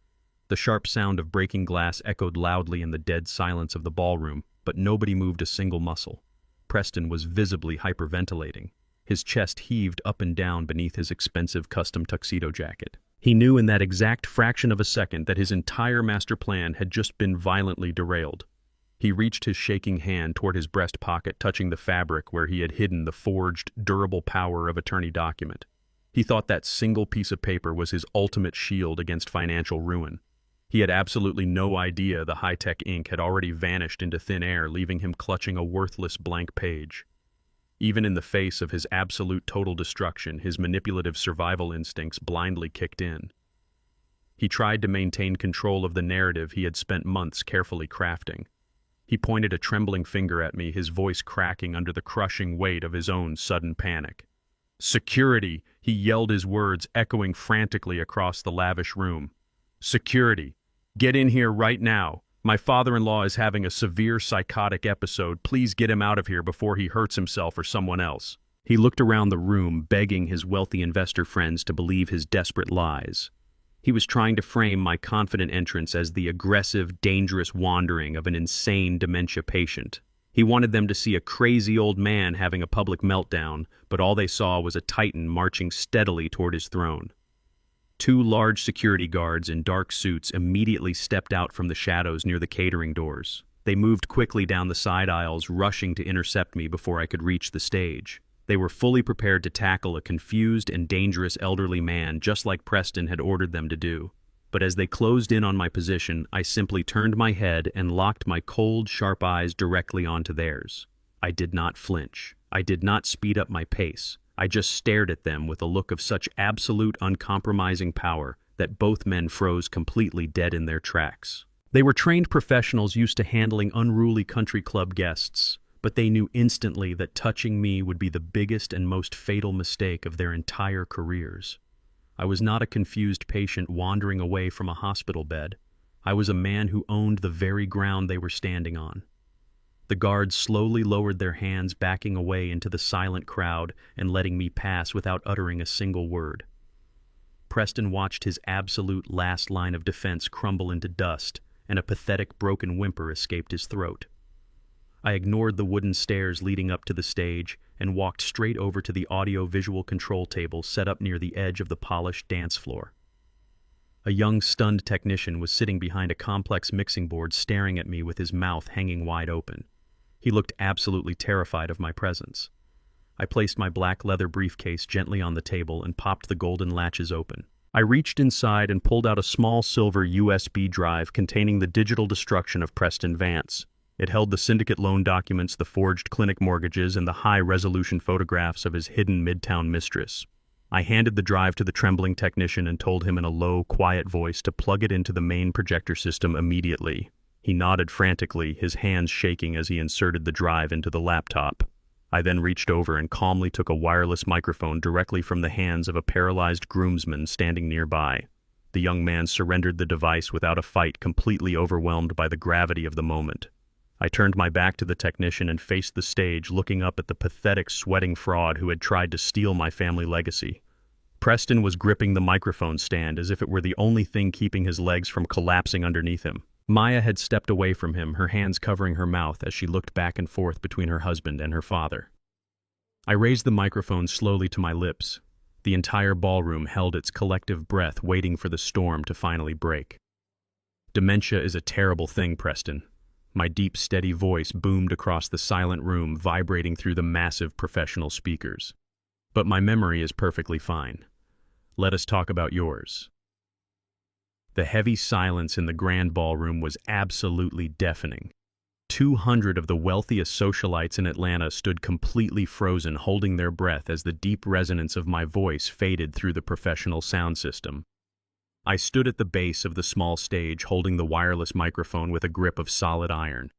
S1: The sharp sound of breaking glass echoed loudly in the dead silence of the ballroom, but nobody moved a single muscle. Preston was visibly hyperventilating. His chest heaved up and down beneath his expensive custom tuxedo jacket. He knew in that exact fraction of a second that his entire master plan had just been violently derailed. He reached his shaking hand toward his breast pocket, touching the fabric where he had hidden the forged, durable power of attorney document. He thought that single piece of paper was his ultimate shield against financial ruin. He had absolutely no idea the high-tech ink had already vanished into thin air, leaving him clutching a worthless blank page. Even in the face of his absolute total destruction, his manipulative survival instincts blindly kicked in. He tried to maintain control of the narrative he had spent months carefully crafting. He pointed a trembling finger at me, his voice cracking under the crushing weight of his own sudden panic. "Security!" He yelled, his words echoing frantically across the lavish room. "Security! Get in here right now. My father-in-law is having a severe psychotic episode. Please get him out of here before he hurts himself or someone else." He looked around the room, begging his wealthy investor friends to believe his desperate lies. He was trying to frame my confident entrance as the aggressive, dangerous wandering of an insane dementia patient. He wanted them to see a crazy old man having a public meltdown, but all they saw was a titan marching steadily toward his throne. 2 large security guards in dark suits immediately stepped out from the shadows near the catering doors. They moved quickly down the side aisles, rushing to intercept me before I could reach the stage. They were fully prepared to tackle a confused and dangerous elderly man, just like Preston had ordered them to do. But as they closed in on my position, I simply turned my head and locked my cold, sharp eyes directly onto theirs. I did not flinch. I did not speed up my pace. I just stared at them with a look of such absolute, uncompromising power that both men froze completely dead in their tracks. They were trained professionals used to handling unruly country club guests, but they knew instantly that touching me would be the biggest and most fatal mistake of their entire careers. I was not a confused patient wandering away from a hospital bed. I was a man who owned the very ground they were standing on. The guards slowly lowered their hands, backing away into the silent crowd and letting me pass without uttering a single word. Preston watched his absolute last line of defense crumble into dust, and a pathetic broken whimper escaped his throat. I ignored the wooden stairs leading up to the stage and walked straight over to the audio-visual control table set up near the edge of the polished dance floor. A young, stunned technician was sitting behind a complex mixing board, staring at me with his mouth hanging wide open. He looked absolutely terrified of my presence. I placed my black leather briefcase gently on the table and popped the golden latches open. I reached inside and pulled out a small silver USB drive containing the digital destruction of Preston Vance. It held the syndicate loan documents, the forged clinic mortgages, and the high-resolution photographs of his hidden Midtown mistress. I handed the drive to the trembling technician and told him in a low, quiet voice to plug it into the main projector system immediately. He nodded frantically, his hands shaking as he inserted the drive into the laptop. I then reached over and calmly took a wireless microphone directly from the hands of a paralyzed groomsman standing nearby. The young man surrendered the device without a fight, completely overwhelmed by the gravity of the moment. I turned my back to the technician and faced the stage, looking up at the pathetic, sweating fraud who had tried to steal my family legacy. Preston was gripping the microphone stand as if it were the only thing keeping his legs from collapsing underneath him. Maya had stepped away from him, her hands covering her mouth as she looked back and forth between her husband and her father. I raised the microphone slowly to my lips. The entire ballroom held its collective breath, waiting for the storm to finally break. "Dementia is a terrible thing, Preston. My deep, steady voice boomed across the silent room, vibrating through the massive professional speakers. But my memory is perfectly fine. Let us talk about yours. The heavy silence in the grand ballroom was absolutely deafening. 200 of the wealthiest socialites in Atlanta stood completely frozen, holding their breath as the deep resonance of my voice faded through the professional sound system. I stood at the base of the small stage, holding the wireless microphone with a grip of solid iron.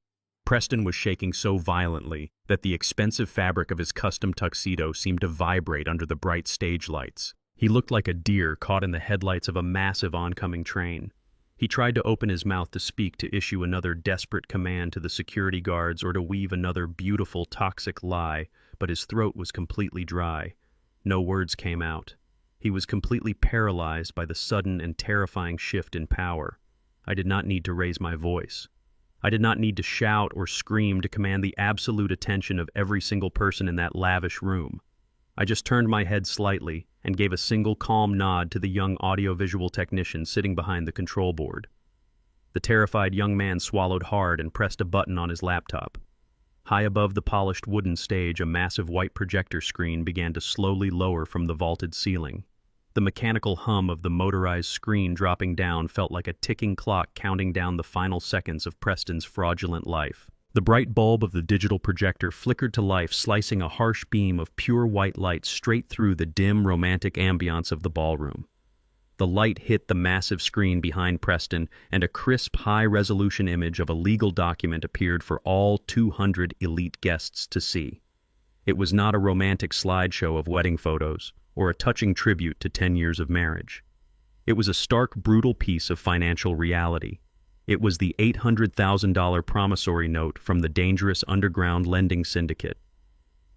S1: Preston was shaking so violently that the expensive fabric of his custom tuxedo seemed to vibrate under the bright stage lights. He looked like a deer caught in the headlights of a massive oncoming train. He tried to open his mouth to speak, to issue another desperate command to the security guards, or to weave another beautiful, toxic lie, but his throat was completely dry. No words came out. He was completely paralyzed by the sudden and terrifying shift in power. I did not need to raise my voice. I did not need to shout or scream to command the absolute attention of every single person in that lavish room. I just turned my head slightly and gave a single calm nod to the young audiovisual technician sitting behind the control board. The terrified young man swallowed hard and pressed a button on his laptop. High above the polished wooden stage, a massive white projector screen began to slowly lower from the vaulted ceiling. The mechanical hum of the motorized screen dropping down felt like a ticking clock counting down the final seconds of Preston's fraudulent life. The bright bulb of the digital projector flickered to life, slicing a harsh beam of pure white light straight through the dim, romantic ambiance of the ballroom. The light hit the massive screen behind Preston, and a crisp, high-resolution image of a legal document appeared for all 200 elite guests to see. It was not a romantic slideshow of wedding photos, or a touching tribute to 10 years of marriage. It was a stark, brutal piece of financial reality. It was the $800,000 promissory note from the dangerous underground lending syndicate.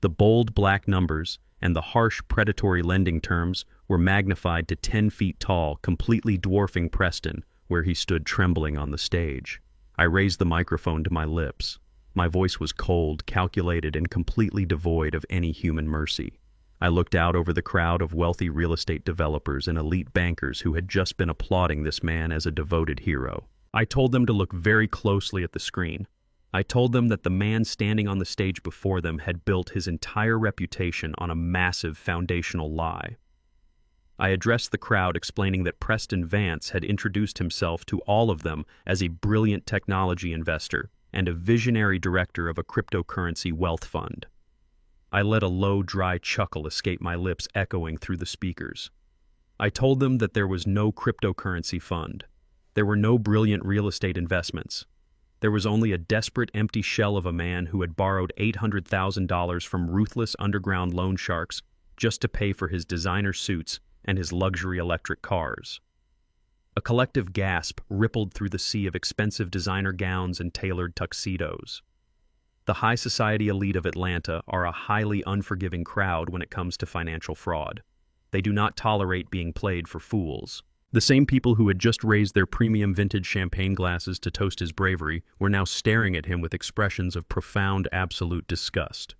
S1: The bold black numbers and the harsh predatory lending terms were magnified to 10 feet tall, completely dwarfing Preston, where he stood trembling on the stage. I raised the microphone to my lips. My voice was cold, calculated, and completely devoid of any human mercy. I looked out over the crowd of wealthy real estate developers and elite bankers who had just been applauding this man as a devoted hero. I told them to look very closely at the screen. I told them that the man standing on the stage before them had built his entire reputation on a massive foundational lie. I addressed the crowd, explaining that Preston Vance had introduced himself to all of them as a brilliant technology investor and a visionary director of a cryptocurrency wealth fund. I let a low, dry chuckle escape my lips, echoing through the speakers. I told them that there was no cryptocurrency fund. There were no brilliant real estate investments. There was only a desperate, empty shell of a man who had borrowed $800,000 from ruthless underground loan sharks just to pay for his designer suits and his luxury electric cars. A collective gasp rippled through the sea of expensive designer gowns and tailored tuxedos. The high society elite of Atlanta are a highly unforgiving crowd when it comes to financial fraud. They do not tolerate being played for fools. The same people who had just raised their premium vintage champagne glasses to toast his bravery were now staring at him with expressions of profound, absolute disgust.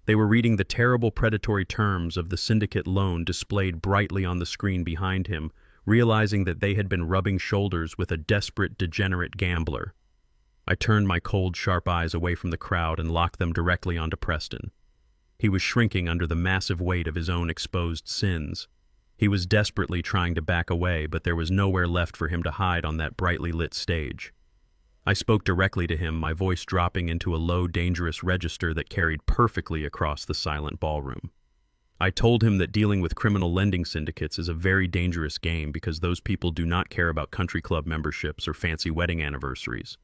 S1: They were reading the terrible predatory terms of the syndicate loan displayed brightly on the screen behind him, realizing that they had been rubbing shoulders with a desperate, degenerate gambler. I turned my cold, sharp eyes away from the crowd and locked them directly onto Preston. He was shrinking under the massive weight of his own exposed sins. He was desperately trying to back away, but there was nowhere left for him to hide on that brightly lit stage. I spoke directly to him, my voice dropping into a low, dangerous register that carried perfectly across the silent ballroom. I told him that dealing with criminal lending syndicates is a very dangerous game because those people do not care about country club memberships or fancy wedding anniversaries.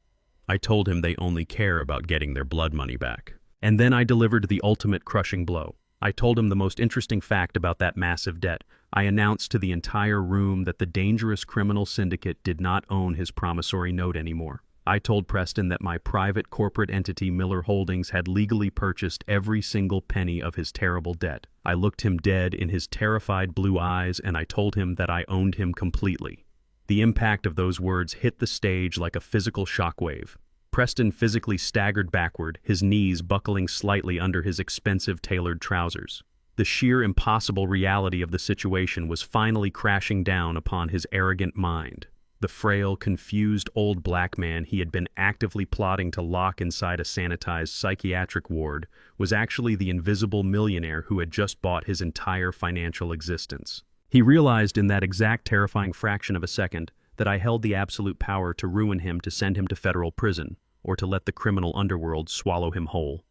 S1: I told him they only care about getting their blood money back. And then I delivered the ultimate crushing blow. I told him the most interesting fact about that massive debt. I announced to the entire room that the dangerous criminal syndicate did not own his promissory note anymore. I told Preston that my private corporate entity, Miller Holdings, had legally purchased every single penny of his terrible debt. I looked him dead in his terrified blue eyes, and I told him that I owned him completely. The impact of those words hit the stage like a physical shockwave. Preston physically staggered backward, his knees buckling slightly under his expensive tailored trousers. The sheer impossible reality of the situation was finally crashing down upon his arrogant mind. The frail, confused old black man he had been actively plotting to lock inside a sanitized psychiatric ward was actually the invisible millionaire who had just bought his entire financial existence. He realized in that exact terrifying fraction of a second that I held the absolute power to ruin him, to send him to federal prison, or to let the criminal underworld swallow him whole.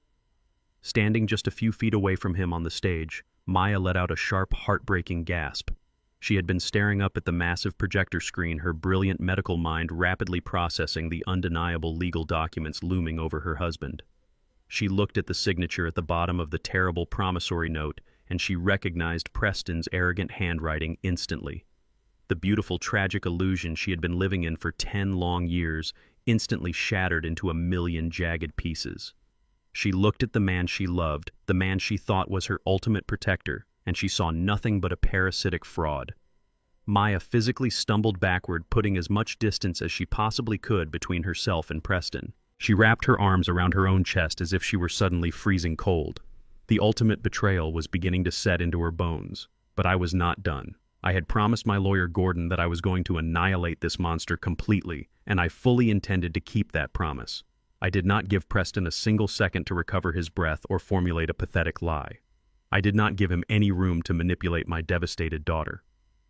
S1: Standing just a few feet away from him on the stage, Maya let out a sharp, heartbreaking gasp. She had been staring up at the massive projector screen, her brilliant medical mind rapidly processing the undeniable legal documents looming over her husband. She looked at the signature at the bottom of the terrible promissory note, and she recognized Preston's arrogant handwriting instantly. The beautiful, tragic illusion she had been living in for 10 long years instantly shattered into a million jagged pieces. She looked at the man she loved, the man she thought was her ultimate protector, and she saw nothing but a parasitic fraud. Maya physically stumbled backward, putting as much distance as she possibly could between herself and Preston. She wrapped her arms around her own chest as if she were suddenly freezing cold. The ultimate betrayal was beginning to set into her bones, but I was not done. I had promised my lawyer Gordon that I was going to annihilate this monster completely, and I fully intended to keep that promise. I did not give Preston a single second to recover his breath or formulate a pathetic lie. I did not give him any room to manipulate my devastated daughter.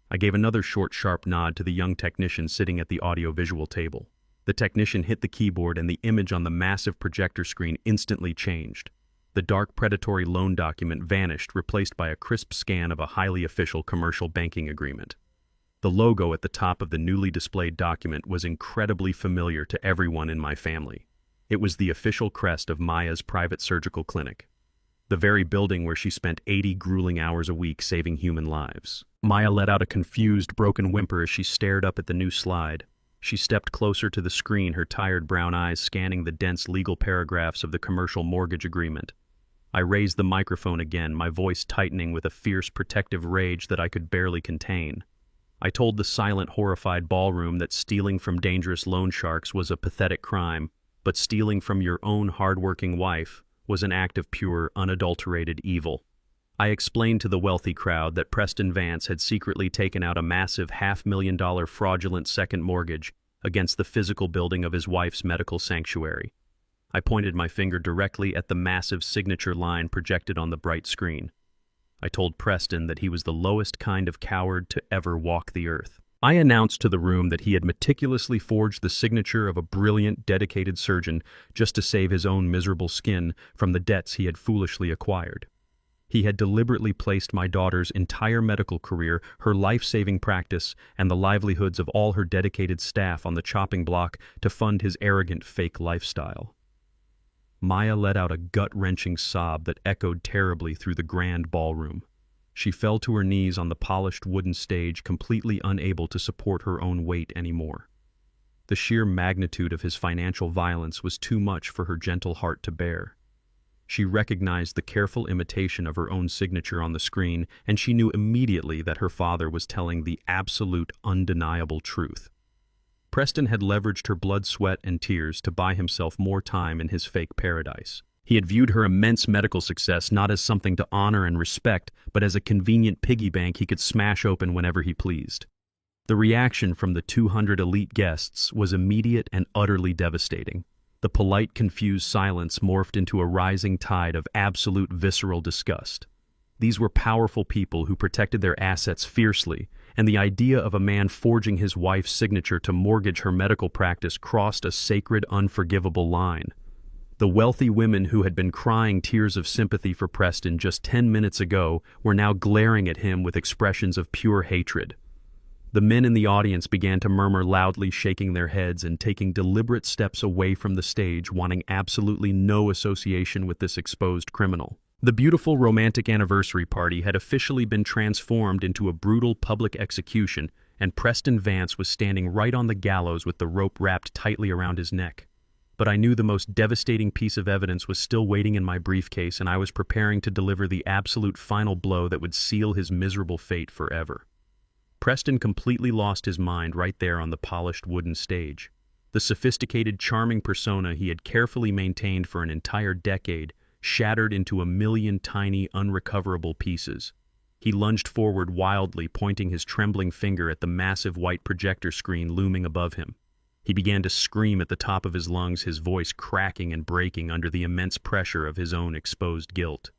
S1: I gave another short, sharp nod to the young technician sitting at the audio-visual table. The technician hit the keyboard, and the image on the massive projector screen instantly changed. The dark, predatory loan document vanished, replaced by a crisp scan of a highly official commercial banking agreement. The logo at the top of the newly displayed document was incredibly familiar to everyone in my family. It was the official crest of Maya's private surgical clinic, the very building where she spent 80 grueling hours a week saving human lives. Maya let out a confused, broken whimper as she stared up at the new slide. She stepped closer to the screen, her tired brown eyes scanning the dense legal paragraphs of the commercial mortgage agreement. I raised the microphone again, my voice tightening with a fierce, protective rage that I could barely contain. I told the silent, horrified ballroom that stealing from dangerous loan sharks was a pathetic crime, but stealing from your own hard-working wife was an act of pure, unadulterated evil. I explained to the wealthy crowd that Preston Vance had secretly taken out a massive $500,000 fraudulent second mortgage against the physical building of his wife's medical sanctuary. I pointed my finger directly at the massive signature line projected on the bright screen. I told Preston that he was the lowest kind of coward to ever walk the earth. I announced to the room that he had meticulously forged the signature of a brilliant, dedicated surgeon just to save his own miserable skin from the debts he had foolishly acquired. He had deliberately placed my daughter's entire medical career, her life-saving practice, and the livelihoods of all her dedicated staff on the chopping block to fund his arrogant fake lifestyle. Maya let out a gut-wrenching sob that echoed terribly through the grand ballroom. She fell to her knees on the polished wooden stage, completely unable to support her own weight anymore. The sheer magnitude of his financial violence was too much for her gentle heart to bear. She recognized the careful imitation of her own signature on the screen, and she knew immediately that her father was telling the absolute, undeniable truth. Preston had leveraged her blood, sweat, and tears to buy himself more time in his fake paradise. He had viewed her immense medical success not as something to honor and respect, but as a convenient piggy bank he could smash open whenever he pleased. The reaction from the 200 elite guests was immediate and utterly devastating. The polite, confused silence morphed into a rising tide of absolute visceral disgust. These were powerful people who protected their assets fiercely, and the idea of a man forging his wife's signature to mortgage her medical practice crossed a sacred, unforgivable line. The wealthy women who had been crying tears of sympathy for Preston just 10 minutes ago were now glaring at him with expressions of pure hatred. The men in the audience began to murmur loudly, shaking their heads and taking deliberate steps away from the stage, wanting absolutely no association with this exposed criminal. The beautiful romantic anniversary party had officially been transformed into a brutal public execution, and Preston Vance was standing right on the gallows with the rope wrapped tightly around his neck. But I knew the most devastating piece of evidence was still waiting in my briefcase, and I was preparing to deliver the absolute final blow that would seal his miserable fate forever. Preston completely lost his mind right there on the polished wooden stage. The sophisticated, charming persona he had carefully maintained for an entire decade shattered into a million tiny, unrecoverable pieces. He lunged forward wildly, pointing his trembling finger at the massive white projector screen looming above him. He began to scream at the top of his lungs, his voice cracking and breaking under the immense pressure of his own exposed guilt.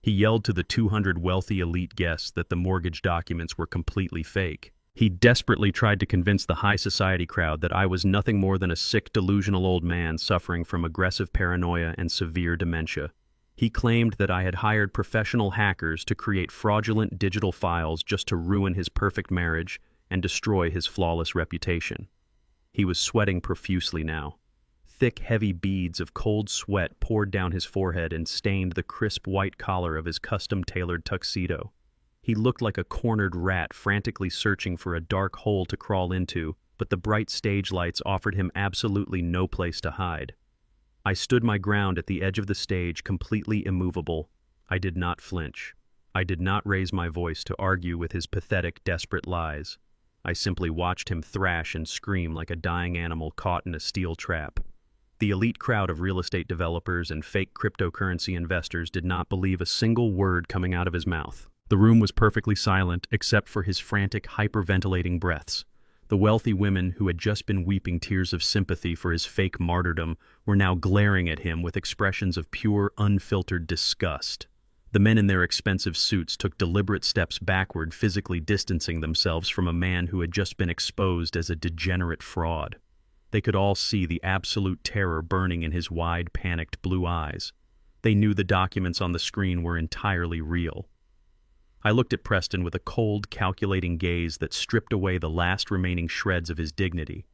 S1: He yelled to the 200 wealthy elite guests that the mortgage documents were completely fake. He desperately tried to convince the high society crowd that I was nothing more than a sick, delusional old man suffering from aggressive paranoia and severe dementia. He claimed that I had hired professional hackers to create fraudulent digital files just to ruin his perfect marriage and destroy his flawless reputation. He was sweating profusely now. Thick, heavy beads of cold sweat poured down his forehead and stained the crisp white collar of his custom-tailored tuxedo. He looked like a cornered rat frantically searching for a dark hole to crawl into, but the bright stage lights offered him absolutely no place to hide. I stood my ground at the edge of the stage, completely immovable. I did not flinch. I did not raise my voice to argue with his pathetic, desperate lies. I simply watched him thrash and scream like a dying animal caught in a steel trap. The elite crowd of real estate developers and fake cryptocurrency investors did not believe a single word coming out of his mouth. The room was perfectly silent except for his frantic, hyperventilating breaths. The wealthy women who had just been weeping tears of sympathy for his fake martyrdom were now glaring at him with expressions of pure, unfiltered disgust. The men in their expensive suits took deliberate steps backward, physically distancing themselves from a man who had just been exposed as a degenerate fraud. They could all see the absolute terror burning in his wide, panicked blue eyes. They knew the documents on the screen were entirely real. I looked at Preston with a cold, calculating gaze that stripped away the last remaining shreds of his dignity.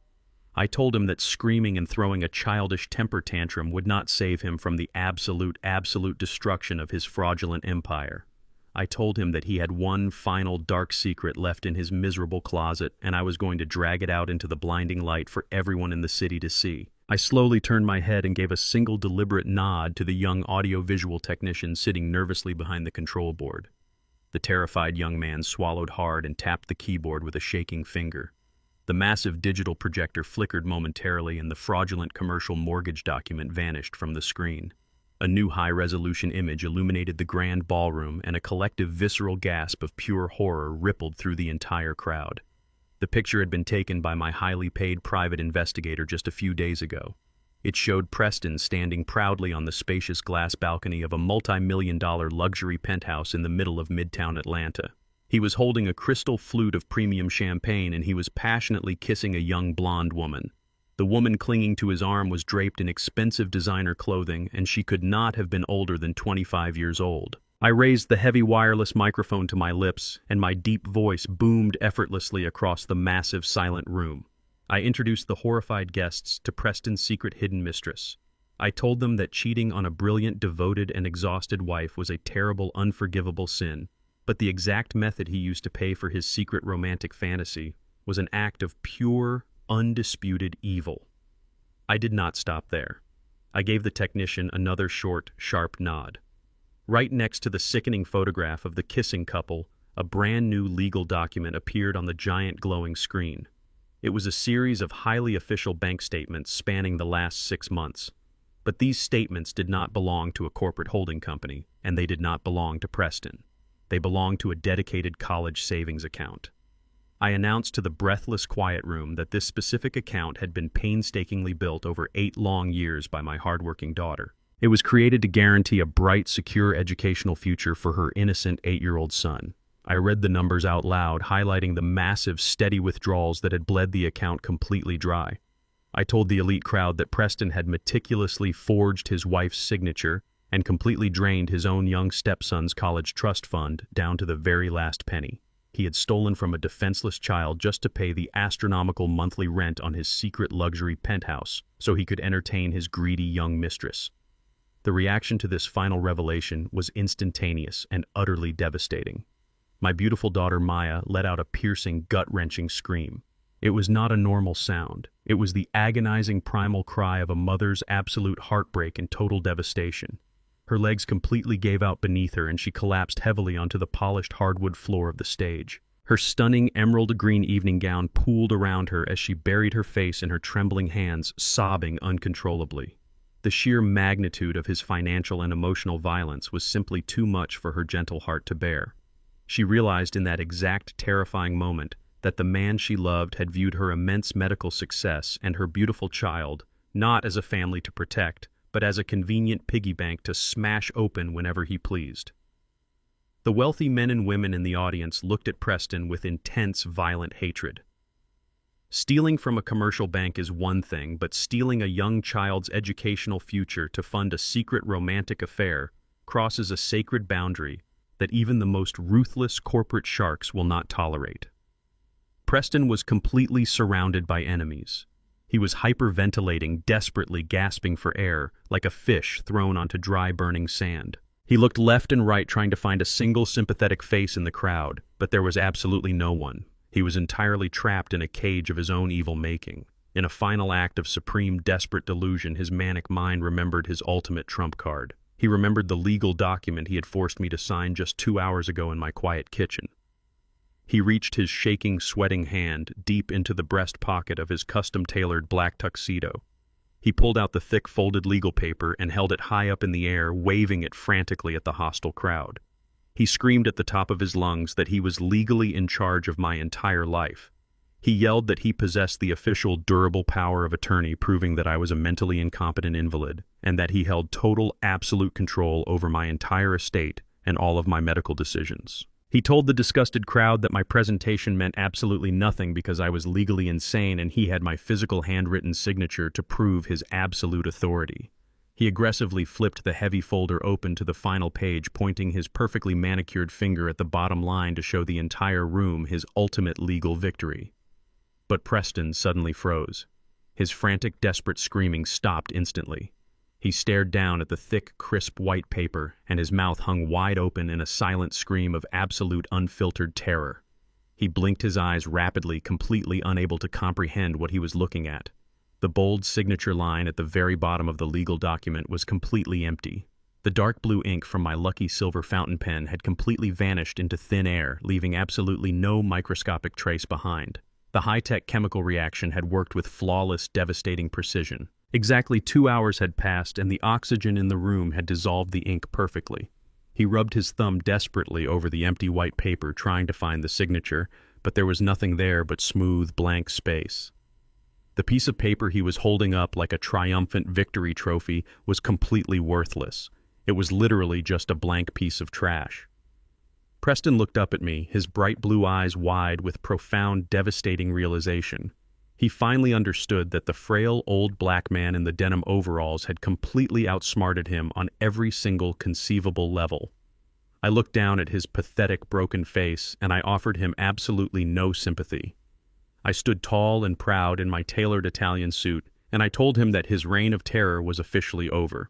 S1: I told him that screaming and throwing a childish temper tantrum would not save him from the absolute destruction of his fraudulent empire. I told him that he had one final dark secret left in his miserable closet, and I was going to drag it out into the blinding light for everyone in the city to see. I slowly turned my head and gave a single deliberate nod to the young audio-visual technician sitting nervously behind the control board. The terrified young man swallowed hard and tapped the keyboard with a shaking finger. The massive digital projector flickered momentarily and the fraudulent commercial mortgage document vanished from the screen. A new high-resolution image illuminated the grand ballroom, and a collective visceral gasp of pure horror rippled through the entire crowd. The picture had been taken by my highly paid private investigator just a few days ago. It showed Preston standing proudly on the spacious glass balcony of a multi-million-dollar luxury penthouse in the middle of Midtown Atlanta. He was holding a crystal flute of premium champagne, and he was passionately kissing a young blonde woman. The woman clinging to his arm was draped in expensive designer clothing, and she could not have been older than 25 years old. I raised the heavy wireless microphone to my lips, and my deep voice boomed effortlessly across the massive, silent room. I introduced the horrified guests to Preston's secret hidden mistress. I told them that cheating on a brilliant, devoted, and exhausted wife was a terrible, unforgivable sin, but the exact method he used to pay for his secret romantic fantasy was an act of pure, undisputed evil. I did not stop there. I gave the technician another short, sharp nod. Right next to the sickening photograph of the kissing couple, a brand new legal document appeared on the giant glowing screen. It was a series of highly official bank statements spanning the last 6 months. But these statements did not belong to a corporate holding company, and they did not belong to Preston. They belonged to a dedicated college savings account. I announced to the breathless quiet room that this specific account had been painstakingly built over 8 long years by my hardworking daughter. It was created to guarantee a bright, secure educational future for her innocent 8-year-old son. I read the numbers out loud, highlighting the massive, steady withdrawals that had bled the account completely dry. I told the elite crowd that Preston had meticulously forged his wife's signature and completely drained his own young stepson's college trust fund down to the very last penny. He had stolen from a defenseless child just to pay the astronomical monthly rent on his secret luxury penthouse so he could entertain his greedy young mistress. The reaction to this final revelation was instantaneous and utterly devastating. My beautiful daughter Maya let out a piercing, gut-wrenching scream. It was not a normal sound. It was the agonizing primal cry of a mother's absolute heartbreak and total devastation. Her legs completely gave out beneath her, and she collapsed heavily onto the polished hardwood floor of the stage. Her stunning emerald green evening gown pooled around her as she buried her face in her trembling hands, sobbing uncontrollably. The sheer magnitude of his financial and emotional violence was simply too much for her gentle heart to bear. She realized in that exact terrifying moment that the man she loved had viewed her immense medical success and her beautiful child not as a family to protect, but as a convenient piggy bank to smash open whenever he pleased. The wealthy men and women in the audience looked at Preston with intense, violent hatred. Stealing from a commercial bank is one thing, but stealing a young child's educational future to fund a secret romantic affair crosses a sacred boundary that even the most ruthless corporate sharks will not tolerate. Preston was completely surrounded by enemies. He was hyperventilating, desperately gasping for air, like a fish thrown onto dry, burning sand. He looked left and right trying to find a single sympathetic face in the crowd, but there was absolutely no one. He was entirely trapped in a cage of his own evil making. In a final act of supreme, desperate delusion, his manic mind remembered his ultimate trump card. He remembered the legal document he had forced me to sign just 2 hours ago in my quiet kitchen. He reached his shaking, sweating hand deep into the breast pocket of his custom-tailored black tuxedo. He pulled out the thick, folded legal paper and held it high up in the air, waving it frantically at the hostile crowd. He screamed at the top of his lungs that he was legally in charge of my entire life. He yelled that he possessed the official durable power of attorney, proving that I was a mentally incompetent invalid, and that he held total, absolute control over my entire estate and all of my medical decisions. He told the disgusted crowd that my presentation meant absolutely nothing because I was legally insane and he had my physical handwritten signature to prove his absolute authority. He aggressively flipped the heavy folder open to the final page, pointing his perfectly manicured finger at the bottom line to show the entire room his ultimate legal victory. But Preston suddenly froze. His frantic, desperate screaming stopped instantly. He stared down at the thick, crisp white paper, and his mouth hung wide open in a silent scream of absolute, unfiltered terror. He blinked his eyes rapidly, completely unable to comprehend what he was looking at. The bold signature line at the very bottom of the legal document was completely empty. The dark blue ink from my lucky silver fountain pen had completely vanished into thin air, leaving absolutely no microscopic trace behind. The high-tech chemical reaction had worked with flawless, devastating precision. Exactly 2 hours had passed, and the oxygen in the room had dissolved the ink perfectly. He rubbed his thumb desperately over the empty white paper, trying to find the signature, but there was nothing there but smooth, blank space. The piece of paper he was holding up like a triumphant victory trophy was completely worthless. It was literally just a blank piece of trash. Preston looked up at me, his bright blue eyes wide with profound, devastating realization. He finally understood that the frail old black man in the denim overalls had completely outsmarted him on every single conceivable level. I looked down at his pathetic, broken face, and I offered him absolutely no sympathy. I stood tall and proud in my tailored Italian suit, and I told him that his reign of terror was officially over.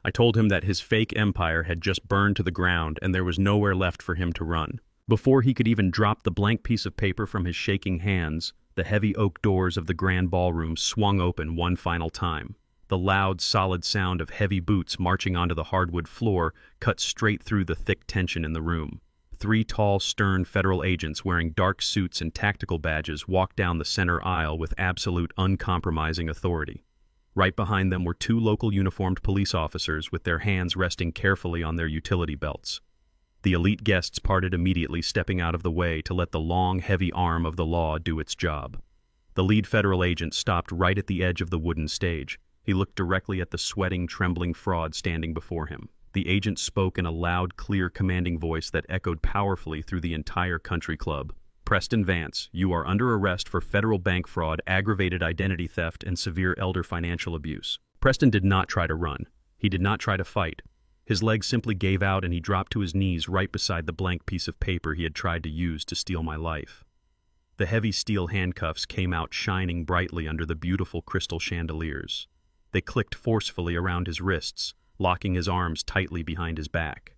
S1: I told him that his fake empire had just burned to the ground and there was nowhere left for him to run. Before he could even drop the blank piece of paper from his shaking hands, the heavy oak doors of the grand ballroom swung open one final time. The loud, solid sound of heavy boots marching onto the hardwood floor cut straight through the thick tension in the room. 3 tall, stern federal agents wearing dark suits and tactical badges walked down the center aisle with absolute, uncompromising authority. Right behind them were 2 local uniformed police officers with their hands resting carefully on their utility belts. The elite guests parted immediately, stepping out of the way to let the long, heavy arm of the law do its job. The lead federal agent stopped right at the edge of the wooden stage. He looked directly at the sweating, trembling fraud standing before him. The agent spoke in a loud, clear, commanding voice that echoed powerfully through the entire country club. "Preston Vance, you are under arrest for federal bank fraud, aggravated identity theft, and severe elder financial abuse." Preston did not try to run. He did not try to fight. His legs simply gave out and he dropped to his knees right beside the blank piece of paper he had tried to use to steal my life. The heavy steel handcuffs came out shining brightly under the beautiful crystal chandeliers. They clicked forcefully around his wrists, locking his arms tightly behind his back.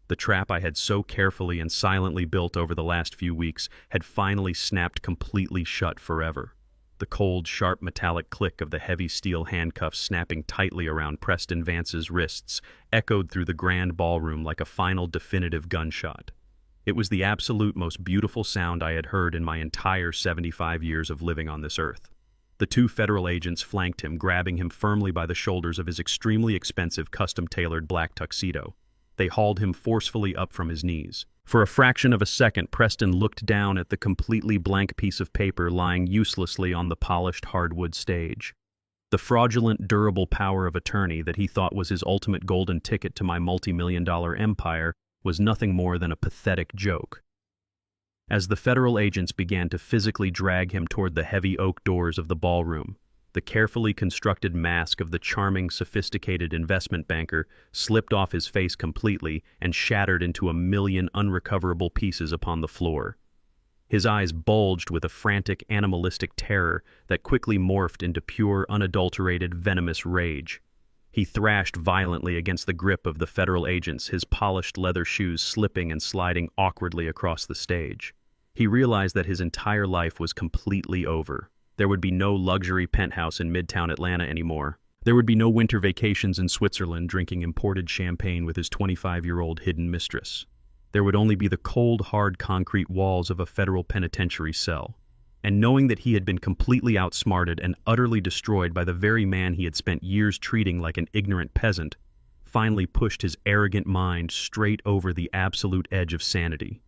S1: The trap I had so carefully and silently built over the last few weeks had finally snapped completely shut forever. The cold, sharp metallic click of the heavy steel handcuffs snapping tightly around Preston Vance's wrists echoed through the grand ballroom like a final definitive gunshot. It was the absolute most beautiful sound I had heard in my entire 75 years of living on this earth. The 2 federal agents flanked him, grabbing him firmly by the shoulders of his extremely expensive custom-tailored black tuxedo. They hauled him forcefully up from his knees. For a fraction of a second, Preston looked down at the completely blank piece of paper lying uselessly on the polished hardwood stage. The fraudulent, durable power of attorney that he thought was his ultimate golden ticket to my multi-million-dollar empire was nothing more than a pathetic joke. As the federal agents began to physically drag him toward the heavy oak doors of the ballroom, the carefully constructed mask of the charming, sophisticated investment banker slipped off his face completely and shattered into a million unrecoverable pieces upon the floor. His eyes bulged with a frantic, animalistic terror that quickly morphed into pure, unadulterated, venomous rage. He thrashed violently against the grip of the federal agents, his polished leather shoes slipping and sliding awkwardly across the stage. He realized that his entire life was completely over. There would be no luxury penthouse in Midtown Atlanta anymore. There would be no winter vacations in Switzerland drinking imported champagne with his 25-year-old hidden mistress. There would only be the cold, hard concrete walls of a federal penitentiary cell. And knowing that he had been completely outsmarted and utterly destroyed by the very man he had spent years treating like an ignorant peasant, finally pushed his arrogant mind straight over the absolute edge of sanity.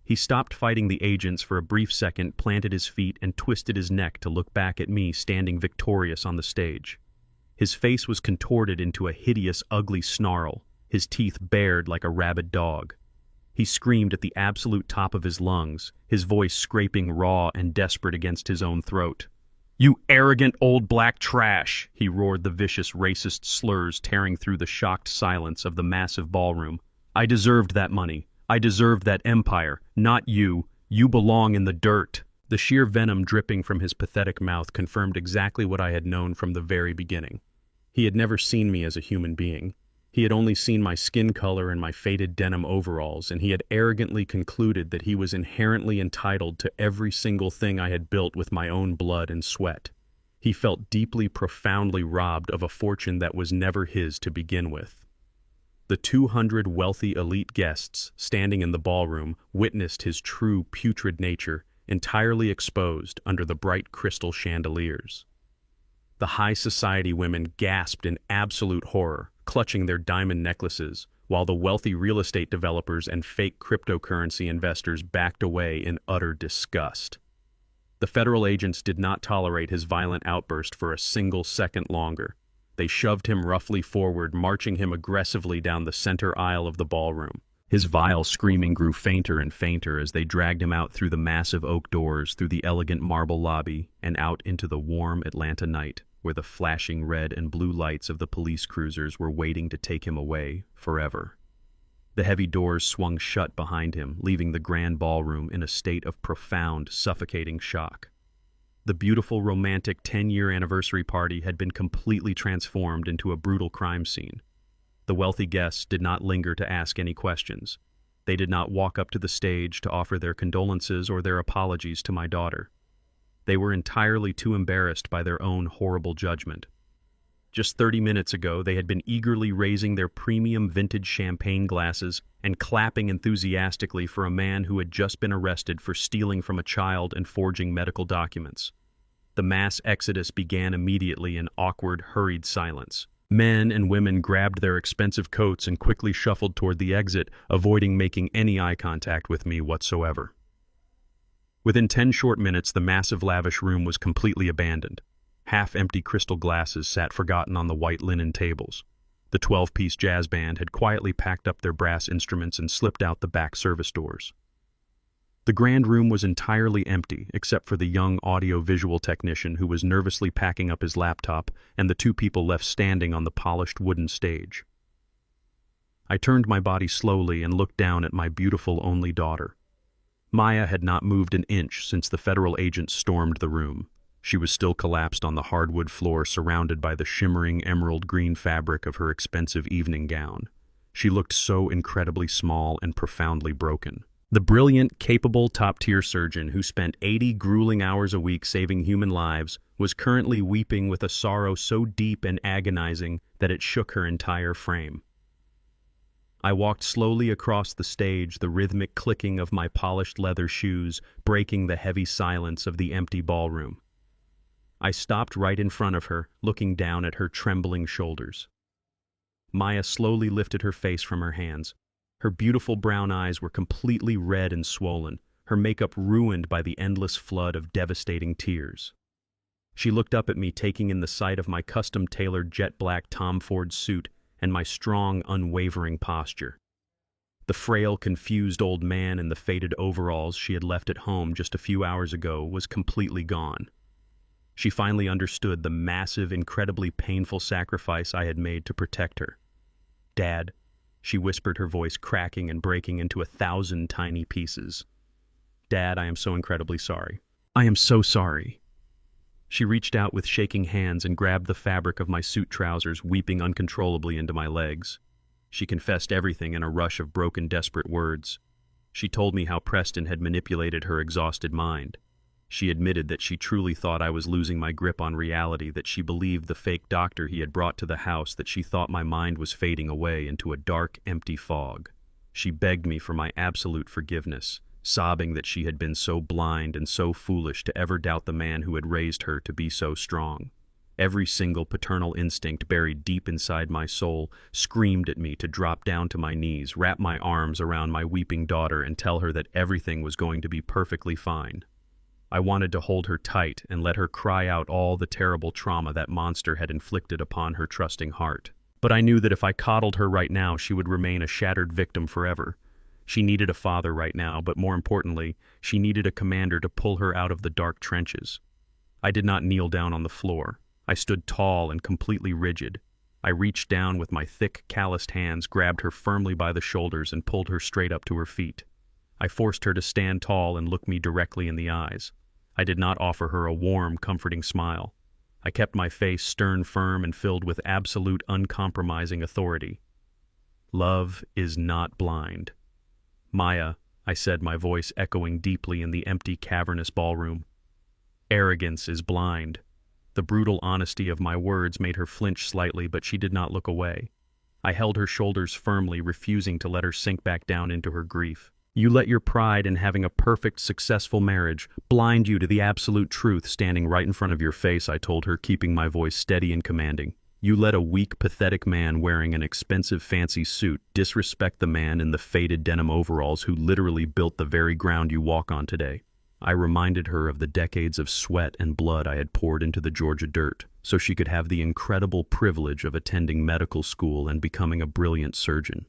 S1: He stopped fighting the agents for a brief second, planted his feet, and twisted his neck to look back at me standing victorious on the stage. His face was contorted into a hideous, ugly snarl, his teeth bared like a rabid dog. He screamed at the absolute top of his lungs, his voice scraping raw and desperate against his own throat. "You arrogant old black trash!" he roared, the vicious racist slurs tearing through the shocked silence of the massive ballroom. "I deserved that money. I deserved that empire, not you. You belong in the dirt." The sheer venom dripping from his pathetic mouth confirmed exactly what I had known from the very beginning. He had never seen me as a human being. He had only seen my skin color and my faded denim overalls, and he had arrogantly concluded that he was inherently entitled to every single thing I had built with my own blood and sweat. He felt deeply, profoundly robbed of a fortune that was never his to begin with. The 200 wealthy elite guests standing in the ballroom witnessed his true putrid nature entirely exposed under the bright crystal chandeliers. The high society women gasped in absolute horror, clutching their diamond necklaces, while the wealthy real estate developers and fake cryptocurrency investors backed away in utter disgust. The federal agents did not tolerate his violent outburst for a single second longer. They shoved him roughly forward, marching him aggressively down the center aisle of the ballroom. His vile screaming grew fainter and fainter as they dragged him out through the massive oak doors, through the elegant marble lobby, and out into the warm Atlanta night, where the flashing red and blue lights of the police cruisers were waiting to take him away forever. The heavy doors swung shut behind him, leaving the grand ballroom in a state of profound, suffocating shock. The beautiful, romantic 10-year anniversary party had been completely transformed into a brutal crime scene. The wealthy guests did not linger to ask any questions. They did not walk up to the stage to offer their condolences or their apologies to my daughter. They were entirely too embarrassed by their own horrible judgment. Just 30 minutes ago, they had been eagerly raising their premium vintage champagne glasses and clapping enthusiastically for a man who had just been arrested for stealing from a child and forging medical documents. The mass exodus began immediately in awkward, hurried silence. Men and women grabbed their expensive coats and quickly shuffled toward the exit, avoiding making any eye contact with me whatsoever. Within 10 short minutes, the massive, lavish room was completely abandoned. Half-empty crystal glasses sat forgotten on the white linen tables. The 12-piece jazz band had quietly packed up their brass instruments and slipped out the back service doors. The grand room was entirely empty, except for the young audio-visual technician who was nervously packing up his laptop and the two people left standing on the polished wooden stage. I turned my body slowly and looked down at my beautiful only daughter. Maya had not moved an inch since the federal agents stormed the room. She was still collapsed on the hardwood floor, surrounded by the shimmering emerald green fabric of her expensive evening gown. She looked so incredibly small and profoundly broken. The brilliant, capable, top-tier surgeon who spent 80 grueling hours a week saving human lives was currently weeping with a sorrow so deep and agonizing that it shook her entire frame. I walked slowly across the stage, the rhythmic clicking of my polished leather shoes breaking the heavy silence of the empty ballroom. I stopped right in front of her, looking down at her trembling shoulders. Maya slowly lifted her face from her hands. Her beautiful brown eyes were completely red and swollen, her makeup ruined by the endless flood of devastating tears. She looked up at me, taking in the sight of my custom-tailored jet-black Tom Ford suit and my strong, unwavering posture. The frail, confused old man in the faded overalls she had left at home just a few hours ago was completely gone. She finally understood the massive, incredibly painful sacrifice I had made to protect her. "Dad," she whispered, her voice cracking and breaking into 1,000 tiny pieces. "Dad, I am so incredibly sorry. I am so sorry." She reached out with shaking hands and grabbed the fabric of my suit trousers, weeping uncontrollably into my legs. She confessed everything in a rush of broken, desperate words. She told me how Preston had manipulated her exhausted mind. She admitted that she truly thought I was losing my grip on reality, that she believed the fake doctor he had brought to the house, that she thought my mind was fading away into a dark, empty fog. She begged me for my absolute forgiveness, sobbing that she had been so blind and so foolish to ever doubt the man who had raised her to be so strong. Every single paternal instinct buried deep inside my soul screamed at me to drop down to my knees, wrap my arms around my weeping daughter, and tell her that everything was going to be perfectly fine. I wanted to hold her tight and let her cry out all the terrible trauma that monster had inflicted upon her trusting heart. But I knew that if I coddled her right now, she would remain a shattered victim forever. She needed a father right now, but more importantly, she needed a commander to pull her out of the dark trenches. I did not kneel down on the floor. I stood tall and completely rigid. I reached down with my thick, calloused hands, grabbed her firmly by the shoulders, and pulled her straight up to her feet. I forced her to stand tall and look me directly in the eyes. I did not offer her a warm, comforting smile. I kept my face stern, firm, and filled with absolute, uncompromising authority. "Love is not blind. Maya," I said, my voice echoing deeply in the empty, cavernous ballroom. "Arrogance is blind." The brutal honesty of my words made her flinch slightly, but she did not look away. I held her shoulders firmly, refusing to let her sink back down into her grief. "You let your pride in having a perfect, successful marriage blind you to the absolute truth standing right in front of your face," I told her, keeping my voice steady and commanding. "You let a weak, pathetic man wearing an expensive, fancy suit disrespect the man in the faded denim overalls who literally built the very ground you walk on today." I reminded her of the decades of sweat and blood I had poured into the Georgia dirt, so she could have the incredible privilege of attending medical school and becoming a brilliant surgeon.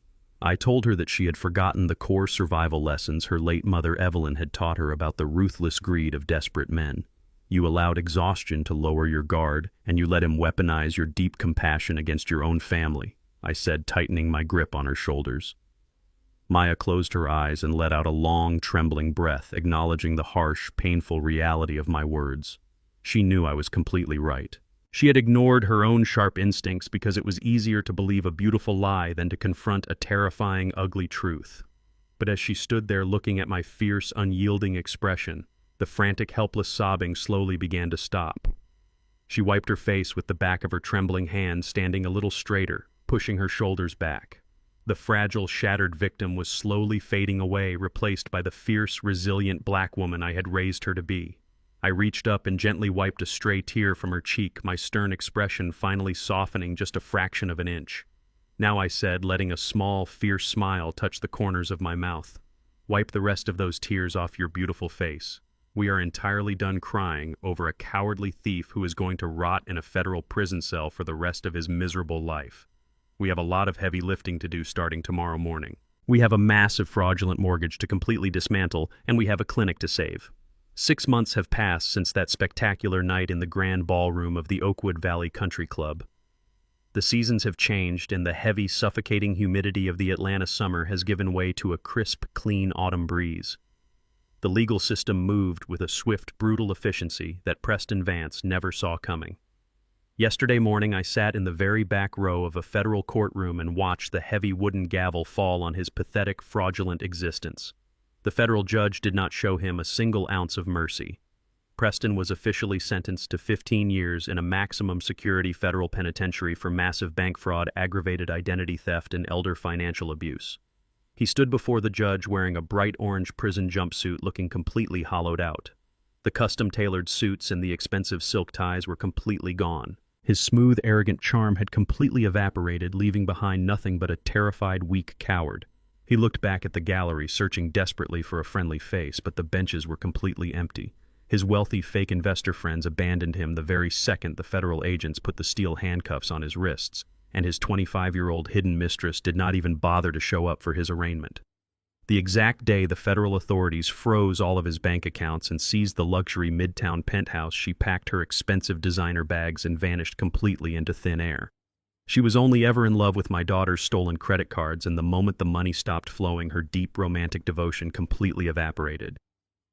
S1: I told her that she had forgotten the core survival lessons her late mother Evelyn had taught her about the ruthless greed of desperate men. You allowed exhaustion to lower your guard, and you let him weaponize your deep compassion against your own family, I said, tightening my grip on her shoulders. Maya closed her eyes and let out a long, trembling breath, acknowledging the harsh, painful reality of my words. She knew I was completely right. She had ignored her own sharp instincts because it was easier to believe a beautiful lie than to confront a terrifying, ugly truth. But as she stood there looking at my fierce, unyielding expression, the frantic, helpless sobbing slowly began to stop. She wiped her face with the back of her trembling hand, standing a little straighter, pushing her shoulders back. The fragile, shattered victim was slowly fading away, replaced by the fierce, resilient black woman I had raised her to be. I reached up and gently wiped a stray tear from her cheek, my stern expression finally softening just a fraction of an inch. "Now," I said, letting a small, fierce smile touch the corners of my mouth, "wipe the rest of those tears off your beautiful face. We are entirely done crying over a cowardly thief who is going to rot in a federal prison cell for the rest of his miserable life. We have a lot of heavy lifting to do starting tomorrow morning. We have a massive fraudulent mortgage to completely dismantle, and we have a clinic to save." 6 months have passed since that spectacular night in the grand ballroom of the Oakwood Valley Country Club. The seasons have changed, and the heavy, suffocating humidity of the Atlanta summer has given way to a crisp, clean autumn breeze. The legal system moved with a swift, brutal efficiency that Preston Vance never saw coming. Yesterday morning, I sat in the very back row of a federal courtroom and watched the heavy wooden gavel fall on his pathetic, fraudulent existence. The federal judge did not show him a single ounce of mercy. Preston was officially sentenced to 15 years in a maximum security federal penitentiary for massive bank fraud, aggravated identity theft, and elder financial abuse. He stood before the judge wearing a bright orange prison jumpsuit, looking completely hollowed out. The custom-tailored suits and the expensive silk ties were completely gone. His smooth, arrogant charm had completely evaporated, leaving behind nothing but a terrified, weak coward. He looked back at the gallery, searching desperately for a friendly face, but the benches were completely empty. His wealthy fake investor friends abandoned him the very second the federal agents put the steel handcuffs on his wrists, and his 25-year-old hidden mistress did not even bother to show up for his arraignment. The exact day the federal authorities froze all of his bank accounts and seized the luxury midtown penthouse, she packed her expensive designer bags and vanished completely into thin air. She was only ever in love with my daughter's stolen credit cards, and the moment the money stopped flowing, her deep romantic devotion completely evaporated.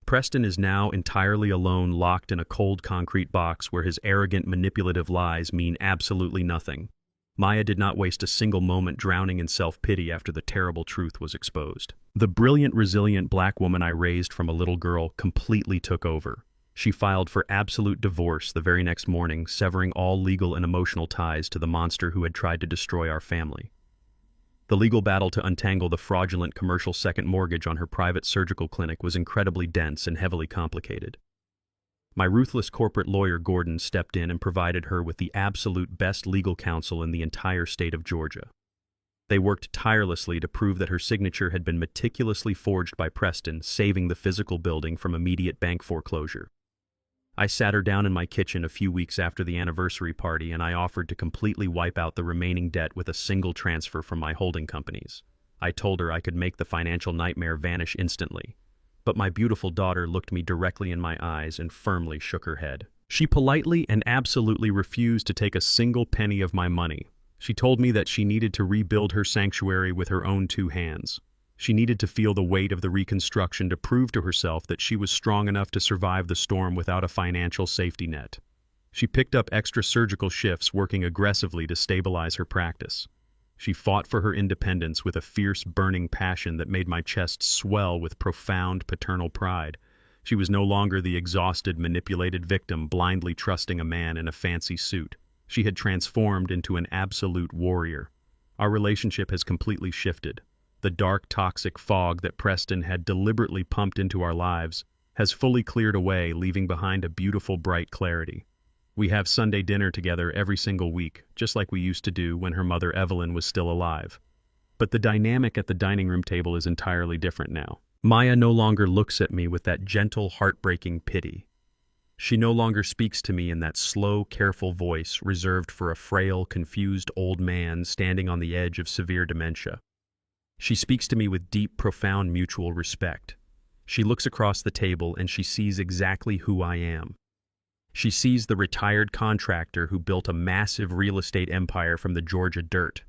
S1: Preston is now entirely alone, locked in a cold concrete box where his arrogant, manipulative lies mean absolutely nothing. Maya did not waste a single moment drowning in self-pity after the terrible truth was exposed. The brilliant, resilient black woman I raised from a little girl completely took over. She filed for absolute divorce the very next morning, severing all legal and emotional ties to the monster who had tried to destroy our family. The legal battle to untangle the fraudulent commercial second mortgage on her private surgical clinic was incredibly dense and heavily complicated. My ruthless corporate lawyer Gordon stepped in and provided her with the absolute best legal counsel in the entire state of Georgia. They worked tirelessly to prove that her signature had been meticulously forged by Preston, saving the physical building from immediate bank foreclosure. I sat her down in my kitchen a few weeks after the anniversary party, and I offered to completely wipe out the remaining debt with a single transfer from my holding companies. I told her I could make the financial nightmare vanish instantly. But my beautiful daughter looked me directly in my eyes and firmly shook her head. She politely and absolutely refused to take a single penny of my money. She told me that she needed to rebuild her sanctuary with her own two hands. She needed to feel the weight of the reconstruction to prove to herself that she was strong enough to survive the storm without a financial safety net. She picked up extra surgical shifts, working aggressively to stabilize her practice. She fought for her independence with a fierce, burning passion that made my chest swell with profound paternal pride. She was no longer the exhausted, manipulated victim blindly trusting a man in a fancy suit. She had transformed into an absolute warrior. Our relationship has completely shifted. The dark, toxic fog that Preston had deliberately pumped into our lives has fully cleared away, leaving behind a beautiful, bright clarity. We have Sunday dinner together every single week, just like we used to do when her mother Evelyn was still alive. But the dynamic at the dining room table is entirely different now. Maya no longer looks at me with that gentle, heartbreaking pity. She no longer speaks to me in that slow, careful voice reserved for a frail, confused old man standing on the edge of severe dementia. She speaks to me with deep, profound mutual respect. She looks across the table and she sees exactly who I am. She sees the retired contractor who built a massive real estate empire from the Georgia dirt.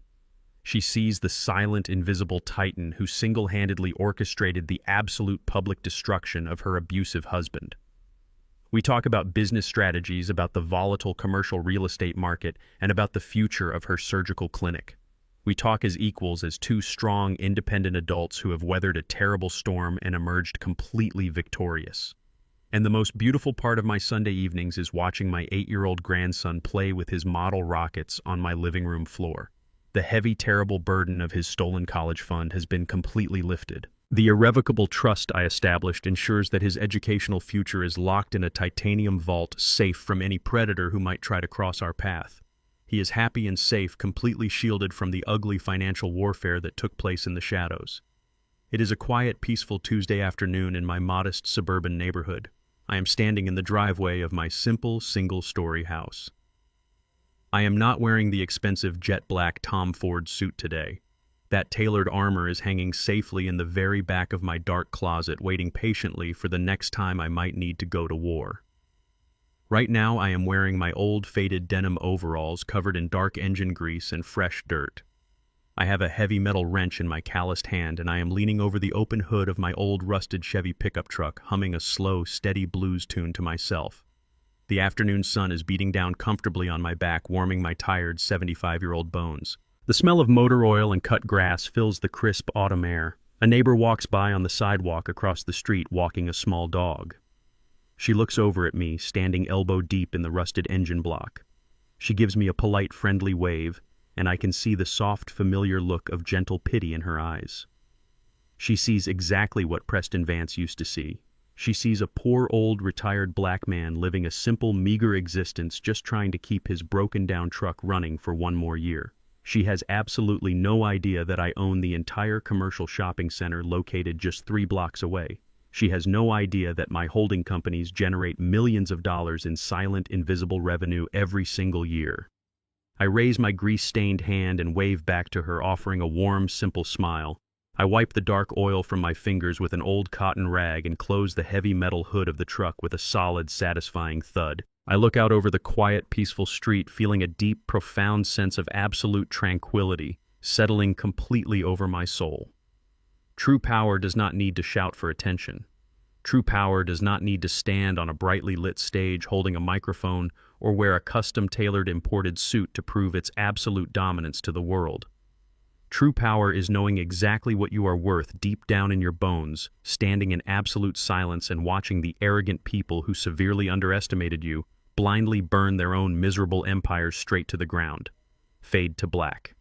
S1: She sees the silent, invisible titan who single-handedly orchestrated the absolute public destruction of her abusive husband. We talk about business strategies, about the volatile commercial real estate market, and about the future of her surgical clinic. We talk as equals, as two strong, independent adults who have weathered a terrible storm and emerged completely victorious. And the most beautiful part of my Sunday evenings is watching my 8-year-old grandson play with his model rockets on my living room floor. The heavy, terrible burden of his stolen college fund has been completely lifted. The irrevocable trust I established ensures that his educational future is locked in a titanium vault, safe from any predator who might try to cross our path. He is happy and safe, completely shielded from the ugly financial warfare that took place in the shadows. It is a quiet, peaceful Tuesday afternoon in my modest suburban neighborhood. I am standing in the driveway of my simple, single-story house. I am not wearing the expensive jet black Tom Ford suit today. That tailored armor is hanging safely in the very back of my dark closet, waiting patiently for the next time I might need to go to war. Right now, I am wearing my old, faded denim overalls covered in dark engine grease and fresh dirt. I have a heavy metal wrench in my calloused hand, and I am leaning over the open hood of my old rusted Chevy pickup truck, humming a slow, steady blues tune to myself. The afternoon sun is beating down comfortably on my back, warming my tired 75-year-old bones. The smell of motor oil and cut grass fills the crisp autumn air. A neighbor walks by on the sidewalk across the street, walking a small dog. She looks over at me, standing elbow-deep in the rusted engine block. She gives me a polite, friendly wave, and I can see the soft, familiar look of gentle pity in her eyes. She sees exactly what Preston Vance used to see. She sees a poor, old, retired black man living a simple, meager existence, just trying to keep his broken-down truck running for one more year. She has absolutely no idea that I own the entire commercial shopping center located just 3 blocks away. She has no idea that my holding companies generate millions of dollars in silent, invisible revenue every single year. I raise my grease-stained hand and wave back to her, offering a warm, simple smile. I wipe the dark oil from my fingers with an old cotton rag and close the heavy metal hood of the truck with a solid, satisfying thud. I look out over the quiet, peaceful street, feeling a deep, profound sense of absolute tranquility settling completely over my soul. True power does not need to shout for attention. True power does not need to stand on a brightly lit stage holding a microphone or wear a custom-tailored imported suit to prove its absolute dominance to the world. True power is knowing exactly what you are worth deep down in your bones, standing in absolute silence and watching the arrogant people who severely underestimated you blindly burn their own miserable empires straight to the ground. Fade to black.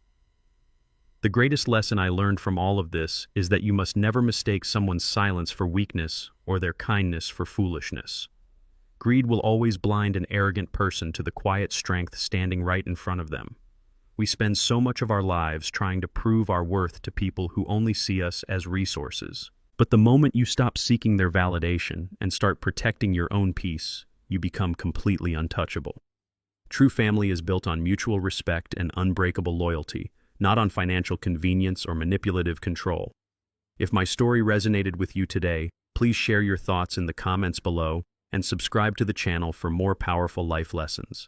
S1: The greatest lesson I learned from all of this is that you must never mistake someone's silence for weakness or their kindness for foolishness. Greed will always blind an arrogant person to the quiet strength standing right in front of them. We spend so much of our lives trying to prove our worth to people who only see us as resources. But the moment you stop seeking their validation and start protecting your own peace, you become completely untouchable. True family is built on mutual respect and unbreakable loyalty, not on financial convenience or manipulative control. If my story resonated with you today, please share your thoughts in the comments below and subscribe to the channel for more powerful life lessons.